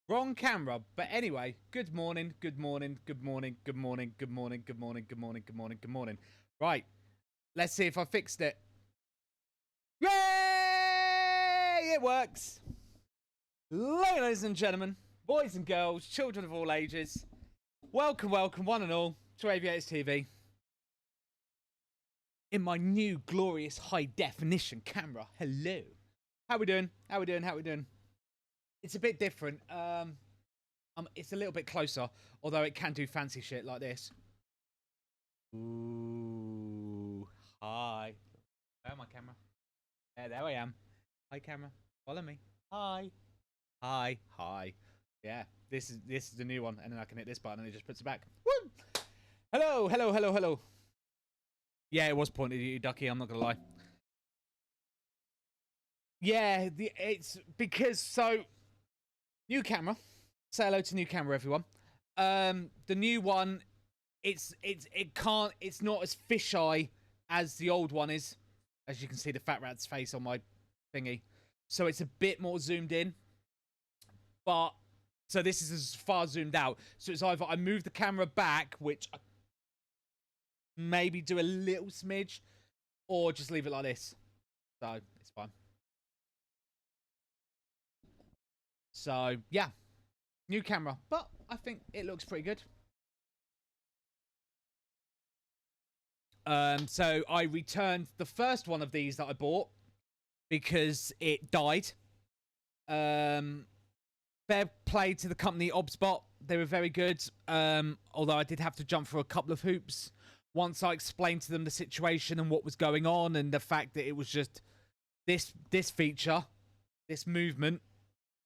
Wrong camera. But anyway, good morning, good morning, good morning, good morning, good morning, good morning, good morning, good morning, good morning. Right. Let's see if I fixed it. Yay! It works. Ladies and gentlemen, boys and girls, children of all ages, welcome, welcome, one and all, to Aviators TV. In my new glorious high definition camera. Hello. How we doing? How we doing? How we doing? It's a bit different. It's a little bit closer, although it can do fancy shit like this. Ooh, hi. Where my camera? There I am. Hi, camera. Follow me. Hi. Hi. Hi. Yeah, this is the new one, and then I can hit this button and it just puts it back. Woo! Hello, hello, hello, hello. Yeah, it was pointed at you, Ducky. I'm not gonna lie. Yeah, it's because new camera. Say hello to new camera, everyone. The new one, it's not as fisheye as the old one is. As you can see, the fat rat's face on my thingy, so it's a bit more zoomed in. But so this is as far zoomed out. So it's either I move the camera back, which I maybe do a little smidge, or just leave it like this. So it's fine. So yeah, new camera, but I think it looks pretty good. So I returned the first one of these that I bought because it died. Fair play to the company Obspot. They were very good. Although I did have to jump through a couple of hoops once I explained to them the situation and what was going on, and the fact that it was just this feature, this movement,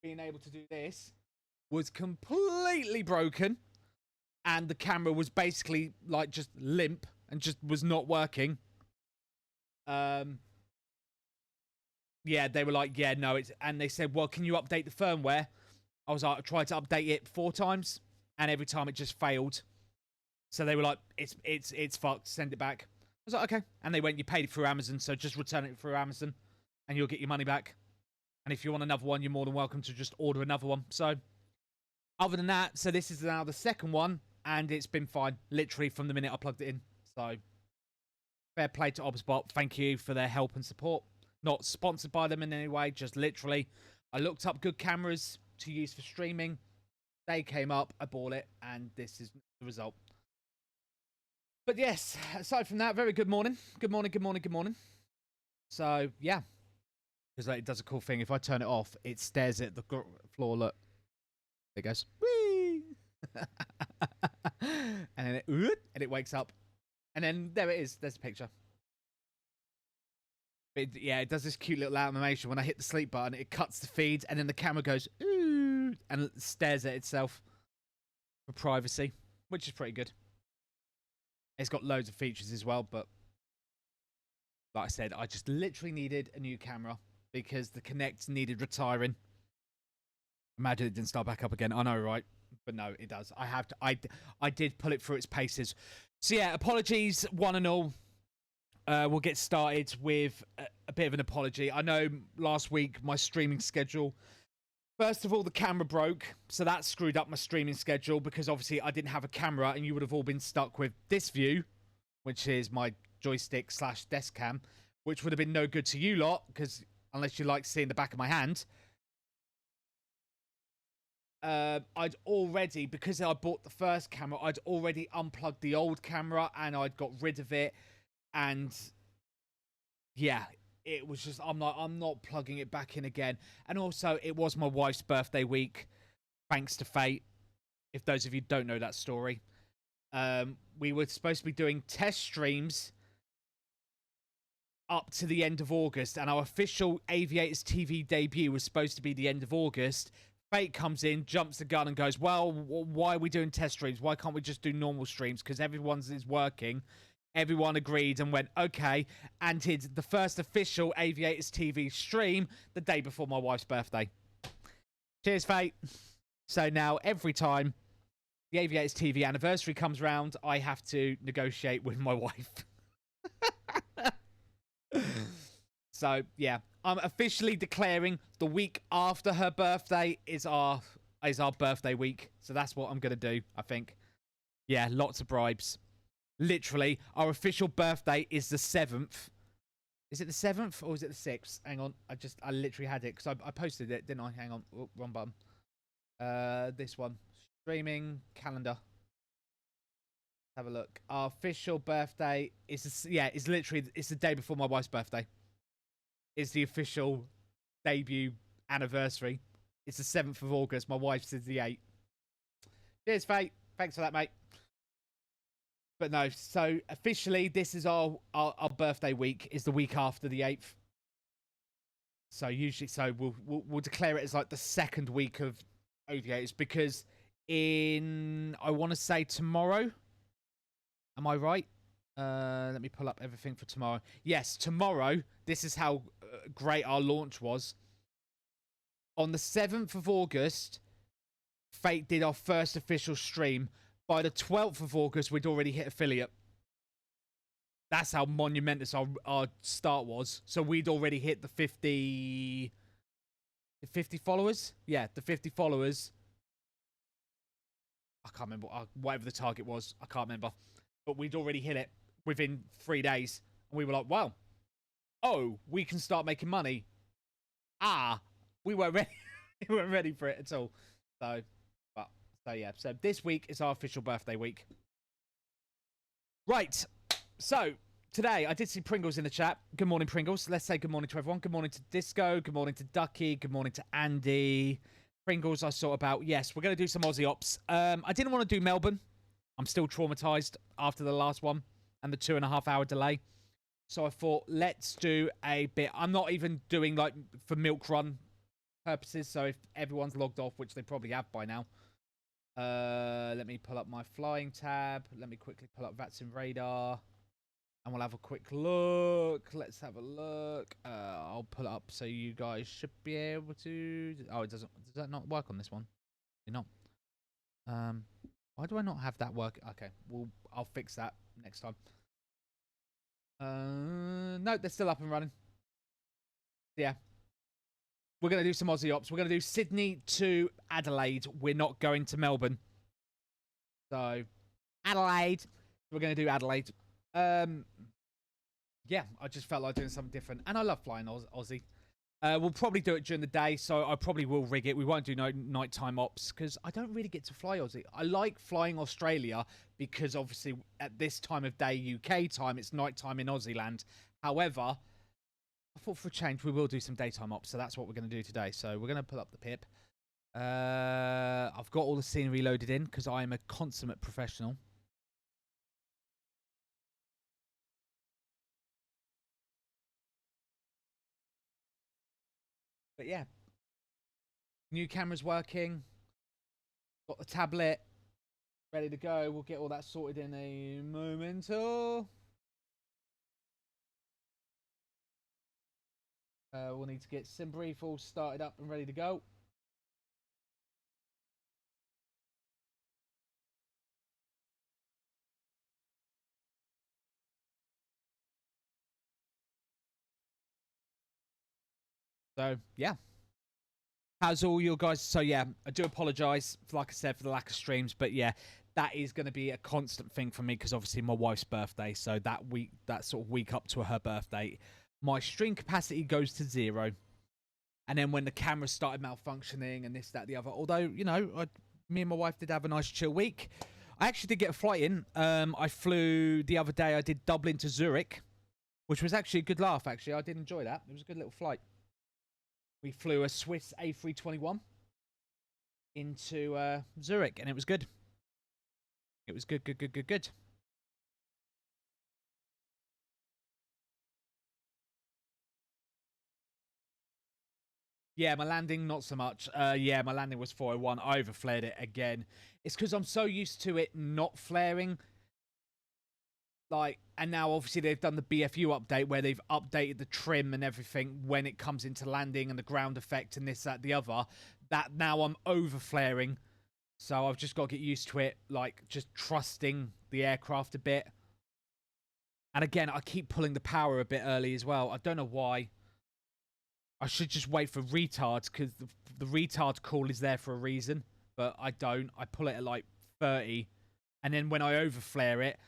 being able to do this, was completely broken, and the camera was basically like just limp and just was not working. Yeah, they were like, yeah, no, it's, and they said, well, can you update the firmware? I was like, I tried to update it 4 times, and every time it just failed. So they were like, it's fucked, send it back. I was like, okay. And they went, you paid it through Amazon, so just return it through Amazon, and you'll get your money back. And if you want another one, you're more than welcome to just order another one. So, other than that, so this is now the second one, and it's been fine, literally from the minute I plugged it in. So, fair play to Obspot. Thank you for their help and support. Not sponsored by them in any way, just literally, I looked up good cameras to use for streaming. They came up, I bought it, and this is the result. But yes, aside from that, very good morning. Good morning, good morning, good morning. So, yeah. Because like, it does a cool thing. If I turn it off, it stares at the floor. Look. There it goes. Whee! And then it wakes up. And then there it is. There's a picture. Yeah, it does this cute little animation. When I hit the sleep button, it cuts the feed, and then the camera goes, ooh, and stares at itself for privacy, which is pretty good. It's got loads of features as well, but like I said, I just literally needed a new camera because the Kinect needed retiring. Imagine it didn't start back up again. I know, right? But no, it does. I did pull it through its paces. So yeah, apologies, one and all. We'll get started with a bit of an apology. I know last week my streaming schedule. First of all, the camera broke, so that screwed up my streaming schedule because obviously I didn't have a camera, and you would have all been stuck with this view, which is my joystick / desk cam, which would have been no good to you lot because unless you like seeing the back of my hand. I'd already, because I bought the first camera, I'd already unplugged the old camera and I'd got rid of it. And yeah, it was just, I'm not plugging it back in again. And also, it was my wife's birthday week, thanks to fate. If those of you don't know that story, we were supposed to be doing test streams up to the end of August, and our official Aviators TV debut was supposed to be the end of August. Fate comes in, jumps the gun, and goes, well, why are we doing test streams? Why can't we just do normal streams? Because everyone's is working. Everyone agreed and went, okay, and did the first official Aviators TV stream the day before my wife's birthday. Cheers, Fate. So now, every time the Aviators TV anniversary comes round, I have to negotiate with my wife. So, yeah, I'm officially declaring the week after her birthday is our is our birthday week. So that's what I'm going to do, I think. Yeah, lots of bribes. Literally, our official birthday is the 7th. Is it the 7th or is it the 6th? Hang on. I literally had it because I posted it, didn't I? Hang on. Oh, wrong button. This one. Streaming calendar. Have a look. Our official birthday is it's literally it's the day before my wife's birthday. It's the official debut anniversary. It's the 7th of August. My wife's is the 8th. Cheers, Faye. Thanks for that, mate. But no, so officially this is our birthday week. Is the week after the 8th. So usually, we'll declare it as like the second week of OVAs because I want to say tomorrow. Am I right? Let me pull up everything for tomorrow. Yes, tomorrow. This is how great our launch was. On the 7th of August, Fate did our first official stream. By the 12th of August, we'd already hit affiliate. That's how monumentous our start was. So we'd already hit the 50 followers? Yeah, the 50 followers. I can't remember. Whatever the target was. I can't remember. But we'd already hit it within 3 days. And we were like, wow. Oh, we can start making money. We weren't ready. We weren't ready for it at all. So yeah. So this week is our official birthday week. Right. So today I did see Pringles in the chat. Good morning, Pringles. Let's say good morning to everyone. Good morning to Disco. Good morning to Ducky. Good morning to Andy. Pringles I saw about. Yes, we're going to do some Aussie ops. I didn't want to do Melbourne. I'm still traumatized after the last one and the 2.5 hour delay. So I thought, let's do a bit. I'm not even doing like for milk run purposes. So if everyone's logged off, which they probably have by now, let me pull up my flying tab. Let me quickly pull up Vats and Radar. And we'll have a quick look. Let's have a look. I'll pull it up so you guys should be able to. Oh, it doesn't. Does that not work on this one? You're not. Why do I not have that work? Okay, I'll fix that next time. No, they're still up and running. Yeah. We're going to do some Aussie ops. We're going to do Sydney to Adelaide. We're not going to Melbourne. So, Adelaide. We're going to do Adelaide. Yeah, I just felt like doing something different. And I love flying Aussie. We'll probably do it during the day, so I probably will rig it. We won't do no nighttime ops, because I don't really get to fly Aussie. I like flying Australia, because obviously at this time of day, UK time, it's nighttime in Aussie land. However, I thought for a change, we will do some daytime ops, so that's what we're going to do today. So we're going to pull up the pip. I've got all the scenery loaded in, because I am a consummate professional. But yeah, new camera's working. Got the tablet ready to go. We'll get all that sorted in a moment. We'll need to get SimBrief all started up and ready to go. So, yeah. How's all your guys? So, yeah, I do apologise, like I said, for the lack of streams. But, yeah, that is going to be a constant thing for me because, obviously, my wife's birthday. So, that sort of week up to her birthday, my stream capacity goes to 0. And then when the camera started malfunctioning and this, that, the other. Although, you know, me and my wife did have a nice chill week. I actually did get a flight in. I flew the other day. I did Dublin to Zurich, which was actually a good laugh, actually. I did enjoy that. It was a good little flight. We flew a Swiss A321 into Zurich, and it was good. It was good. Yeah, my landing, not so much. Yeah, my landing was 401. I overflared it again. It's because I'm so used to it not flaring. Like, and now obviously they've done the BFU update where they've updated the trim and everything when it comes into landing and the ground effect and this, that, the other. That now I'm over flaring. So I've just got to get used to it, like just trusting the aircraft a bit. And again, I keep pulling the power a bit early as well. I don't know why. I should just wait for retards because the retard call is there for a reason. but I don't. I pull it at like 30, and then when I overflare it,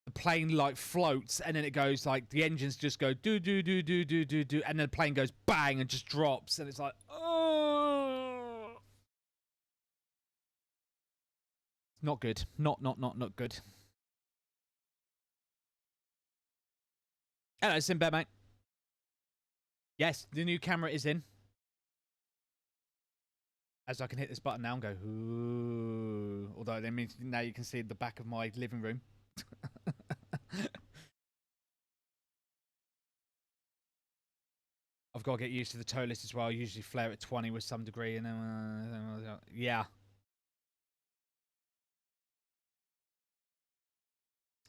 the plane like floats, and then it goes like the engines just go do do do do do do do, and then the plane goes bang and just drops, and it's like, oh, not good. Not good. Hello, Simba, mate. Yes, the new camera is in. As I can hit this button now and go, ooh. Although that means now you can see the back of my living room. I've got to get used to the toe list as well. I usually flare at 20 with some degree, and then yeah.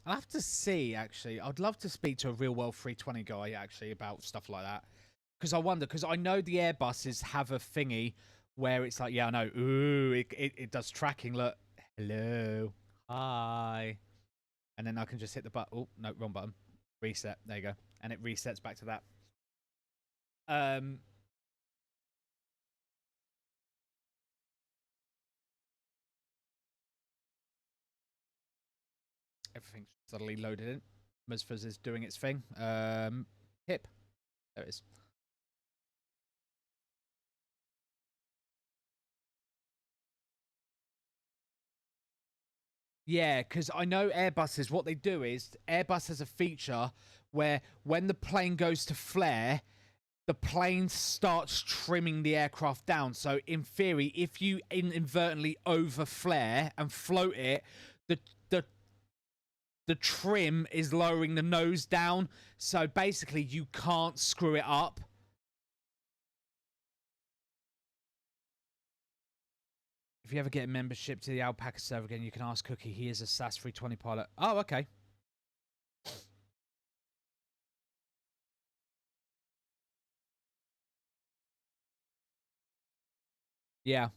I'll have to see, actually. I'd love to speak to a real world 320 guy, actually, about stuff like that. Because I wonder, because I know the Airbuses have a thingy where it's like, yeah, I know, ooh, it does tracking. Look, hello, hi. And then I can just hit the button. Oh, no, wrong button. Reset. There you go. And it resets back to that. Everything's suddenly loaded in. Musfaz is doing its thing. Hip. There it is. Yeah, because I know Airbuses, what they do is Airbus has a feature where when the plane goes to flare, the plane starts trimming the aircraft down. So in theory, if you inadvertently over flare and float it, the trim is lowering the nose down. So basically, you can't screw it up. If you ever get a membership to the Alpaca server again, you can ask Cookie. He is a SAS 320 pilot. Oh, okay. Yeah.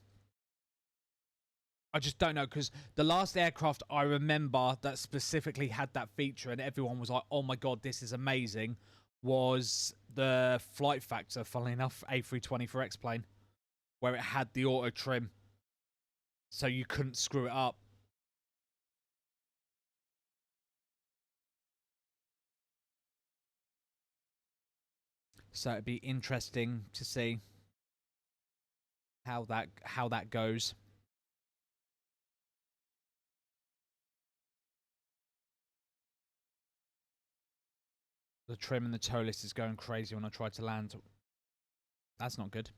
I just don't know, because the last aircraft I remember that specifically had that feature and everyone was like, oh my god, this is amazing, was the Flight Factor, funnily enough, A320 for X-Plane, where it had the auto trim, so you couldn't screw it up. So it'd be interesting to see how that goes. The trim and the toe list is going crazy when I try to land. That's not good.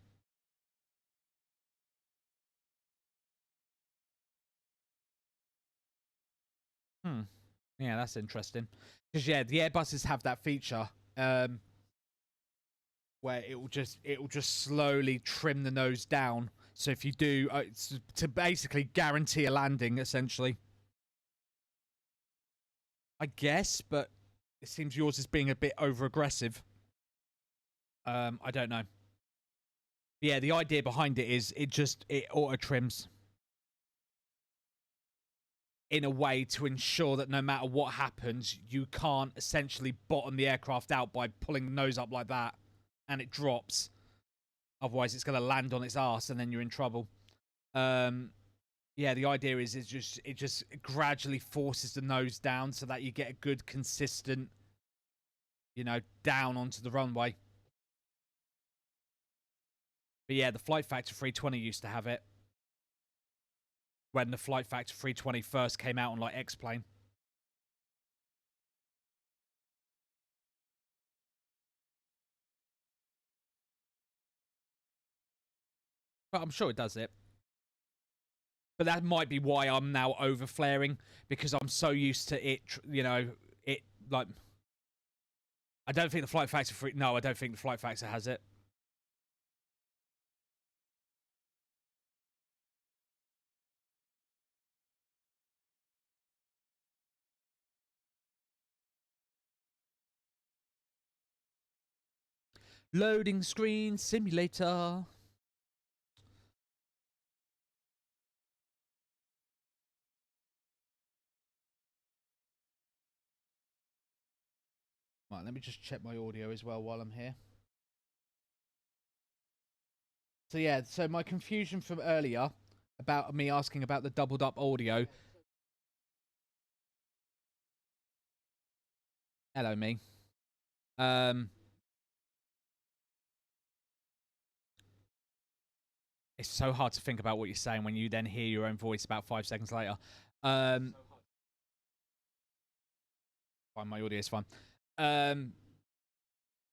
Yeah, that's interesting. Because yeah, the Airbuses have that feature where it will just slowly trim the nose down. So if you do, it's to basically guarantee a landing, essentially. I guess, but it seems yours is being a bit over aggressive. I don't know. Yeah, the idea behind it is it auto trims in a way to ensure that no matter what happens, you can't essentially bottom the aircraft out by pulling the nose up like that, and it drops. Otherwise, it's going to land on its ass, and then you're in trouble. Yeah, the idea is it just gradually forces the nose down so that you get a good consistent, down onto the runway. But yeah, the Flight Factor 320 used to have it when the Flight Factor 320 first came out on like X-Plane. But I'm sure it does it. But that might be why I'm now over flaring, because I'm so used to it, it like. I don't think the Flight Factor no, I don't think the Flight Factor has it. Loading screen simulator. Right, let me just check my audio as well while I'm here. So yeah, so my confusion from earlier about me asking about the doubled up audio. Hello, me. It's so hard to think about what you're saying when you then hear your own voice about 5 seconds later. Fine, my audio is fine.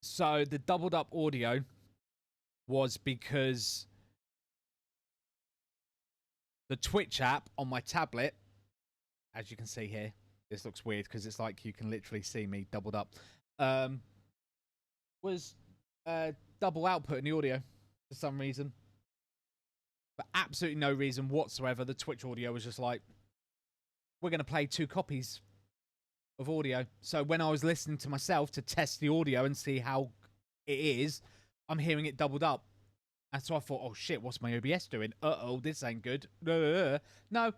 So the doubled up audio was because the Twitch app on my tablet, as you can see here, this looks weird because it's like you can literally see me doubled up, was double output in the audio for some reason. For absolutely no reason whatsoever, the Twitch audio was just like, we're going to play 2 copies of audio. So when I was listening to myself to test the audio and see how it is, I'm hearing it doubled up. And so I thought, oh shit, what's my OBS doing? Uh-oh, this ain't good. No,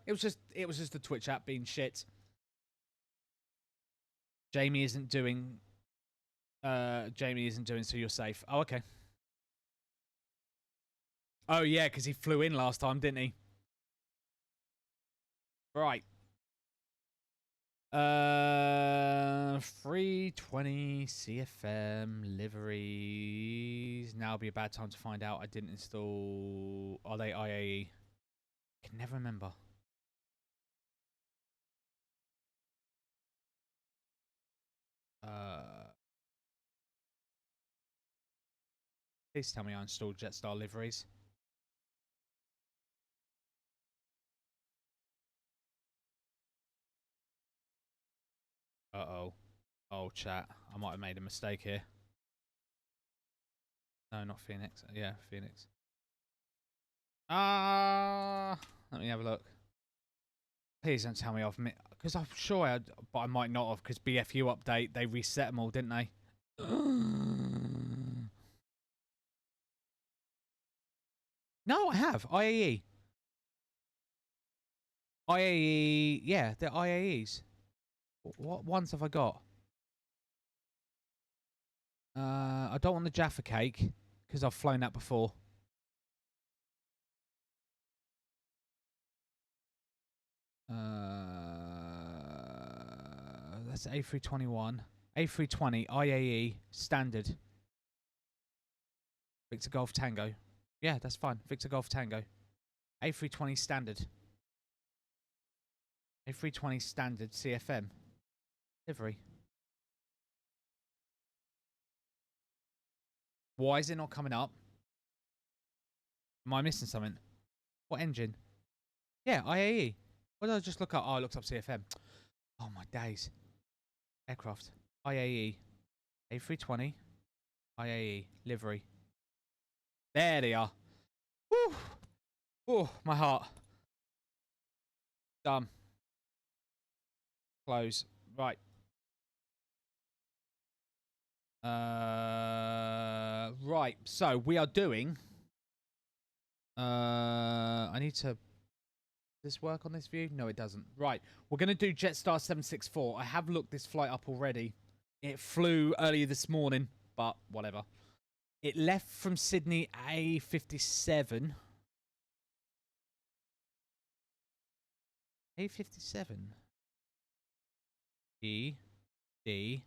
it was just the Twitch app being shit. Jamie isn't doing, so you're safe. Oh, okay. Oh yeah, because he flew in last time, didn't he? Right. 320 CFM liveries. Now would be a bad time to find out I didn't install. Are they IAE? I can never remember. Please tell me I installed Jetstar liveries. Uh-oh. Oh, chat. I might have made a mistake here. No, not Phoenix. Yeah, Phoenix. Let me have a look. Please don't tell me I've missed... Because I'm sure I had... But I might not have, because BFU update, they reset them all, didn't they? No, I have. IAE. IAE... Yeah, they're IAEs. What ones have I got? I don't want the Jaffa cake, because I've flown that before. That's A321. A320, IAE, standard. Victor Golf Tango. Yeah, that's fine. Victor Golf Tango. A320 standard. A320 standard CFM. Livery. Why is it not coming up? Am I missing something? What engine? Yeah, IAE. What did I just look up? Oh, I looked up CFM. Oh, my days. Aircraft. IAE. A320. IAE. Livery. There they are. Woo! Oh, my heart. Done. Close. Right. Right. So we are doing. I need to. Does this work on this view? No, it doesn't. Right. We're going to do Jetstar 764. I have looked this flight up already. It flew earlier this morning, but whatever. It left from Sydney A57. A57. E. D.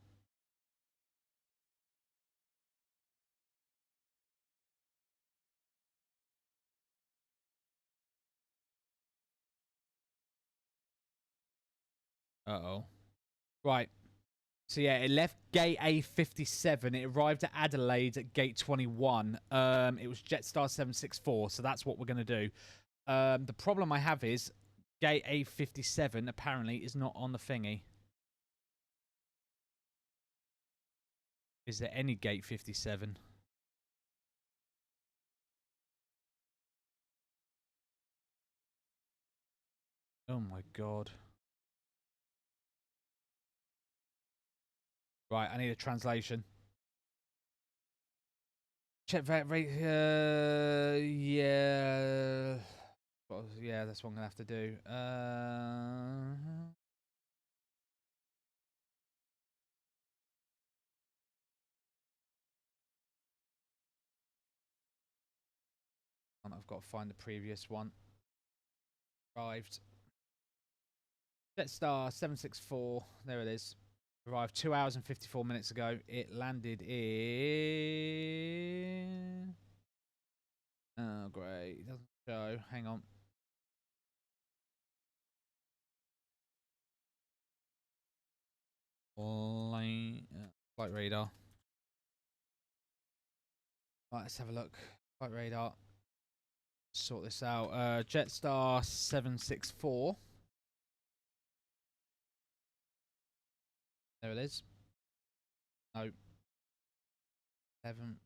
Uh-oh. Right. So yeah, it left gate A57. It arrived at Adelaide at gate 21. It was Jetstar 764, so that's what we're going to do. The problem I have is gate A57 apparently is not on the thingy. Is there any gate 57? Oh my god. Right, I need a translation. Check that rate. Yeah. Well, yeah, that's what I'm gonna have to do. I've got to find the previous one. Arrived. Jetstar 764. There it is. Arrived 2 hours and 54 minutes ago. It landed in... Oh, great. It doesn't show. Hang on. Flight radar. Right, let's have a look. Flight radar. Sort this out. Jetstar 764. There it is. No. 7.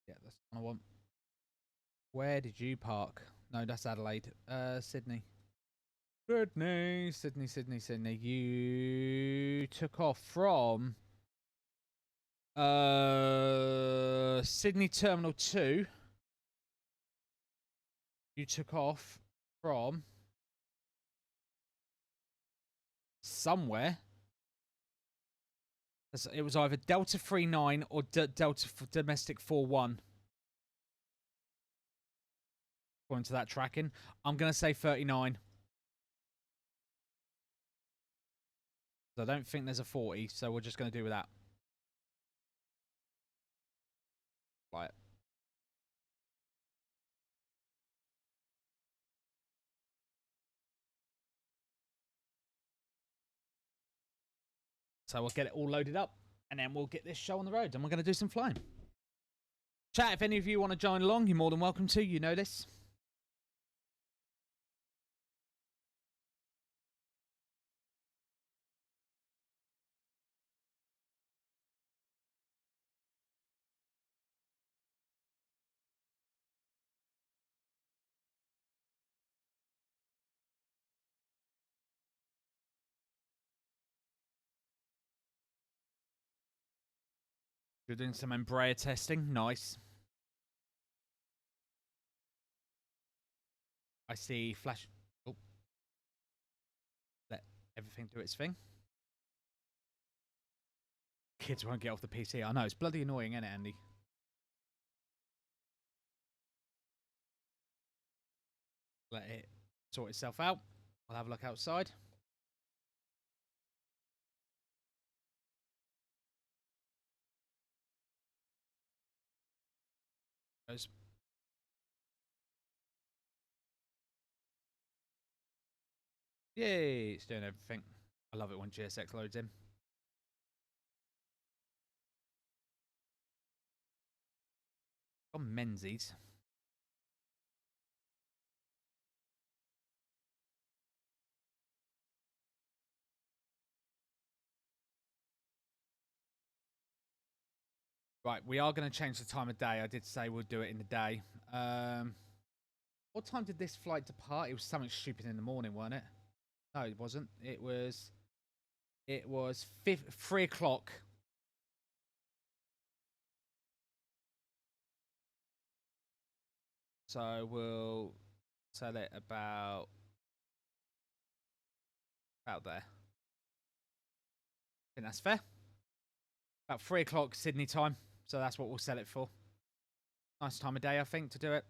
Yeah, that's the one I want. Where did you park? No, that's Adelaide. Sydney. Sydney. You took off from Sydney Terminal 2. You took off from somewhere. It was either Delta 39 or Delta Domestic 41. According to that tracking, I'm going to say 39. I don't think there's a 40, so we're just going to do with that. Fly it. So we'll get it all loaded up, and then we'll get this show on the road, and we're going to do some flying. Chat, if any of you want to join along, you're more than welcome to. You know this. You're doing some Embraer testing. Nice. I see flash. Oh. Let everything do its thing. Kids won't get off the PC. I know, it's bloody annoying, isn't it, Andy? Let it sort itself out. I'll have a look outside. Goes. Yay, it's doing everything. I love it when GSX loads in. On Menzies. Right, we are going to change the time of day. I did say we'll do it in the day. What time did this flight depart? It was something stupid in the morning, wasn't it? No, it wasn't. It was 3 o'clock. So we'll tell it about there. I think that's fair. About 3 o'clock Sydney time. So that's what we'll sell it for. Nice time of day, I think, to do it.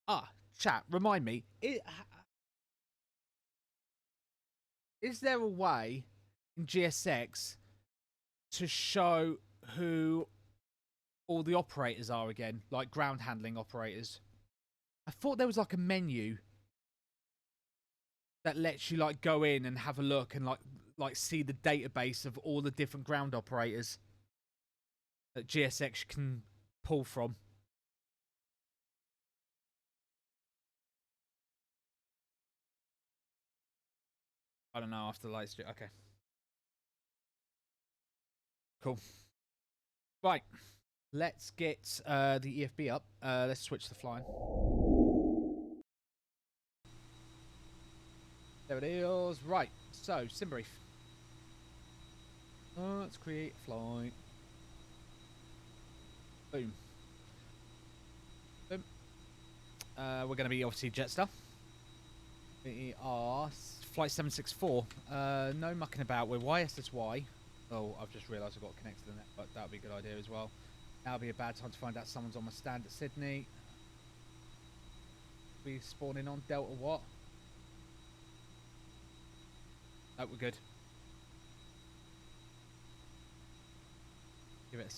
Ah, chat, remind me. Is there a way in GSX to show who all the operators are again? Like ground handling operators? I thought there was like a menu that lets you like go in and have a look and like see the database of all the different ground operators that GSX can pull from. I don't know, after the light stream. Okay. Cool. Right. Let's get the EFB up. Let's switch the flying. There it is. Right. So, sim brief. Let's create a flight. Boom. Boom. We're going to be obviously Jetstar. We are flight 764. No mucking about. We're YSSY. Oh, I've just realised I've got to connect to the net, but that would be a good idea as well. That'll be a bad time to find out someone's on my stand at Sydney. We spawning on Delta what? No, we're good. Give it a...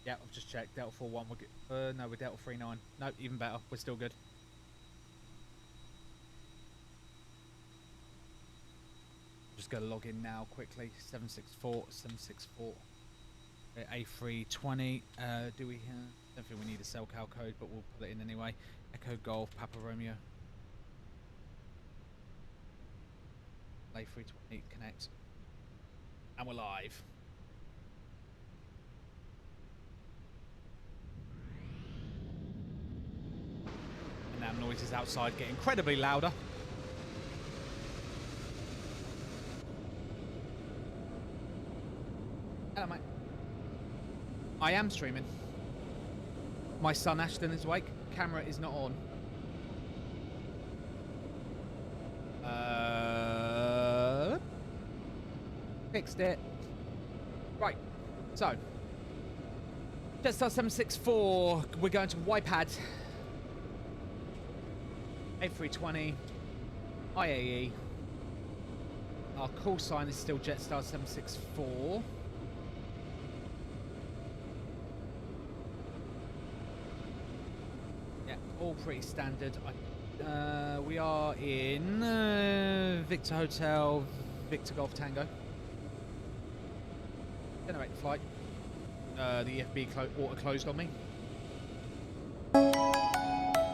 Yeah, I've just checked. Delta 4-1. We're good. No, we're Delta 3-9. No, even better. We're still good. Just going to log in now quickly. 764, 764. A320. Do we... don't think we need a cell cal code, but we'll put it in anyway. Echo Golf, Papa Romeo. A320 connect. And we're live. And now noises outside get incredibly louder. Hello, mate. I am streaming. My son Ashton is awake. Camera is not on. Fixed it. Right. So. Jetstar 764. We're going to YPAD. A320. IAE. Our call sign is still Jetstar 764. All pretty standard. We are in Victor Hotel, Victor Golf Tango. Generate the flight. The EFB auto closed on me.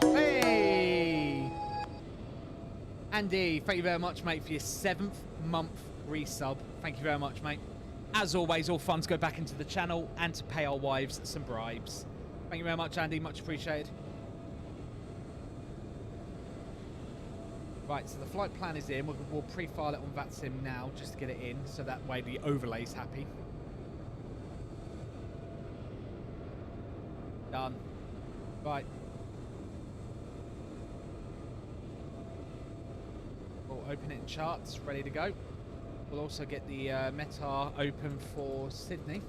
Hey! Andy, thank you very much, mate, for your 7th month resub. Thank you very much, mate. As always, all funds go back into the channel and to pay our wives some bribes. Thank you very much, Andy. Much appreciated. Right, so the flight plan is in. We'll pre-file it on VATSIM now just to get it in, so that way the overlay's happy. Done. Right. We'll open it in charts, ready to go. We'll also get the METAR open for Sydney,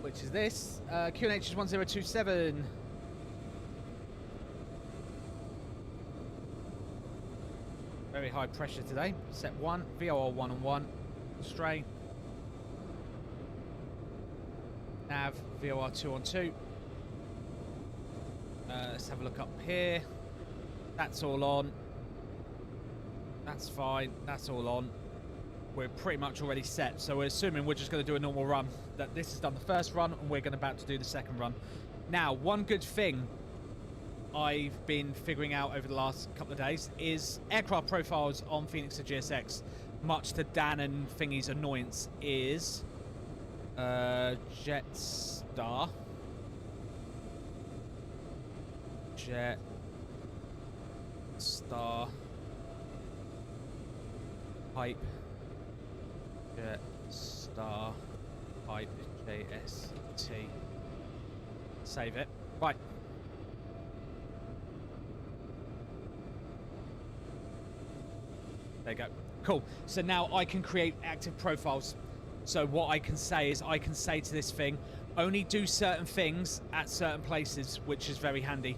which is this. QNH is 1027. Very high pressure today. Set 1, VOR 1 on 1, stray. Nav, VOR 2 on 2. Let's have a look up here. That's all on. That's fine. That's all on. We're pretty much already set, so we're assuming we're just going to do a normal run. That this has done the first run, and we're about to do the second run. Now, one good thing I've been figuring out over the last couple of days is aircraft profiles on Phoenix to GSX, much to Dan and Thingy's annoyance, is Jetstar, Hype, Jetstar, Hype, JST. Save it. Right. There you go. Cool. So now I can create active profiles. So what I can say is I can say to this thing, only do certain things at certain places, which is very handy.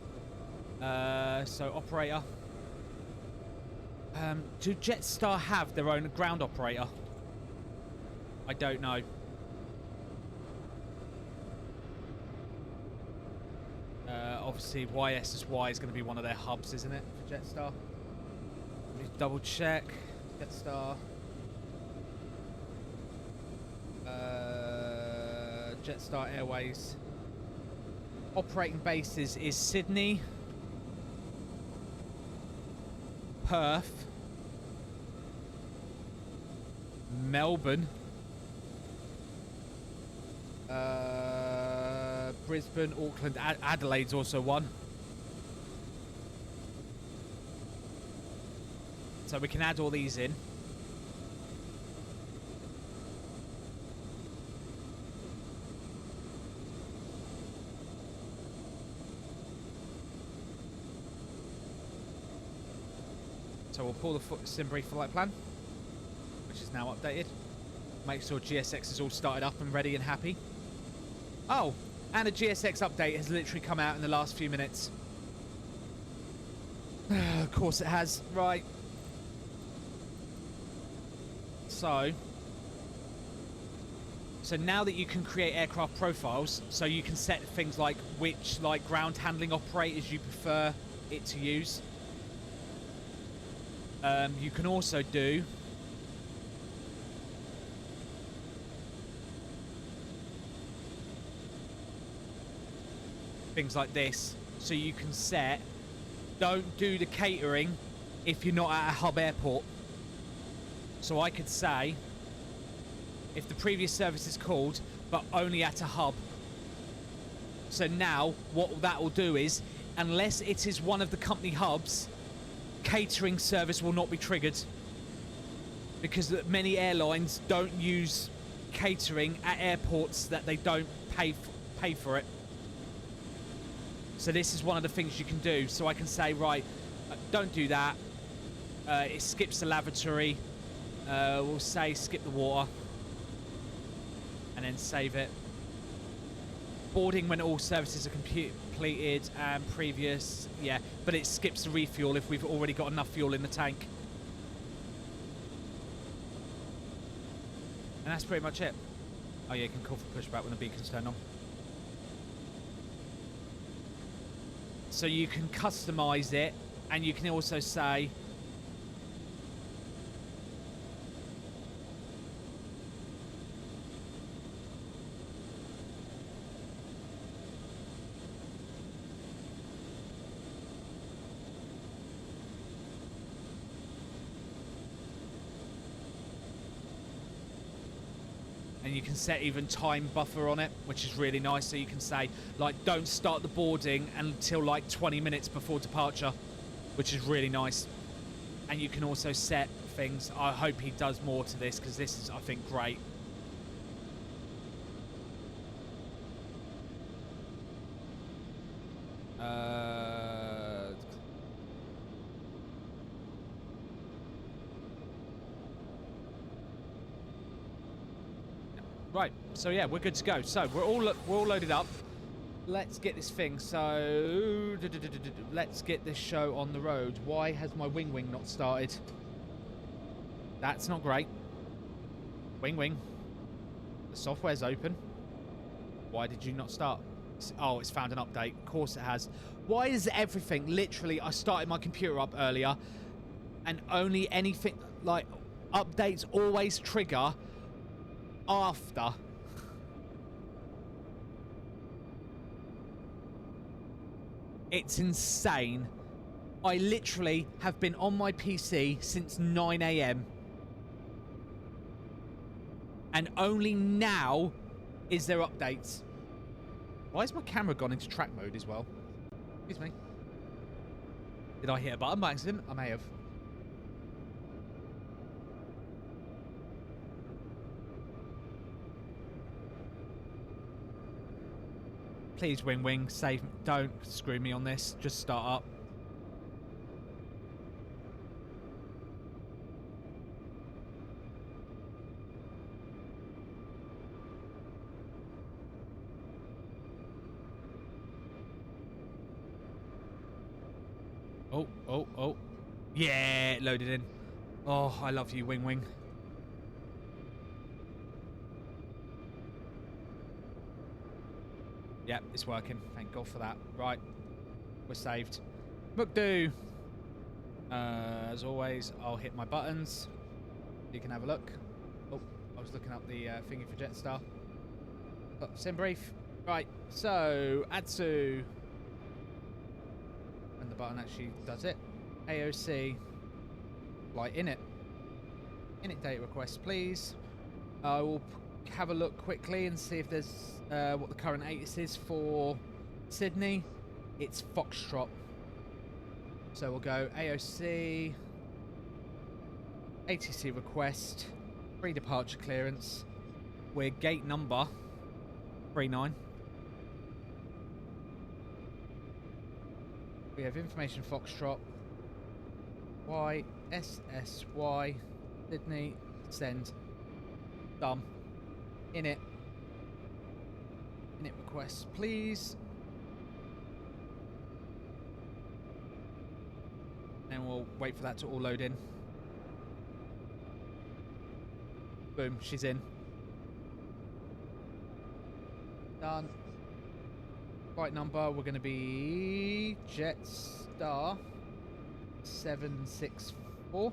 So operator. Do Jetstar have their own ground operator? I don't know. Obviously YSSY is going to be one of their hubs, isn't it, for Jetstar? Let me double check. Jetstar. Jetstar Airways. Operating bases is Sydney, Perth, Melbourne, Brisbane, Auckland, Adelaide's also one. So we can add all these in. So we'll pull the Simbury flight plan, which is now updated. Make sure GSX is all started up and ready and happy. Oh, and a GSX update has literally come out in the last few minutes. Of course it has. Right. So now that you can create aircraft profiles, so you can set things like which ground handling operators you prefer it to use. You can also do things like this. So you can set, don't do the catering if you're not at a hub airport. So I could say, if the previous service is called, but only at a hub. So now, what that will do is, unless it is one of the company hubs, catering service will not be triggered. Because many airlines don't use catering at airports that they don't pay for it. So this is one of the things you can do. So I can say, right, don't do that. It skips the lavatory. We'll say skip the water. And then save it. Boarding when all services are completed and previous. Yeah, but it skips the refuel if we've already got enough fuel in the tank. And that's pretty much it. Oh yeah, you can call for pushback when the beacon's turned on. So you can customize it, and you can also say and you can set even time buffer on it, which is really nice. So you can say, like, don't start the boarding until like 20 minutes before departure, which is really nice. And you can also set things. I hope he does more to this, because this is, I think, great. Right, so yeah, we're good to go. So we're all loaded up. Let's get this thing. So let's get this show on the road. Why has my wing not started? That's not great. Wing. The software's open. Why did you not start? Oh, it's found an update. Of course it has. Why is everything, literally, I started my computer up earlier, and only anything, like, updates always trigger after. It's insane. I literally have been on my PC since 9 AM. And only now is there updates. Why has my camera gone into track mode as well? Excuse me. Did I hit a button by accident? I may have. Please, Wing, save me. Don't screw me on this. Just start up. Oh. Yeah, it loaded in. Oh, I love you, Wing. Yep, it's working. Thank God for that. Right. We're saved. Mukdu. As always, I'll hit my buttons. You can have a look. Oh, I was looking up the thingy for Jetstar. Oh, sim brief. Right, so, Atsu. And the button actually does it. AOC. Flight init. Init data request, please. I will have a look quickly and see if there's what the current ATIS is for Sydney. It's Foxtrot. So we'll go AOC, ATC request, pre-departure clearance. We're gate number 39. We have information Foxtrot. Y, SSY, Sydney, send. Done. Init. Init request, please. And we'll wait for that to all load in. Boom, she's in. Done. Flight number, we're going to be Jetstar 764.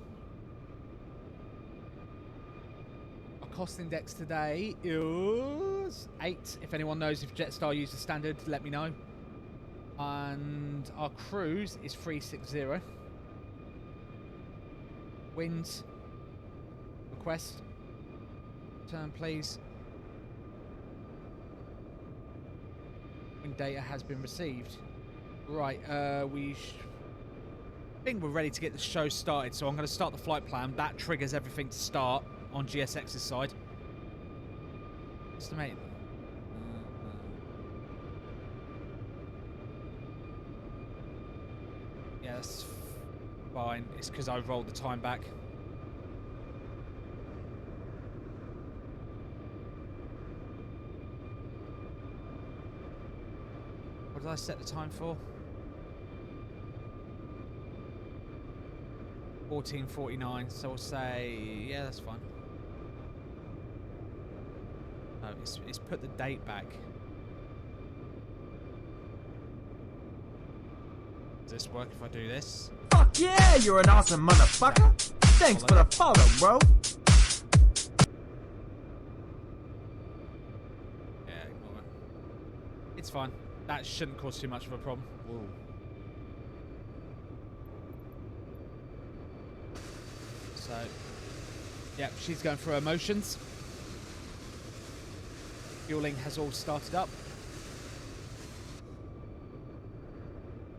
Our cost index today is 8. If anyone knows if Jetstar uses standard, let me know. And our cruise is 360. Wind request. Turn, please. Wind data has been received. Right, I think we're ready to get the show started, so I'm going to start the flight plan. That triggers everything to start on GSX's side. Estimate. Yeah, that's fine. It's because I rolled the time back. What did I set the time for? 14:49, so we'll say, yeah, that's fine. No, it's put the date back. Does this work if I do this? Fuck yeah, you're an awesome motherfucker! Thanks for the follow, bro! Yeah, ignore it. It's fine. That shouldn't cause too much of a problem. Whoa. So, yeah, she's going through her motions. Fueling has all started up.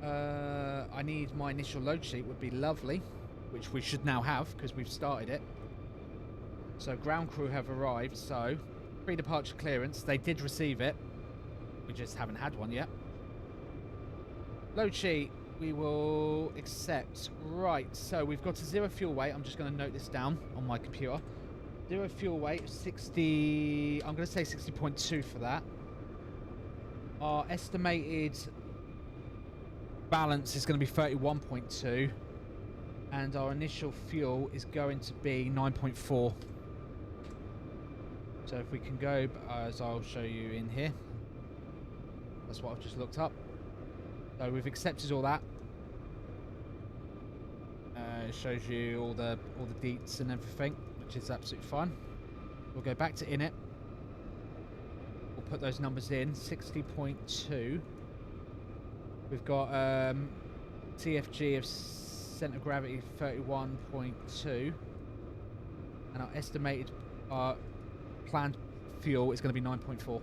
I need my initial load sheet, would be lovely, which we should now have because we've started it. So ground crew have arrived, so pre-departure clearance, they did receive it. We just haven't had one yet. Load sheet, we will accept. Right, so we've got a 0 fuel weight. I'm just going to note this down on my computer. 0 fuel weight, 60, I'm going to say 60.2 for that. Our estimated balance is going to be 31.2. And our initial fuel is going to be 9.4. So if we can go, as I'll show you in here. That's what I've just looked up. So we've accepted all that. It shows you all the deets and everything, which is absolutely fine. We'll go back to init. We'll put those numbers in. 60.2. We've got TFG of center of gravity 31.2, and our estimated planned fuel is going to be 9.4.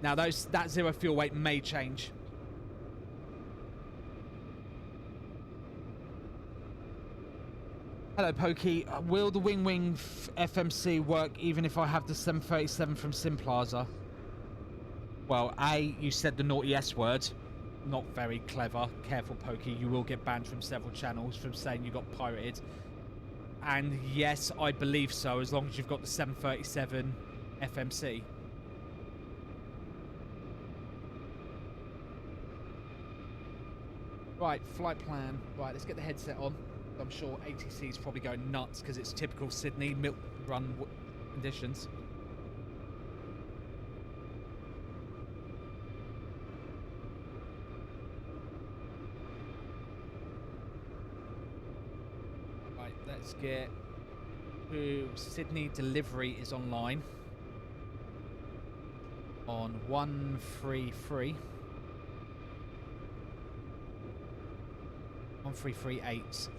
Now that 0 fuel weight may change. Hello, Pokey. Will the Wing FMC work even if I have the 737 from Simplaza? Well, A, you said the naughty S word. Not very clever. Careful, Pokey. You will get banned from several channels from saying you got pirated. And yes, I believe so, as long as you've got the 737 FMC. Right, flight plan. Right, let's get the headset on. I'm sure ATC is probably going nuts because it's typical Sydney milk run conditions. Right, let's get to Sydney. Delivery is online on 133. 1338.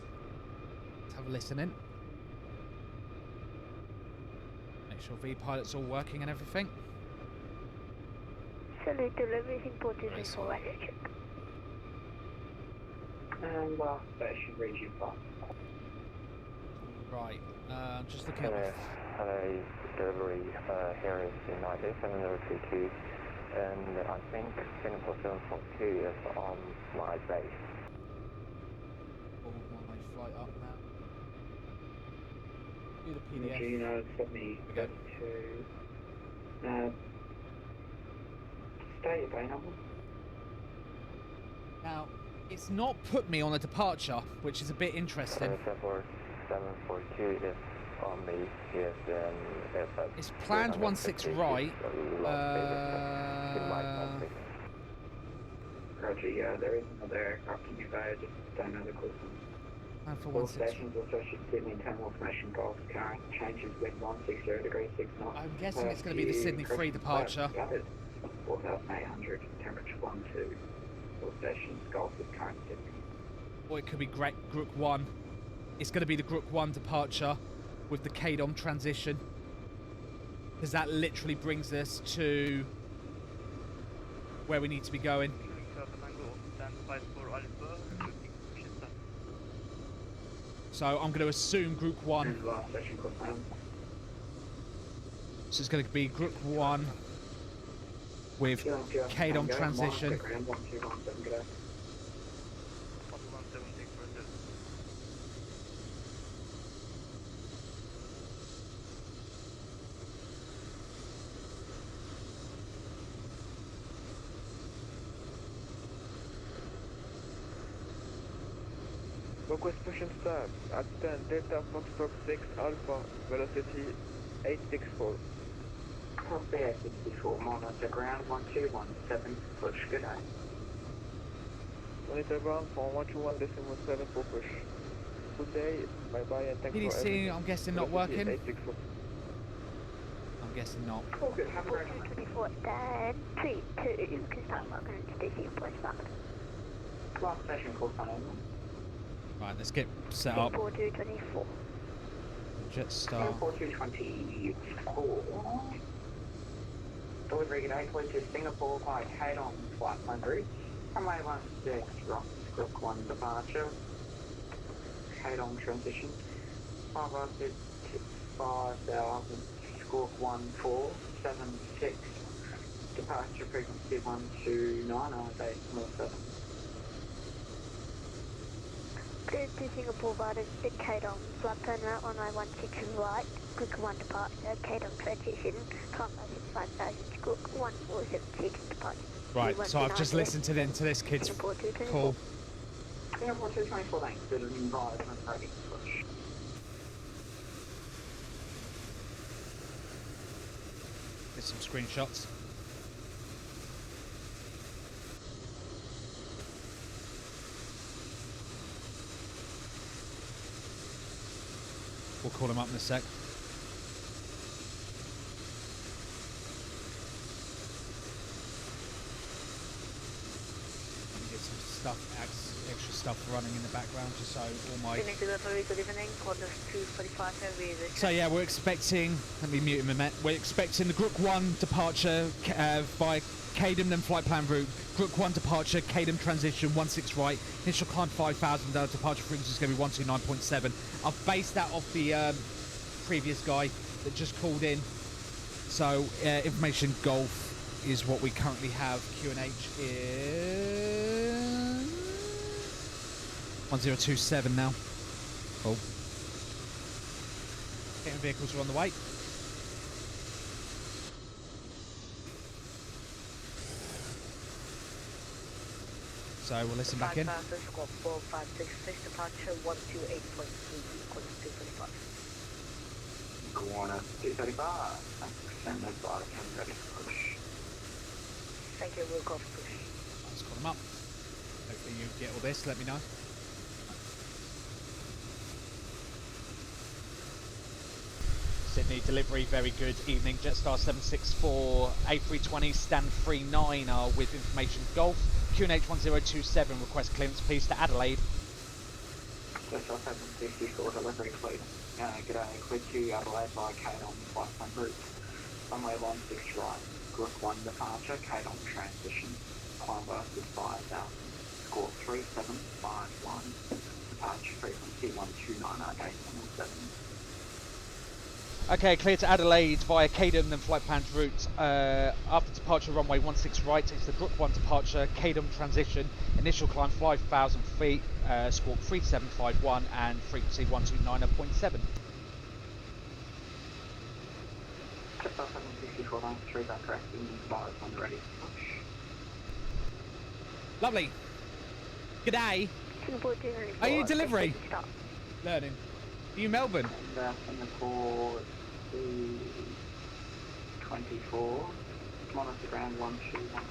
Let's have a listen in. Make sure V-Pilot's all working and everything. Salute, delivery is important before weather check. And last station, region 5. Right, just looking at Hello, delivery here is United 7022, and I think Singapore 742 is on my base. my flight up now. Do the PDF. Gino 7032. Stay your bay number. Now, it's not put me on a departure, which is a bit interesting. 74742 is on me, yes, and it's at It's planned 16 right. Roger, yeah, there is another aircraft in your bay, just don't know the course. Planned for All 16. stations also should Sydney Terminal Formation Golf current changes wind 160 degrees 6 knots. I'm guessing it's going to be the Sydney 3 departure. Gathered 4,800, temperature 12. All stations Golf with current Sydney. Or it could be Group 1. It's going to be the Group 1 departure with the KDOM transition. Because that literally brings us to where we need to be going. So I'm going to assume Group 1. And last station confirmed. So it's going to be Group 1 with KDOM transition. Ground 1217, good day. Request push and start at 10 Delta Foxtrot 6 Alpha, velocity 864. Copy 864, monitor ground 1217, push, good day. Monitor ground for 121.7 for push. Good day, bye bye and thanks for PDC, everything. I'm guessing not Velocity working. 864. I'm guessing not. All good, have a great night. 24, then 32, you can start working on DC and pushback. Last station confirmed. Right, let's get set up. 4224. Jet start. 4224. Delivery good day, please to Singapore by KDOM flight plan route. Runway 16, Rock, Group 1 departure. KDOM transition. 5 hours to 5,000, Squawk 1476. Departure frequency 129, base 7. Clear to Singapore via the KDOM, flight plan route on I-16 right, Group 1 departure, KDOM transition, climb by 65,000, Group 1476 departure. Right, so I've just listened to this kid's Singapore 224. call. Singapore 224, thanks. Good evening, via the ready push. Get some screenshots. We'll call him up in a sec. Let me get some stuff, extra stuff running in the background, just so all my... Sydney delivery, good evening, Qantas 245 heavy. So yeah, we're expecting, let me mute him a minute, we're expecting the Group 1 departure by KDOM then flight plan route, Group 1 departure, KDOM transition, 16 right, initial climb 5,000, departure frequency is going to be 129.7. I've based that off the previous guy that just called in. So information golf is what we currently have. QNH is 1027 now. Cool. Getting vehicles are on the way. So we'll listen back in. Squawk 4566, departure 128.3, equals 235. Guana 235. Thanks. Send that by and ready push. Thank you, we'll go for push. Let's call them up. Hopefully you get all this, let me know. Sydney delivery, very good evening. Jetstar 764, A320, stand 39 are with information golf. QNH 1027, request clearance please to Adelaide. Jetstar 764, delivery please. Good day, clear to Adelaide by KDOM flight plan route. Runway 16 right, Group 1 departure, KDOM transition. Climb versus 5,000, score 3751. Departure frequency 129, gate 7. Okay, clear to Adelaide via KDOM then flight planned route. After departure runway 16 right, it's the Group 1 departure, KDOM transition, initial climb 5,000 feet, squawk 3751 and frequency 129.7. Jetstar 764, thanks. 3 back correct, and bars on the ready push. Lovely. G'day. Singapore 294. Are you delivery? Stop. Learning. Are you Melbourne? And Singapore 224. Monitor ground 121.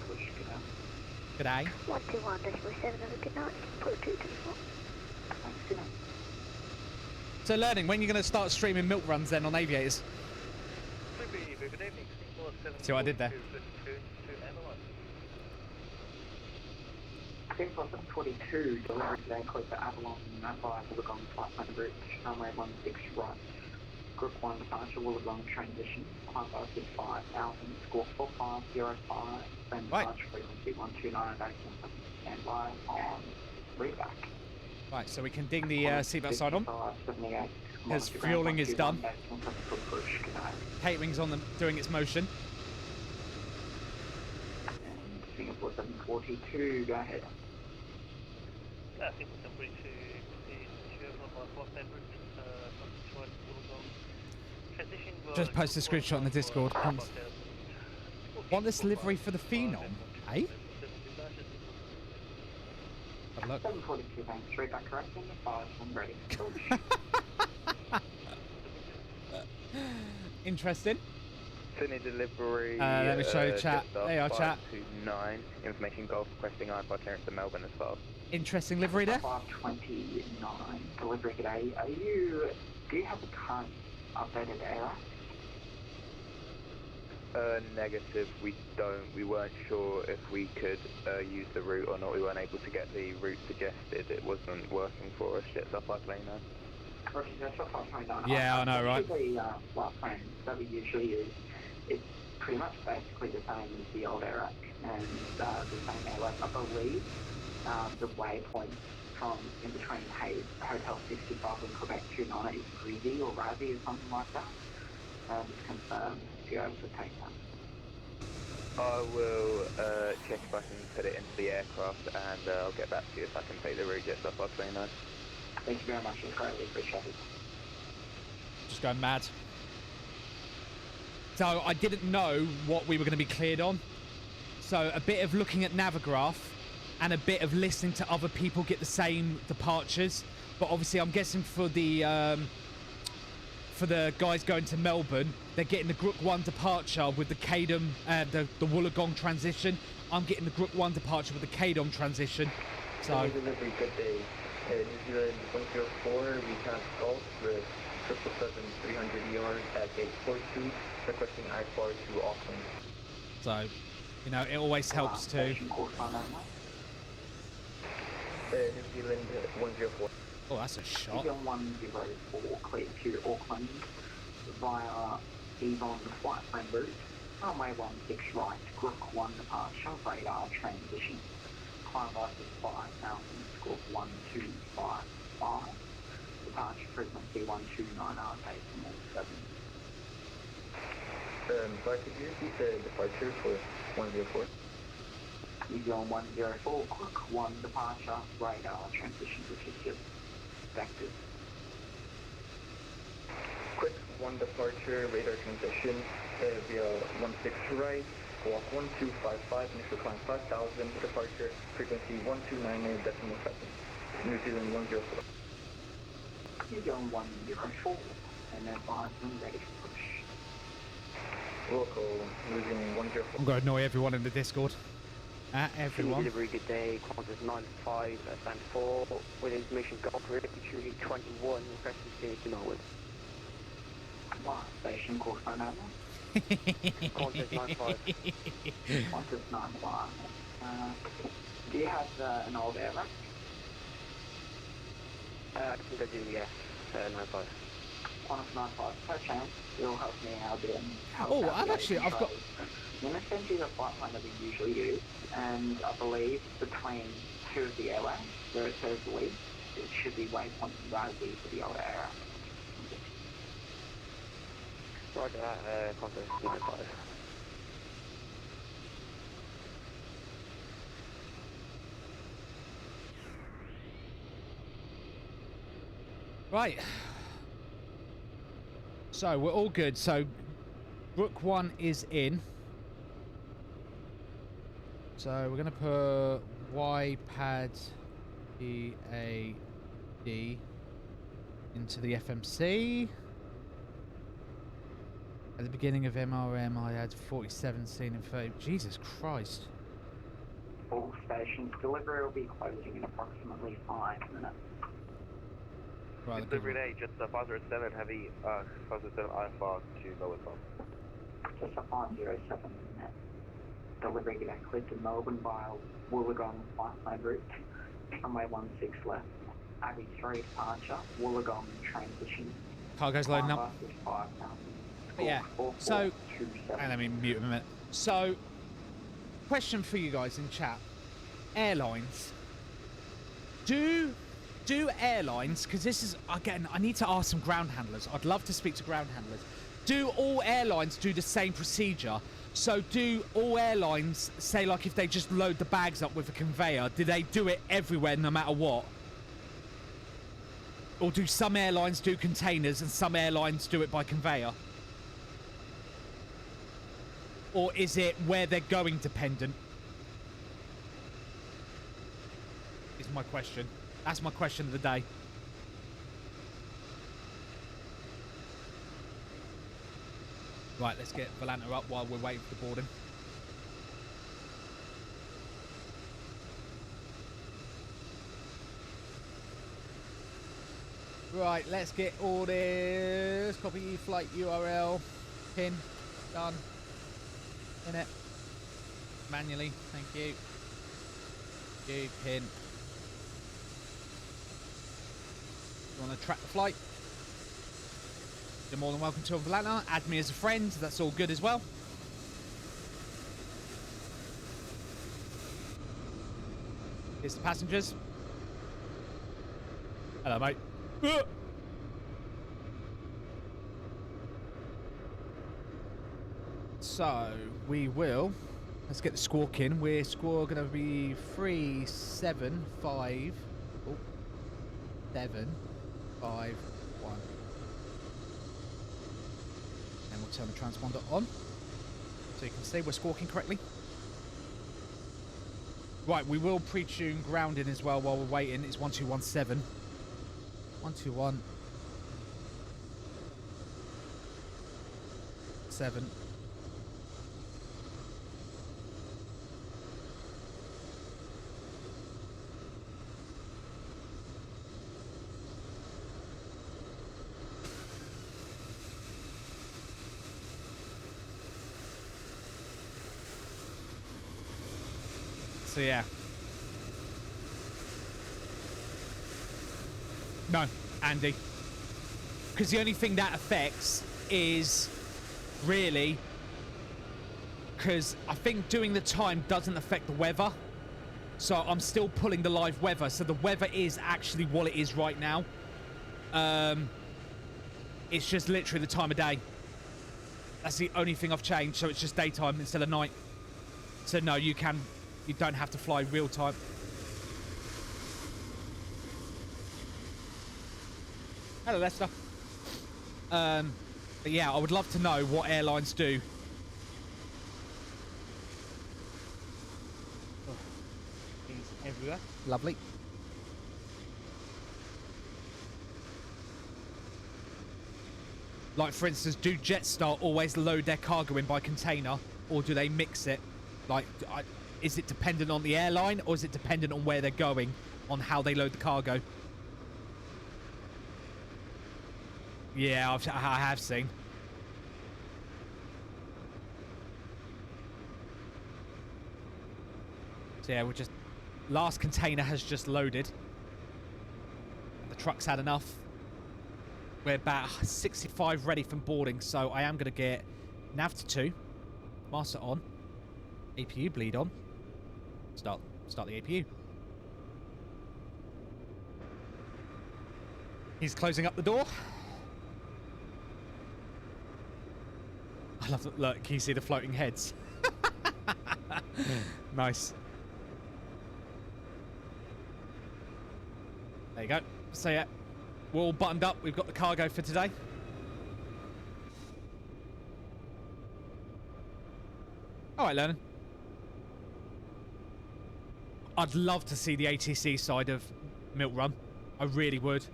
Push, get out. G'day. 121.7, have a good night. Singapore 224. Thanks, good night. So learning, when are you going to start streaming milk runs then on aviators? See what I did there? Singapore 742, delivery today, close to Avalon, via Wollongong Flight Plan Bridge, runway 16 right. Group 1 departure, Wollongong transition, climb by 5,000, score 4505, then Right. departure frequency 129, back stand by on readback. Right, so we can ding the seatbelt sign on. 78. Because fueling is done. Push, good night. Catering's on doing its motion. And Singapore 742, go ahead. Just post a screenshot in the Discord. Want this livery for the Phenom, eh? Have a look. 742, thanks. Straight back correcting, 5, I'm ready. Interesting. Sydney delivery. Let me show you chat. just off There you are, chat. 529. Information Golf requesting iPod clearance to Melbourne as well. Interesting livery there. 529, delivery today. Do you have the current updated error? Negative, we don't. We weren't sure if we could use the route or not. We weren't able to get the route suggested. It wasn't working for us yet, so 529. Roger, that's 529. Yeah, I know, right? The flight plan that we usually use, it's pretty much basically the same as the old Iraq and the same airways. I believe the waypoint from in between Hotel 65 and Quebec 29 is Greasy or Razzie or something like that. Just confirm if you're able to take that. I will check if I can put it into the aircraft and I'll get back to you if I can take the route just off 529. Thank you very much, it's greatly appreciated. Just going mad. So I didn't know what we were going to be cleared on. So a bit of looking at Navigraph and a bit of listening to other people get the same departures. But obviously I'm guessing for the guys going to Melbourne, they're getting the Group 1 departure with the Kadam, the Wollongong transition. I'm getting the Group 1 departure with the Kadam transition. So Delivery, good day. New Zealand 104, we have Golf with 777-300 ER at 842, requesting I-4 to Auckland. So, you know, it always helps too. Station course on that one. New Zealand 104. Oh, that's a shot. New Zealand 104, clear to Auckland via Devon flight plan route. Runway 16 right, Group 1 departure, radar transition. Climb by 5,000, score 1255. Departure frequency 129 decimal 7. Sorry, could you repeat the departure for 104? New Zealand 104, Group 1 departure, radar transition, which is your vectors. Quick 1 departure, radar transition via 16 right, walk 1255, initial climb 5,000, departure frequency 1298 decimal 7. New Zealand 104. New Zealand 104, and then 5 and ready for push. Local, New Zealand 104. I'm going to annoy everyone in the Discord. Everyone. Delivery, good day, Qantas 95, stand 4, with information Golf Route 21, requesting steering to Norwood. Station course on that one. Qantas 95. Qantas 95. Do you have an old air rack? I think I do, yes, 95. Qantas 95, per chance, it'll help me out a bit. Oh, I've got... I'm going to send you the flight plan that we usually use, and I believe between two of the airways, where it says lease, it should be waypoint Razzie for the old air. Roger that, Qantas 95. Right. So, we're all good. So, Brook 1 is in. So we're going to put YPAD EAD into the FMC. At the beginning of MRM, I had 47 seen in 30. Jesus Christ. All stations, delivery will be closing in approximately 5 minutes. Right, Delivery day, just a 507 heavy, 507 IFR to lower top. Just a 507 minute. Delivery directly to Melbourne via Wollongong flight line route. Runway 16 left. Abbey 3 departure. Wollongong transition. Cargo's loading up. Is 5,000. But yeah, so, and let me mute him a minute. So, question for you guys in chat. Airlines. Do airlines, because this is, again, I need to ask some ground handlers. I'd love to speak to ground handlers. Do all airlines do the same procedure? So do all airlines, say like if they just load the bags up with a conveyor, do they do it everywhere no matter what? Or do some airlines do containers and some airlines do it by conveyor? Or is it where they're going dependent? Is my question. That's my question of the day. Right, let's get Volanta up while we're waiting for the boarding. Right, let's get orders. Copy flight URL. Pin. Done. In it. Manually. Thank you. Pin. You want to track the flight? You're more than welcome to on Volanta. Add me as a friend. That's all good as well. Here's the passengers. Hello, mate. So, we will... Let's get the squawk in. We're squawk going to be 375... Oh. 751. And we'll turn the transponder on so you can see we're squawking correctly. Right, we will pre-tune grounding as well while we're waiting. It's 1217. 121 7. So yeah. No, Andy. Because the only thing that affects is really... Because I think doing the time doesn't affect the weather. So I'm still pulling the live weather. So the weather is actually what it is right now. It's just literally the time of day. That's the only thing I've changed. So it's just daytime instead of night. So no, you don't have to fly real time. Hello, Lester. But yeah, I would love to know what airlines do. Oh, he's everywhere. Lovely. Like, for instance, do Jetstar always load their cargo in by container, or do they mix it? Like, is it dependent on the airline, or is it dependent on where they're going, on how they load the cargo? Yeah, I have seen. So yeah, we're just... Last container has just loaded. The truck's had enough. We're about 65 ready from boarding, so I am going to get nav to 2. Master on. APU bleed on. Start the APU. He's closing up the door. I love that. Look, can you see the floating heads? Nice. There you go. So yeah, we're all buttoned up. We've got the cargo for today. All right, Lennon. I'd love to see the ATC side of Milk Run. I really would.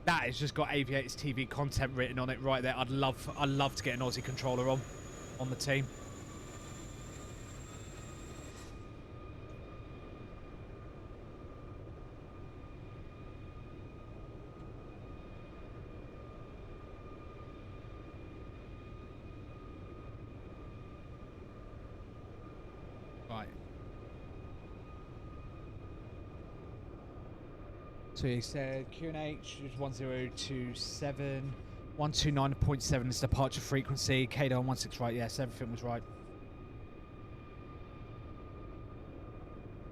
That has just got Aviators TV content written on it right there. I'd love to get an Aussie controller on the team. Right. So he said QNH is 1027, 129.7 is departure frequency, KDO on 16 right, yes, everything was right.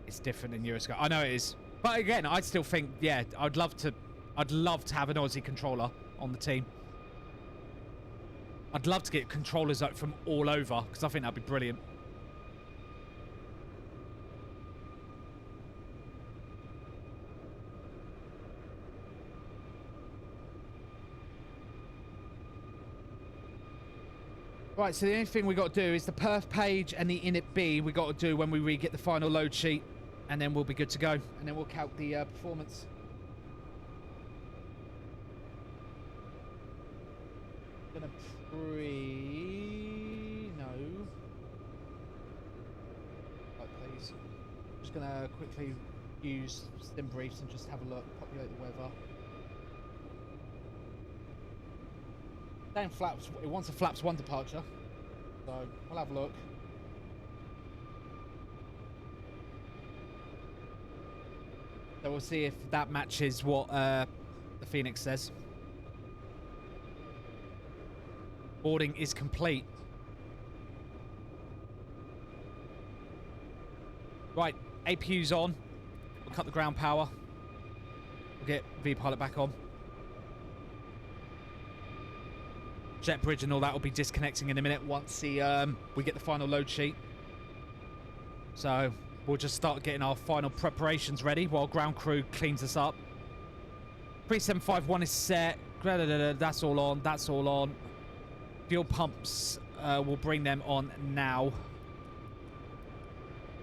It's different in Euroscope. I know it is. But again, I still think, yeah, I'd love to have an Aussie controller on the team. I'd love to get controllers out from all over, because I think that'd be brilliant. Right, so the only thing we got to do is the perf page and the init B we got to do when we re-get the final load sheet, and then we'll be good to go, and then we'll calc the performance. Gonna no. Right, please. Just gonna quickly use stim briefs and just have a look, populate the weather. Down flaps, it wants a flaps 1 departure, so we'll have a look. So we'll see if that matches what the Phoenix says. Boarding is complete. Right, APU's on. We'll cut the ground power. We'll get V-Pilot back on. Jet bridge and all that will be disconnecting in a minute once we get the final load sheet. So we'll just start getting our final preparations ready while ground crew cleans us up. 3751 is set. That's all on. That's all on. Fuel pumps, we'll bring them on now,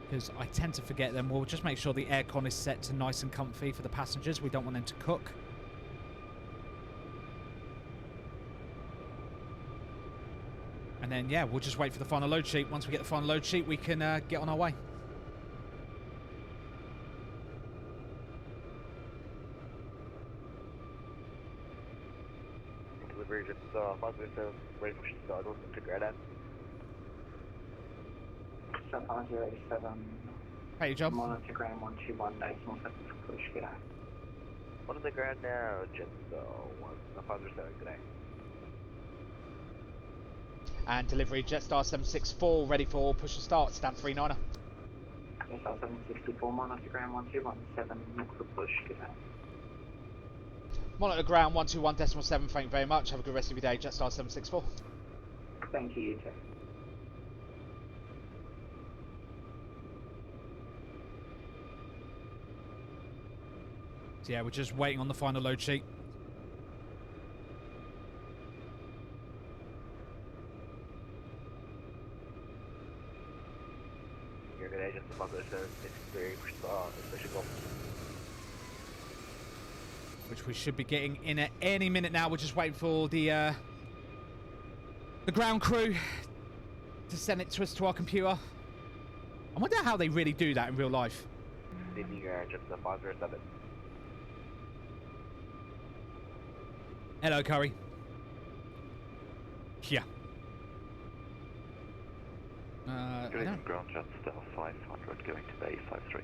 because I tend to forget them. We'll just make sure the aircon is set to nice and comfy for the passengers. We don't want them to cook. And then, yeah, we'll just wait for the final load sheet. Once we get the final load sheet, we can get on our way. Delivery just 507, ready for start, to grad out. 7087. Hey, your job. Monitor ground 121, decimal 7 for push, get out. What is the grad now? Just 507 today. And delivery Jetstar 764, ready for push and start, stand 39er. Jetstar 764, monitor ground 1217, next for push, get out. Monitor ground 121.7, thank you very much. Have a good rest of your day, Jetstar 764. Thank you, you too. So yeah, we're just waiting on the final load sheet. Which we should be getting in at any minute now. We're just waiting for the ground crew to send it to us to our computer. I wonder how they really do that in real life. Sydney Garage up to 507. Hello, Curry. Yeah. Ground Jetstar 500 going to Bay 53.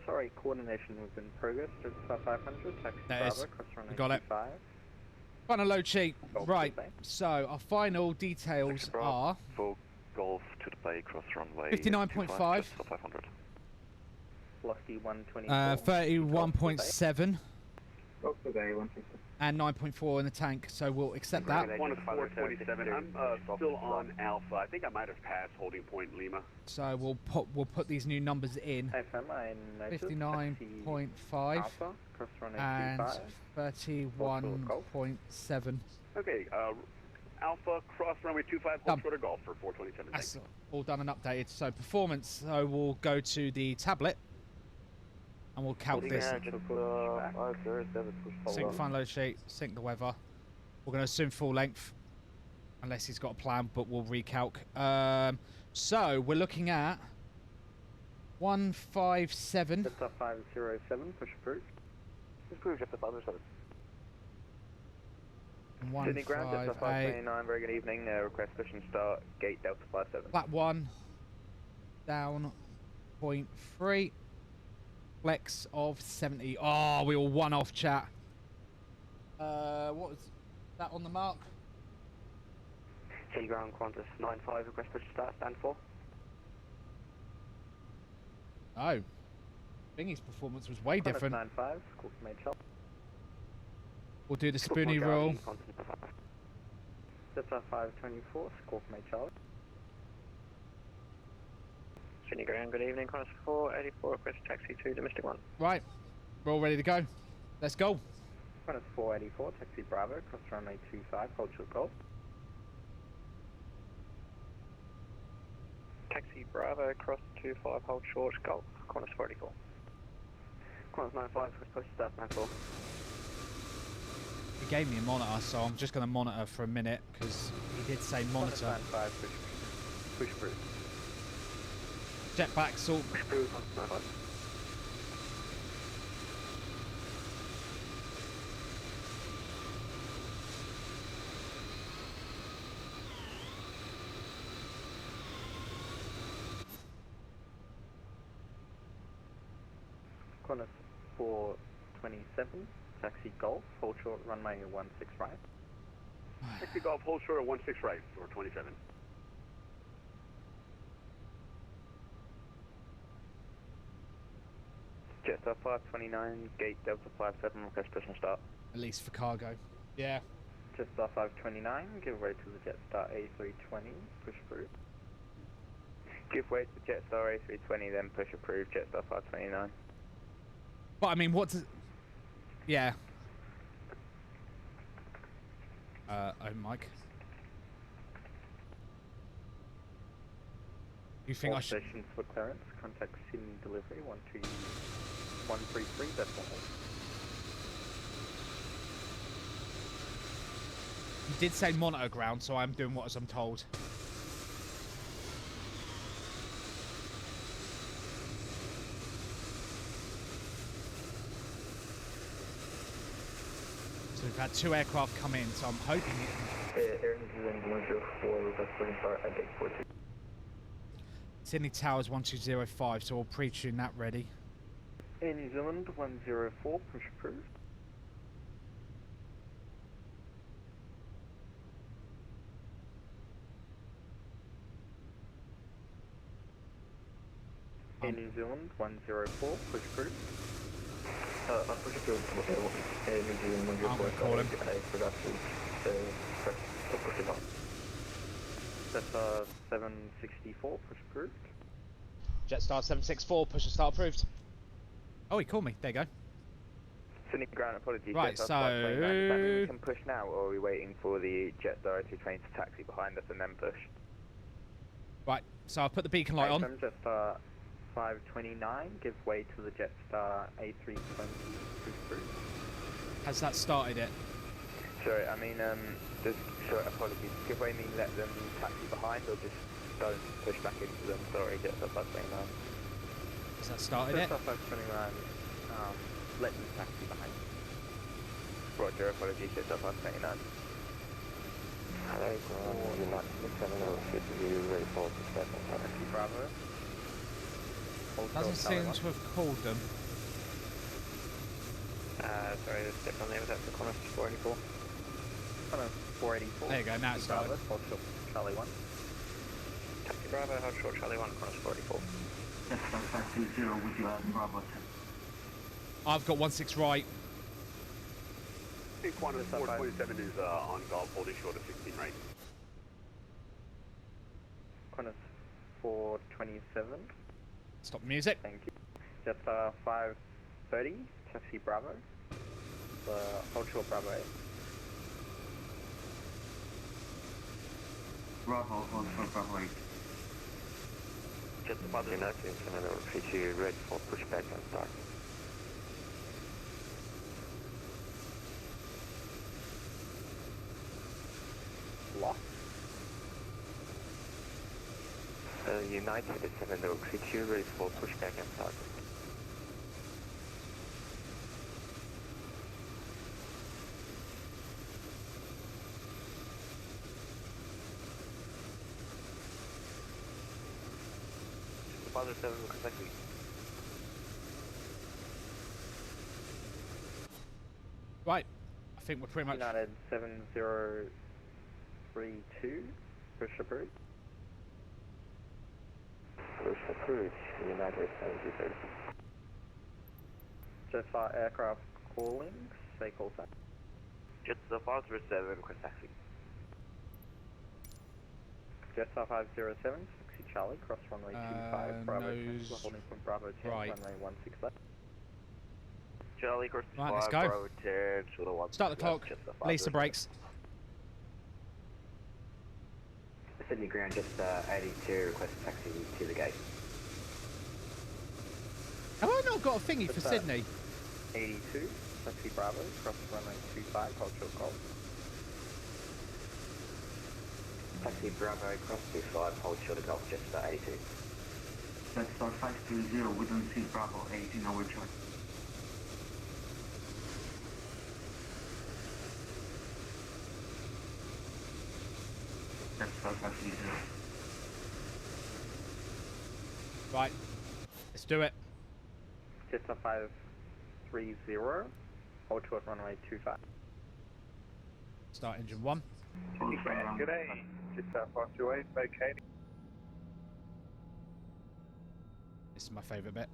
Sorry, coordination was in progress. Jetstar 500, taxi There it is. Bravo, cross runway Got it. 25. Final load sheet. Golf Right. to the bay. So our final details are For Golf to the Bay, cross runway 59.5. Jetstar 500. Lofty 120. 31.7. Golf to the bay, 160. and 9.4 in the tank, so we'll accept that. One is 427. I'm still on Alpha. I think I might have passed holding point Lima. So we'll put these new numbers in. FM, I noticed 59.5 Alpha, cross run and 825. 31.7. Okay, Alpha, cross runway 25, hold short of golf for 427. That's all done and updated. So performance, so we'll go to the tablet and we'll count this. Sync the final load sheet, sync the weather. We're going to assume full length, unless he's got a plan, but we'll recalc. So we're looking at 157. Delta 507, push approved. Approved, Delta 507. 158. Sydney Ground, Delta 529, very good evening. Request push and start, gate Delta 57. Flat 1, down 0.3. Flex of 70. Oh, we all one off, chat. What was that on the mark? City Ground, Qantas 95, request push to start, stand 4. Oh. Thingy's performance was way different. 95, score made shot. We'll do the Spoony rule. Delta 524, score made Charlie. Sydney Ground, good evening, Qantas 484, request taxi to domestic 1. Right. We're all ready to go. Let's go. Qantas 484, taxi Bravo, cross runway 25, hold short golf. Taxi Bravo, cross 25, hold short, golf, Qantas 484. Qantas 95, request push to start, stand 4. He gave me a monitor, so I'm just going to monitor for a minute, because he did say monitor. 95, push through. Jetpack, salt. Push through, Qantas 95. Qantas 427, taxi Golf, hold short runway 16 right. Taxi Golf, hold short of 16 right for 27. Jetstar 529, gate Delta 57, request push and start. At least for cargo. Yeah. Jetstar 529, give way to the Jetstar A320, push through. Give way to Jetstar A320, then push approved, Jetstar 529. But I mean, what does... Yeah. Oh, Mike. You think I should... Stations for clearance, contact Sydney delivery 133, that's all. You did say monitor ground, so I'm doing what as I'm told. So we've had 2 aircraft come in, so I'm hoping... Air New Zealand 104, request push and start at gate 42. Sydney Towers 1205, so we'll pre-tune that ready. Air New Zealand 104, push approved. Air New Zealand 104, push approved. Push approved, Air New Zealand 104. I'm gonna call him. Production, push it on. That's 764, push approved. Jetstar 764, push and start approved. Oh, he called me. There you go. Sydney Ground, apologies. Right, Jetstar so... 529. Does that mean we can push now, or are we waiting for the Jetstar A320 to taxi behind us and then push? Right, so I've put the beacon light on. Jetstar 529, give way to the Jetstar A320, push approved. Has that started it? Sorry, I mean, sorry, apologies. Give way mean let them taxi behind, or just don't push back into them? Sorry, Jetstar 529. Has that started it? Jetstar 529, let them taxi behind. Roger, apologies, Jetstar 529. Hello, United 706, ready for taxi Bravo. Doesn't seem to have called them. Sorry, there's a step on there, was that for Qantas 484? Qantas 484. There you go, now it's started. Bravo, hold short, Charlie 1. Taxi Bravo, hold short, Charlie 1, Qantas 484. Jetstar 520 with you, Bravo 10. I've got 16 right. think Qantas 427 is on golf, holding short of 16 right. Qantas 427. Stop the music. Thank you. Jetstar 530, taxi Bravo. Hold short Bravo 8. Bravo, hold for Bravo 8. Jetstar 530, ready for pushback and start. Lock. United 7032, ready for pushback and start. Father 7, exactly. Right. I think we're pretty much... United 7032, push approved. Push approved, United 7032. Jetstar aircraft calling, say call sign. Jetstar 507, request taxi. Jetstar 507, taxi Charlie, cross runway 25, Bravo 10, nose we're holding from Bravo 10, right. runway 16 left. Charlie, cross Right, let's 5, go. Bravo 10, short of 1. Start the clock. Release the brakes. Sydney ground, just 82, request taxi to the gate. Have I not got a thingy for What's that? Sydney? 82, taxi Bravo, cross runway 25, hold short golf. Taxi Bravo, cross 25, hold short of golf, just 82. That's our 520, we don't see Bravo 8 in our chart. That's our 530. Right. Let's do it. Jetstar 530, hold short runway 25. Start engine 1. Good day. Jetstar 528, vacating. This is my favourite bit.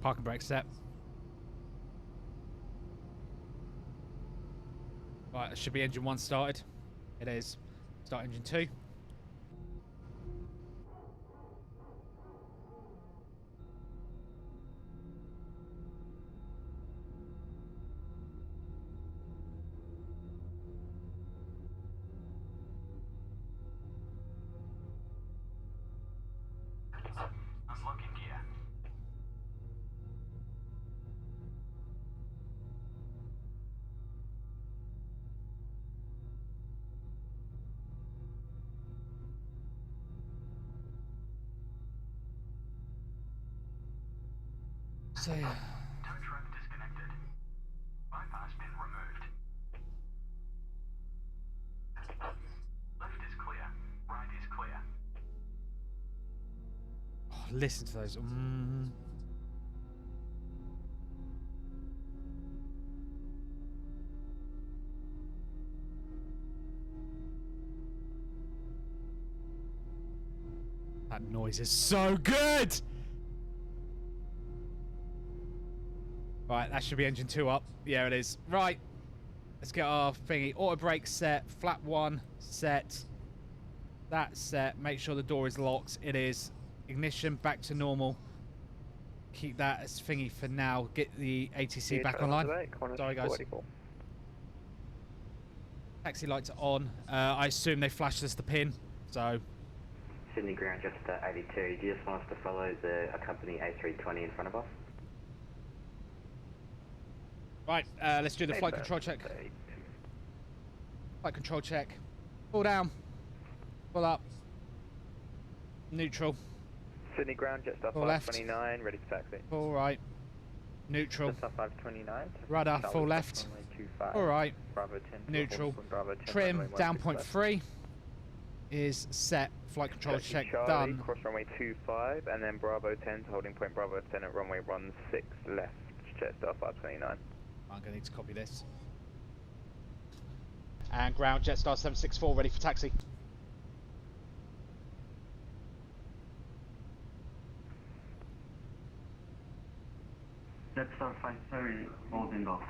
Parking brake set. Right, it should be engine 1 started. It is. Start engine 2. Unlocking gear. So, Tow truck disconnected. Bypass bin removed. Left is clear. Right is clear. oh, listen to those. That noise is so good! Right, that should be engine 2 up. Yeah, it is. Right. Let's get our thingy. Auto brake set. Flap 1 set. That set. Make sure the door is locked. It is. Ignition back to normal. Keep that as thingy for now. Get the ATC back online. Sorry, guys. Taxi lights are on. I assume they flashed us the pin. So, Sydney ground, just 82. Do you just want us to follow the accompany A320 in front of us? Right, let's do the flight control check. Flight control check. Pull down. Pull up. Neutral. Sydney ground, Jetstar Full left. 529, ready for taxi. Full right. Neutral. Jetstar 529. Rudder, Charlie, full left. runway 25, All right. Bravo 10. Neutral. Bravo 10, Trim, runway down 16 point left. 3 is set. Flight control Taxi check Charlie, done. cross runway 25, and then Bravo 10 to holding point Bravo 10 at runway 16 left, Jetstar 529. I'm going to need to copy this. And ground, Jetstar 764, ready for taxi. Jetstar 530, holding off.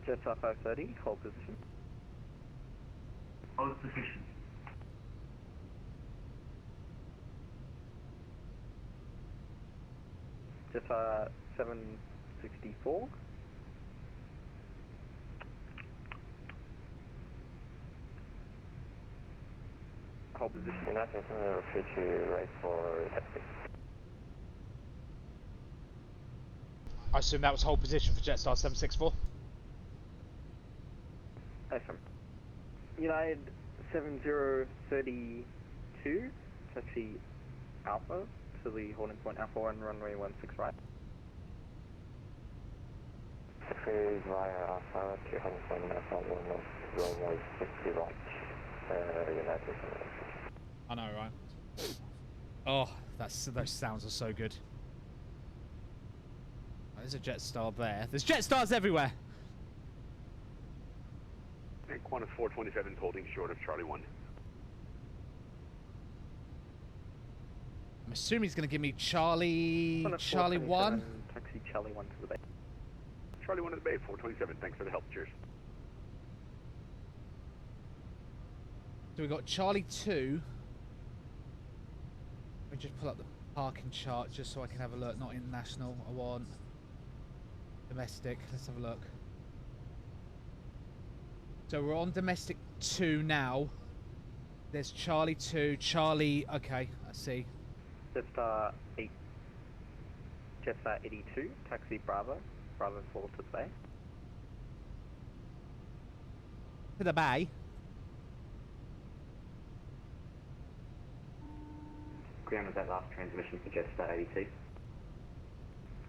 Jetstar 530, hold position. Hold position. Jetstar 764. Hold position. United future right for taxi. I assume that was hold position for Jetstar 764. FM. United 7032, taxi Alpha to the holding point Alpha 1, runway 16 right. Taxi via Alpha to holding point Alpha 1, runway 60 right. United. I know, right? Oh, those sounds are so good. There's a Jetstar there. There's Jetstars everywhere. And Qantas 427 holding short of Charlie 1. I'm assuming he's going to give me Charlie 1. Taxi Charlie 1 to the bay. Charlie 1 to the bay, 427. Thanks for the help. Cheers. So we got Charlie 2. Let me just pull up the parking chart just so I can have a look. Not international. I want domestic. Let's have a look. So we're on domestic 2 now. There's Charlie 2, Charlie. Okay, I see. Jetstar 82, taxi Bravo, Bravo 4 to the bay. To the bay. Ground was that last transmission for Jetstar 82.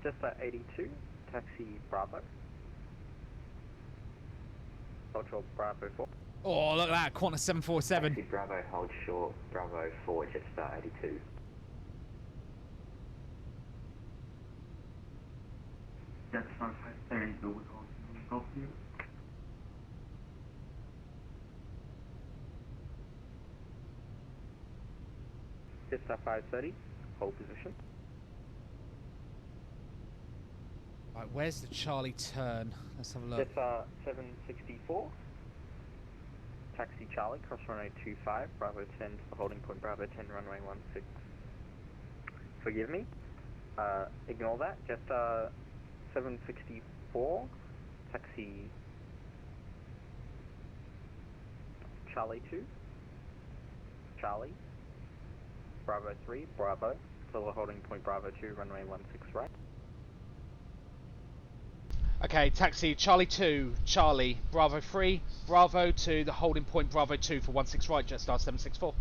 Jetstar 82, taxi Bravo. Control Bravo 4. Oh, look at that. Qantas 747. Taxi Bravo hold short, Bravo 4, Jetstar 82. Jetstar 530, go with holding off you. Jetstar 530, hold position. Right, where's the Charlie turn? Let's have a look. Jetstar 764, taxi Charlie, cross runway 25, Bravo 10 to the holding point Bravo 10, runway 16. Forgive me, ignore that. Jetstar 764, taxi Charlie 2, Charlie, Bravo 3, Bravo, to the holding point Bravo 2, runway 16 right. Okay, taxi Charlie 2, Charlie, Bravo 3, Bravo to the holding point Bravo 2 for 16 right, Jetstar 764.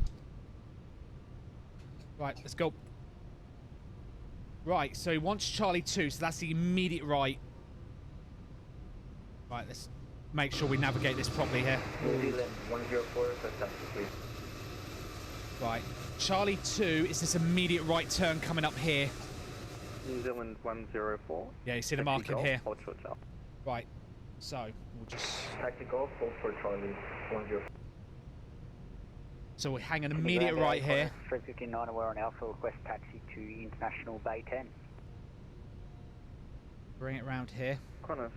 Right, let's go. Right, so he wants Charlie 2, so that's the immediate right. Right, let's make sure we navigate this properly here. New Zealand 104, so taxi please. Right, Charlie 2 is this immediate right turn coming up here. New Zealand 104. Yeah, you see the taxi marking Golf, here. hold short tail. Right, so we'll just... Taxi Golf, hold for Charlie 104. So we're hanging immediate right here. 359, we're on Alpha, request taxi to International Bay 10. Bring it round here. Qantas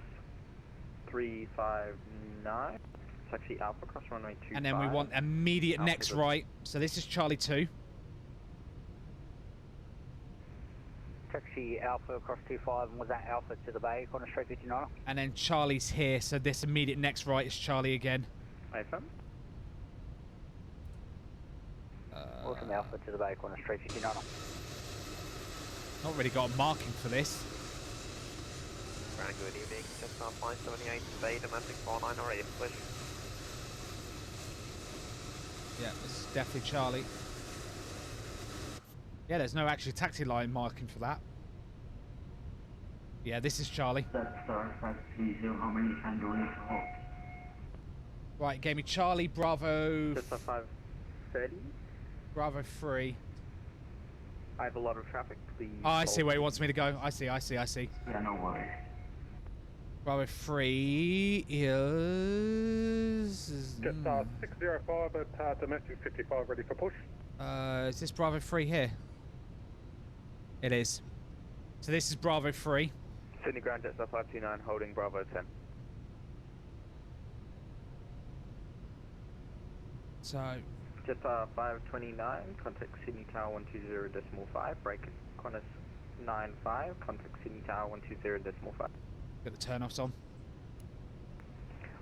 359, taxi Alpha, cross runway 25. And then we want immediate Alpha next good. right. So this is Charlie 2. Taxi Alpha across 25, and was that Alpha to the Bay, Qantas 359? And then Charlie's here, so this immediate next right is Charlie again. AFM. Welcome Alpha to the Bay, Qantas 359. Not really got a marking for this. Grand, good evening. Just on line 78, Bay, domestic 49 already, push. Yeah, this is definitely Charlie. Yeah, there's no actually taxi line marking for that. Yeah, this is Charlie. Star 530, how many can do it for? Right, gave me Charlie, Bravo... Just on 530. Bravo 3. I have a lot of traffic, please. Oh, I see where he wants me to go. I see. Yeah, no worries. Bravo 3 is... Just 605 at domestic 55, ready for push. Is this Bravo 3 here? It is. So this is Bravo 3. Sydney Grand Jetstar 529, holding Bravo 10. So... Jetstar 529, contact Sydney Tower 120.5, break Qantas 95, contact Sydney Tower 120.5. Get the turn-offs on.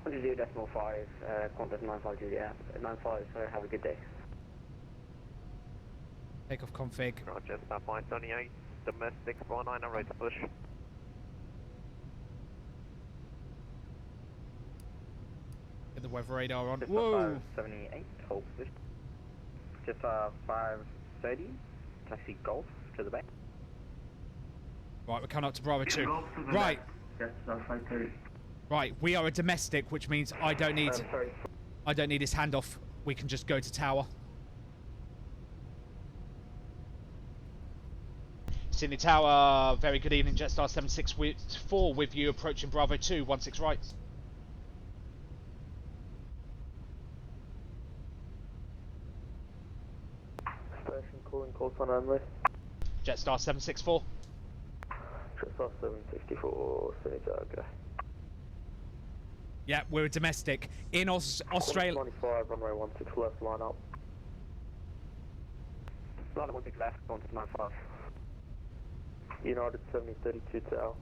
120.5, contact 95 Juliet, 95, so have a good day. Takeoff config. Roger, stop line 78, domestic 49 already, push. Get the weather radar on. Jetstar Whoa! 578, hold position. Jetstar 530, taxi Golf to the back. Right, we're coming up to Bravo 2. Right. Jetstar 530. Right, we are a domestic, which means I don't need his handoff. We can just go to tower. Sydney Tower, very good evening. Jetstar 764 with you, approaching Bravo 2, 16 right. Station calling call sign only. Jetstar 764. Jetstar 764, Sydney Tower, go. Yeah, we're a domestic. In Australia... 95, runway 16 left, line up. Line 16 left, contact 95. United 7032 Tower.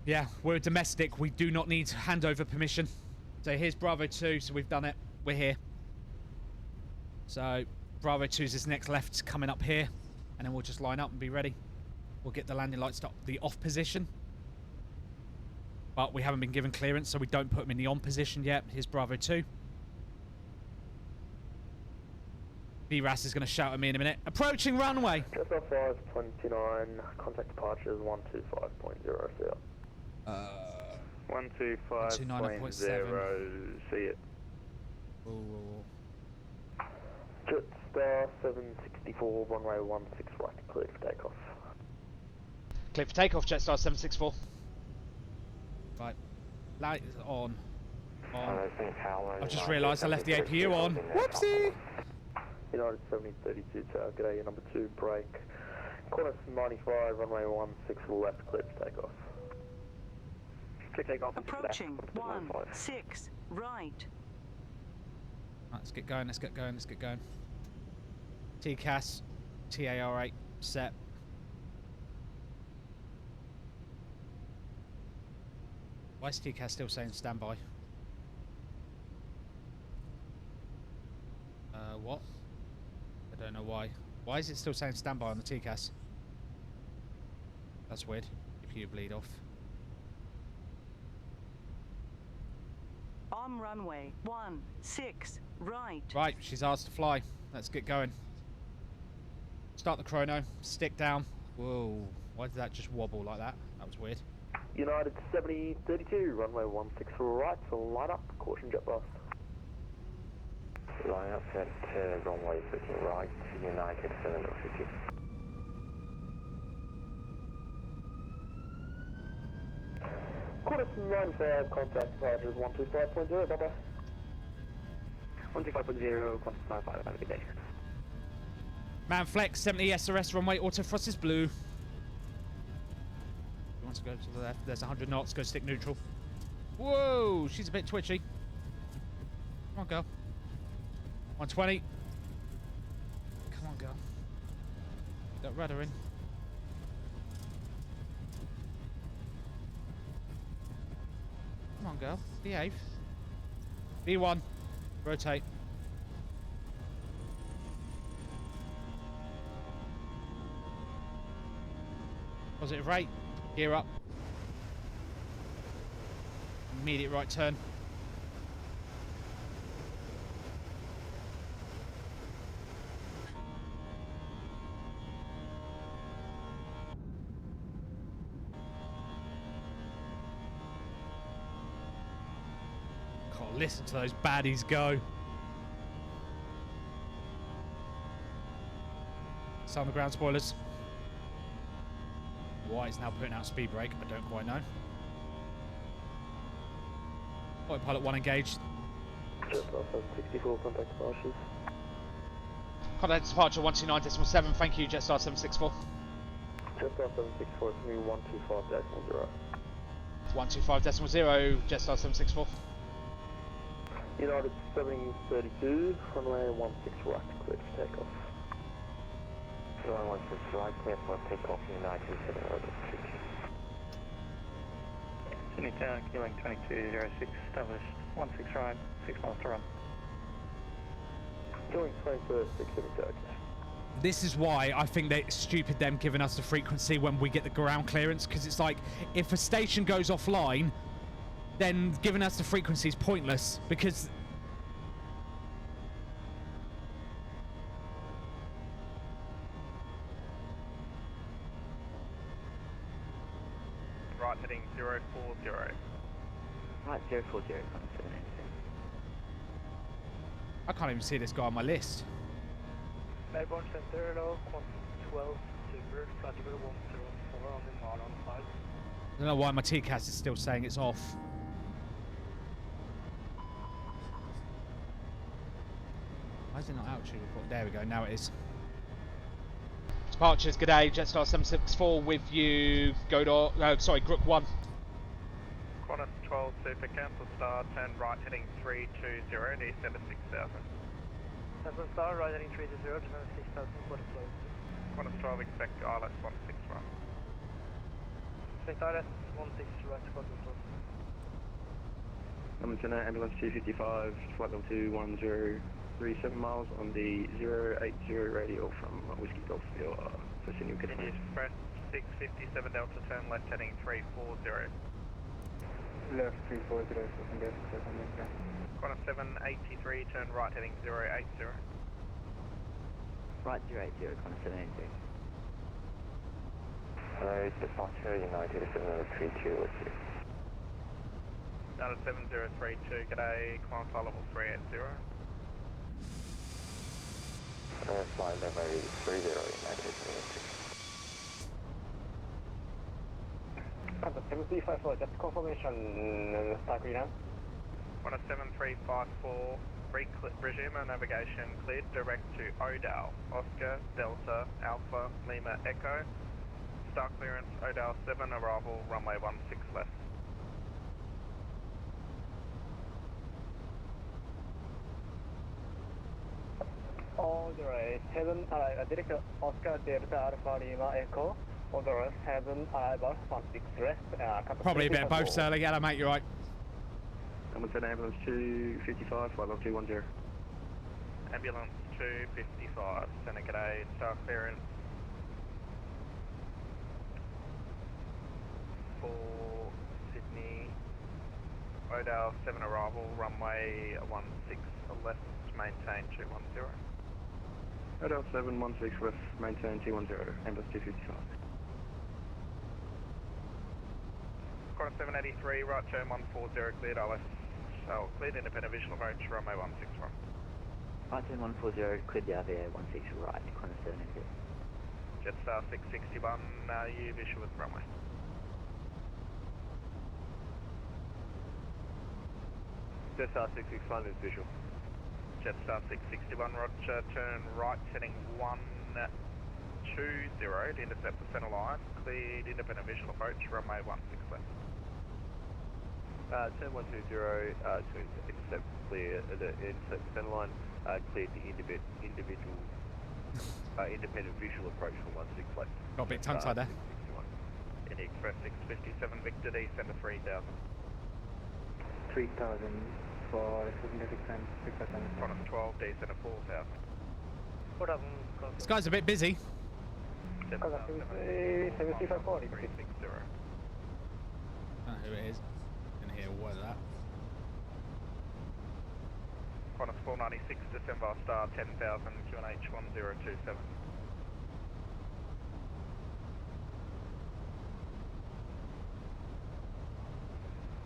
Yeah, we're a domestic. We do not need handover permission. So here's Bravo 2, so we've done it. We're here. So Bravo 2's is next left coming up here, and then we'll just line up and be ready. We'll get the landing lights to the off position. But we haven't been given clearance, so we don't put them in the on position yet. Here's Bravo 2. VRAS is going to shout at me in a minute. Approaching runway! Jetstar 529, contact departures 125.0, see ya. 125.0, see it. Ooh. Jetstar 764, runway 16 right, cleared for takeoff. Clear for takeoff, Jetstar 764. Right. Light is on. I've just realised I left the APU on. Whoopsie! United 7032 Tower, g'day, your number 2, break. Qantas 95, runway 16 left, clear for takeoff. Clear takeoff. Approaching 16 right. Right, let's get going, let's get going, let's get going. TCAS, TAR8, set. Why is TCAS still saying standby? What? I don't know why. Why is it still saying standby on the TCAS? That's weird. If you bleed off. On runway 16 right. Right, she's asked to fly. Let's get going. Start the chrono. Stick down. Whoa. Why did that just wobble like that? That was weird. United 7032, runway 16 right, so line up, caution jet blast. Line up at runway 13 right, United 750. Qantas 95, contact departures 125.0, bye-bye. 125.0, contact 95, have a good day. Man Flex, 70 SRS runway, auto thrust is blue. You want to go to the left, there's 100 knots, go stick neutral. Whoa, she's a bit twitchy. Come on, girl. 120. Come on, girl. Got rudder in. Come on, girl. Behave. B1. Rotate. Positive rate. Gear up. Immediate right turn. Can't listen to those baddies go. Sound the ground spoilers. Why it's now putting out speed brake, I don't quite know. Autopilot 1 engaged. Jetstar 764, contact departures. Contact departure 129.7, thank you, Jetstar 764. Jetstar 764, it's me 125.0. 125.0, Jetstar 764. United 732, runway 16 right, clear to take off. Runway 16 right, clear for takeoff, United 732. Sydney Town, Kilerox 2206, established 16 right, 6 miles to run. Killing 21st, 670. This is why I think that it's stupid them giving us the frequency when we get the ground clearance, because it's like, if a station goes offline, then giving us the frequency is pointless, because... Right, heading 040. Right, 040, I can't even see this guy on my list. Melbourne Center, hello, 12 Super, flight level 104 on the Marlon side. I don't know why my TCAS is still saying it's off. Why is it not altitude report? There we go, now it is. Departures, good day, Jetstar 764 with you, Godor, Grook 1. Qantas 12 Super, cancel star, turn right heading 320, descend to 6000. Cancel star, right heading 320, descend to 6000, quarter close. Qantas 12, expect ILS 16 right. Expect ILS 16 right, quarter close. Lieutenant Ambulance 255, flight level 21037 miles on the 080 radial from Whiskey Golf for Sydney. Continues press 657 Delta, turn left heading 340. Left 340, engage, Qantas 783, turn right heading 080. Right, 080, Qantas 783. Departure, United 732 with you. United 7032, g'day, climb flight level 380. Flight level 30, United 732. Qantas 7354, just confirmation, start green out. Qantas 7354, resume our navigation, cleared direct to Odal, Oscar, Delta, Alpha, Lima, Echo. Start clearance, Odal 7, arrival, runway 16 left. Alright, 7, direct Oscar, Delta, Alpha, Lima, Echo. Alright, 7, arrival, 16 left. Probably a bit of both, Sterling. Hello, mate, you're right. Lieutenant Ambulance 255, flight level 210. Ambulance 255, Senate g'day, start clearance. For Sydney, Odal 7 arrival, runway 16 left, maintain 210. Odal 7, 16 left, maintain 210, Ambulance 255. Qantas 783, right turn 140, cleared ILS, cleared independent visual approach, runway 161. Right turn 140, cleared the RVA 16 right, Qantas 780. Jetstar 661, you visual with runway. Jetstar 661 is visual. Jetstar 661, roger, turn right heading 120 to intercept the centre line, cleared independent visual approach, runway 16 left. Turn 120 to intercept clear the intercept centre line, cleared the independent visual approach from 16 left. Got a bit tongue-tied there. Indy Express 657, Victor D, center 3000. 3000 for significant time, 6%. Qantas 12, D, center 4000. 4000, This guy's a bit busy. Contact 754. 360. I don't know who it is. Didn't hear a word of that. Qantas 496, December star 10,000, QNH 1027.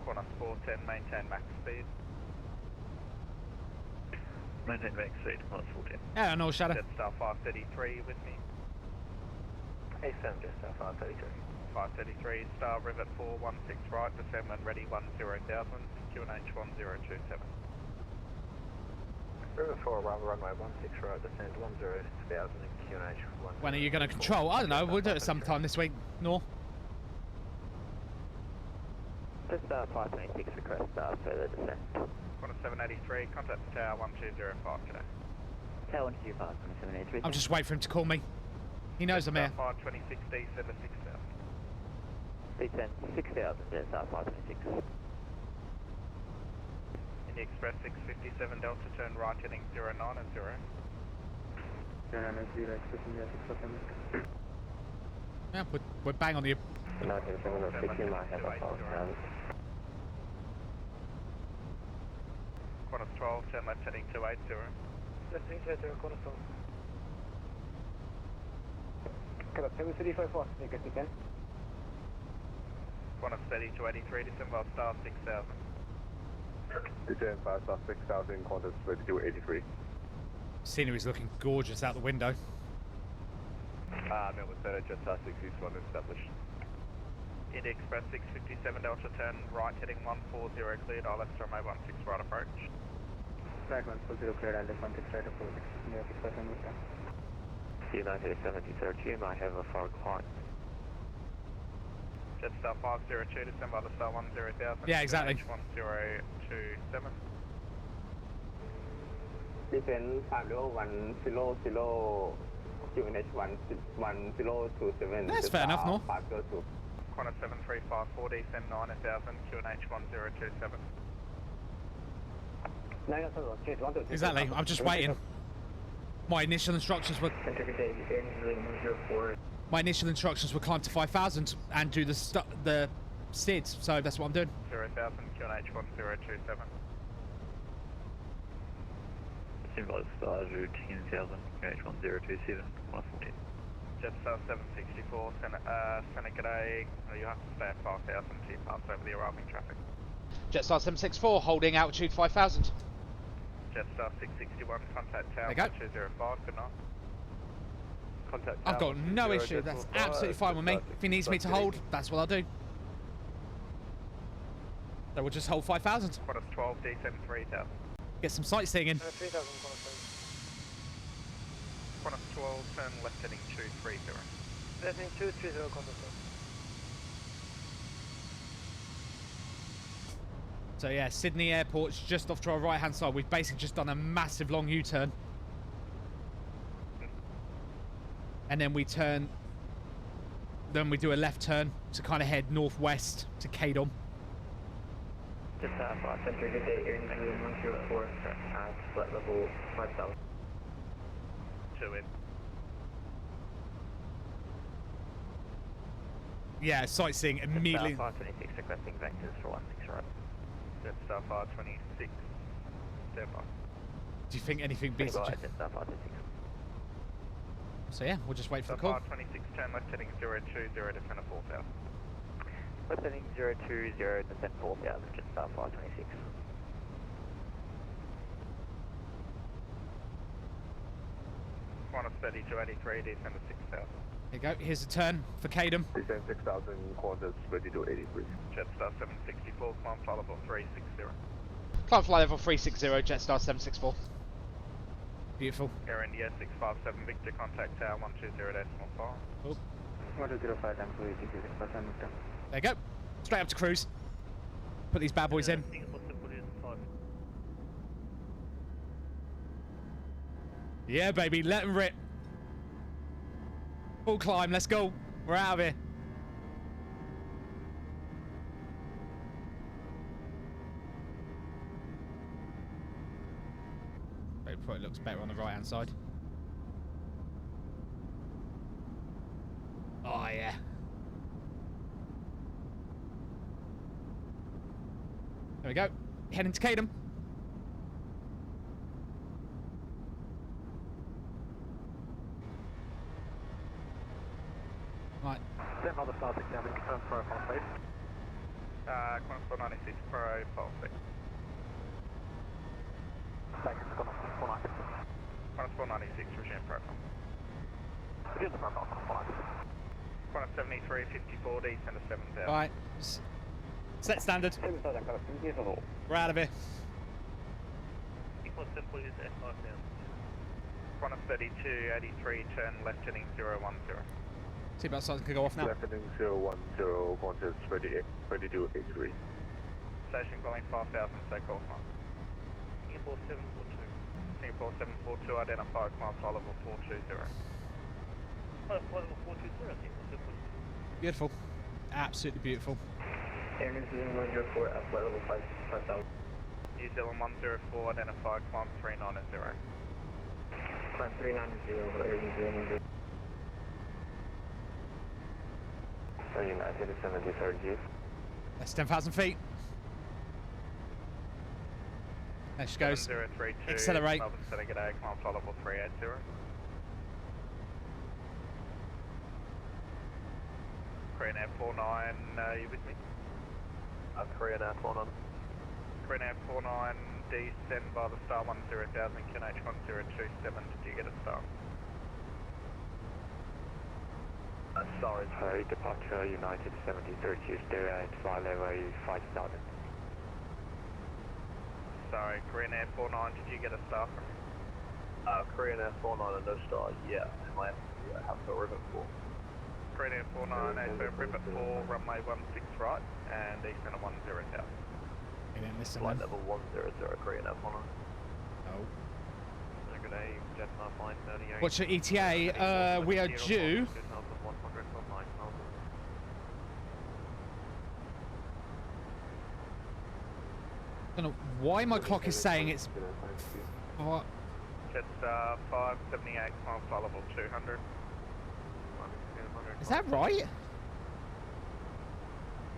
Qantas 410, maintain max speed. Maintain max speed, Qantas 410. Yeah, no shadow. Jetstar 533 with me. A7, Jetstar 533. 533, star rivet 416 right, descend when ready 10,000, QNH 1027. River 4, runway 16 right, descend 10,000, QNH 1. When are you going to control? I don't know. We'll do it sometime this week. No. Jetstar 526, request further descent. Qantas 783, contact tower 1205 today. Tower 125, 783. I'm just waiting for him to call me. He knows I'm here. 526, descend to 6000. Descend 6000, Jetstar 526. India Express 657 Delta, turn right heading 090. 090, express India 657. Yeah, we're bang on the... United 760, might have a false ground. Qantas 12, turn left heading 280. Left heading 280, Qantas 12. Correct, 7354, take us again. Qantas 30 to 83, December star 6000. Descend 5 star 6000, Qantas 3283. Scenery's looking gorgeous out the window. Melbourne Center, Jetstar 661 established. India Express 657 Delta, turn right heading 140, cleared, ILS runway 16 right approach. Flight 140, cleared, ILS 16 right approach. India Express and Vster. United 7030, might have a far climb. Jetstar 502, December star 10,000. Yeah, exactly. 1027. Descend 50100, QNH 1027. That's fair enough, no? Qantas 735, descend 9000, QNH 1027. Exactly. I'm just waiting. My initial instructions were... My initial instructions were climb to 5,000 and do the SIDS, so that's what I'm doing. 0,000, QNH 1027. Symbol star 10,000, QNH 1027, 114. Jetstar 764, Seneca, you have to stay at 5,000 to pass over the arriving traffic. Jetstar 764, holding altitude 5,000. Jetstar 661, contact tower 205, good night. Contact I've got no issue, that's absolutely fine with me. If he needs me to hold, that's what I'll do. So we'll just hold 5,000. Qantas 12, descend 3,000. Get some sightseeing in. 3,000, Qantas 12, turn left heading 230. Left heading 230, Qantas 12. So yeah, Sydney Airport's just off to our right hand side. We've basically just done a massive long U-turn. And then we turn, then we do a left turn to kind of head northwest to Cadom. Just 5 center, good day, Air New Zealand 104, at flight level 5,000. 2 in. Yeah, sightseeing immediately. Jetstar 526, requesting vectors for 16 right. Jetstar 526, stand by. Do you think anything beats it? Jetstar 526. So yeah, we'll just wait for the Jetstar call. 526, turn left heading 020, descend to 4,000. Left heading 020, descent 4,000, Jetstar 526. Qantas 30 to 83, descend to 6,000. Here you go, here's a turn for Cadom. Descend 6000, Qantas 32 83. Jetstar 764, climb flight level 360. Climb flight level 360, Jetstar 764. Beautiful. Air India 657, Victor, contact tower 120.5. Oh. 1205, time for 86%. There you go. Straight up to cruise. Put these bad boys in. Yeah, baby, let them rip. Full climb, let's go. We're out of here. Probably looks better on the right hand side. yeah. There we go. Heading to Cadam. Right. Stand by the start examining confirm profile, please. Qantas 496 profile, please. Thank you for Qantas 496. Qantas 496, resume profile. Resume the profile, Qantas 496. Qantas 7354, descend to 7000. Alright. Set standard. We're out of here. Equal simply is S5 down. Qantas 3283, turn left heading 010. Seatbelt signs can go off now. Left heading 010, Qantas 3283. Station calling 5000, take off on. Singapore 742. Singapore 742, identify climb flight level 420. Flight level 420, Singapore 742. Beautiful. Absolutely beautiful. Airman New Zealand 104 at flight level 5000. New Zealand 104, identify climb 390. Climb 390, Air New Zealand 104. United 73rd G. That's 10,000 feet. There she goes. 7032, Accelerate. Melbourne City, g'day, climb flight level 380. Korean Air 49, you with me? Korean Air 49. Korean Air 49, descend by the star 10,000, QNH 1027, did you get a star? Sorry, sorry, departure United 73rd G, stay at flight level 5000. Sorry, Korean Air 49, did you get a star from me? Korean Air 49 and no star, yeah, and I have to rivet 4. Korean Air 49, AFM rivet 4, runway 16 right, and descend to 10,000. You didn't listen, Flight man. level 100, Korean Air 49. Oh. Good day, Jetstar flight 38. What's your ETA? We are due. 2,100 from 9,000. I don't know why my clock is saying it's. What? Jetstar 578, climb flight level 200. Is that right?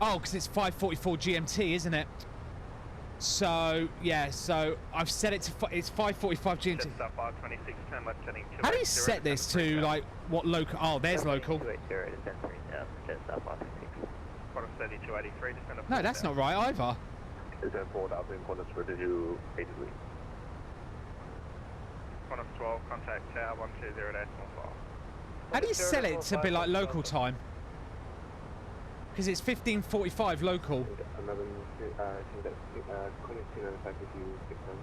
Oh, because it's 5:44 GMT, isn't it? So yeah, so I've set it to it's 5:45 GMT. Jetstar 526, turn left heading 280. How do you set this to like what local? Oh, there's local. 280, descend 3000, Jetstar 526. Qantas 3283, descend to No, that's not right either. Descend 4000, Qantas 3283. Qantas 12, contact tower 120.5. How do you set it to be like local time? Because it's 15:45 local. 11, connecting and with you 600.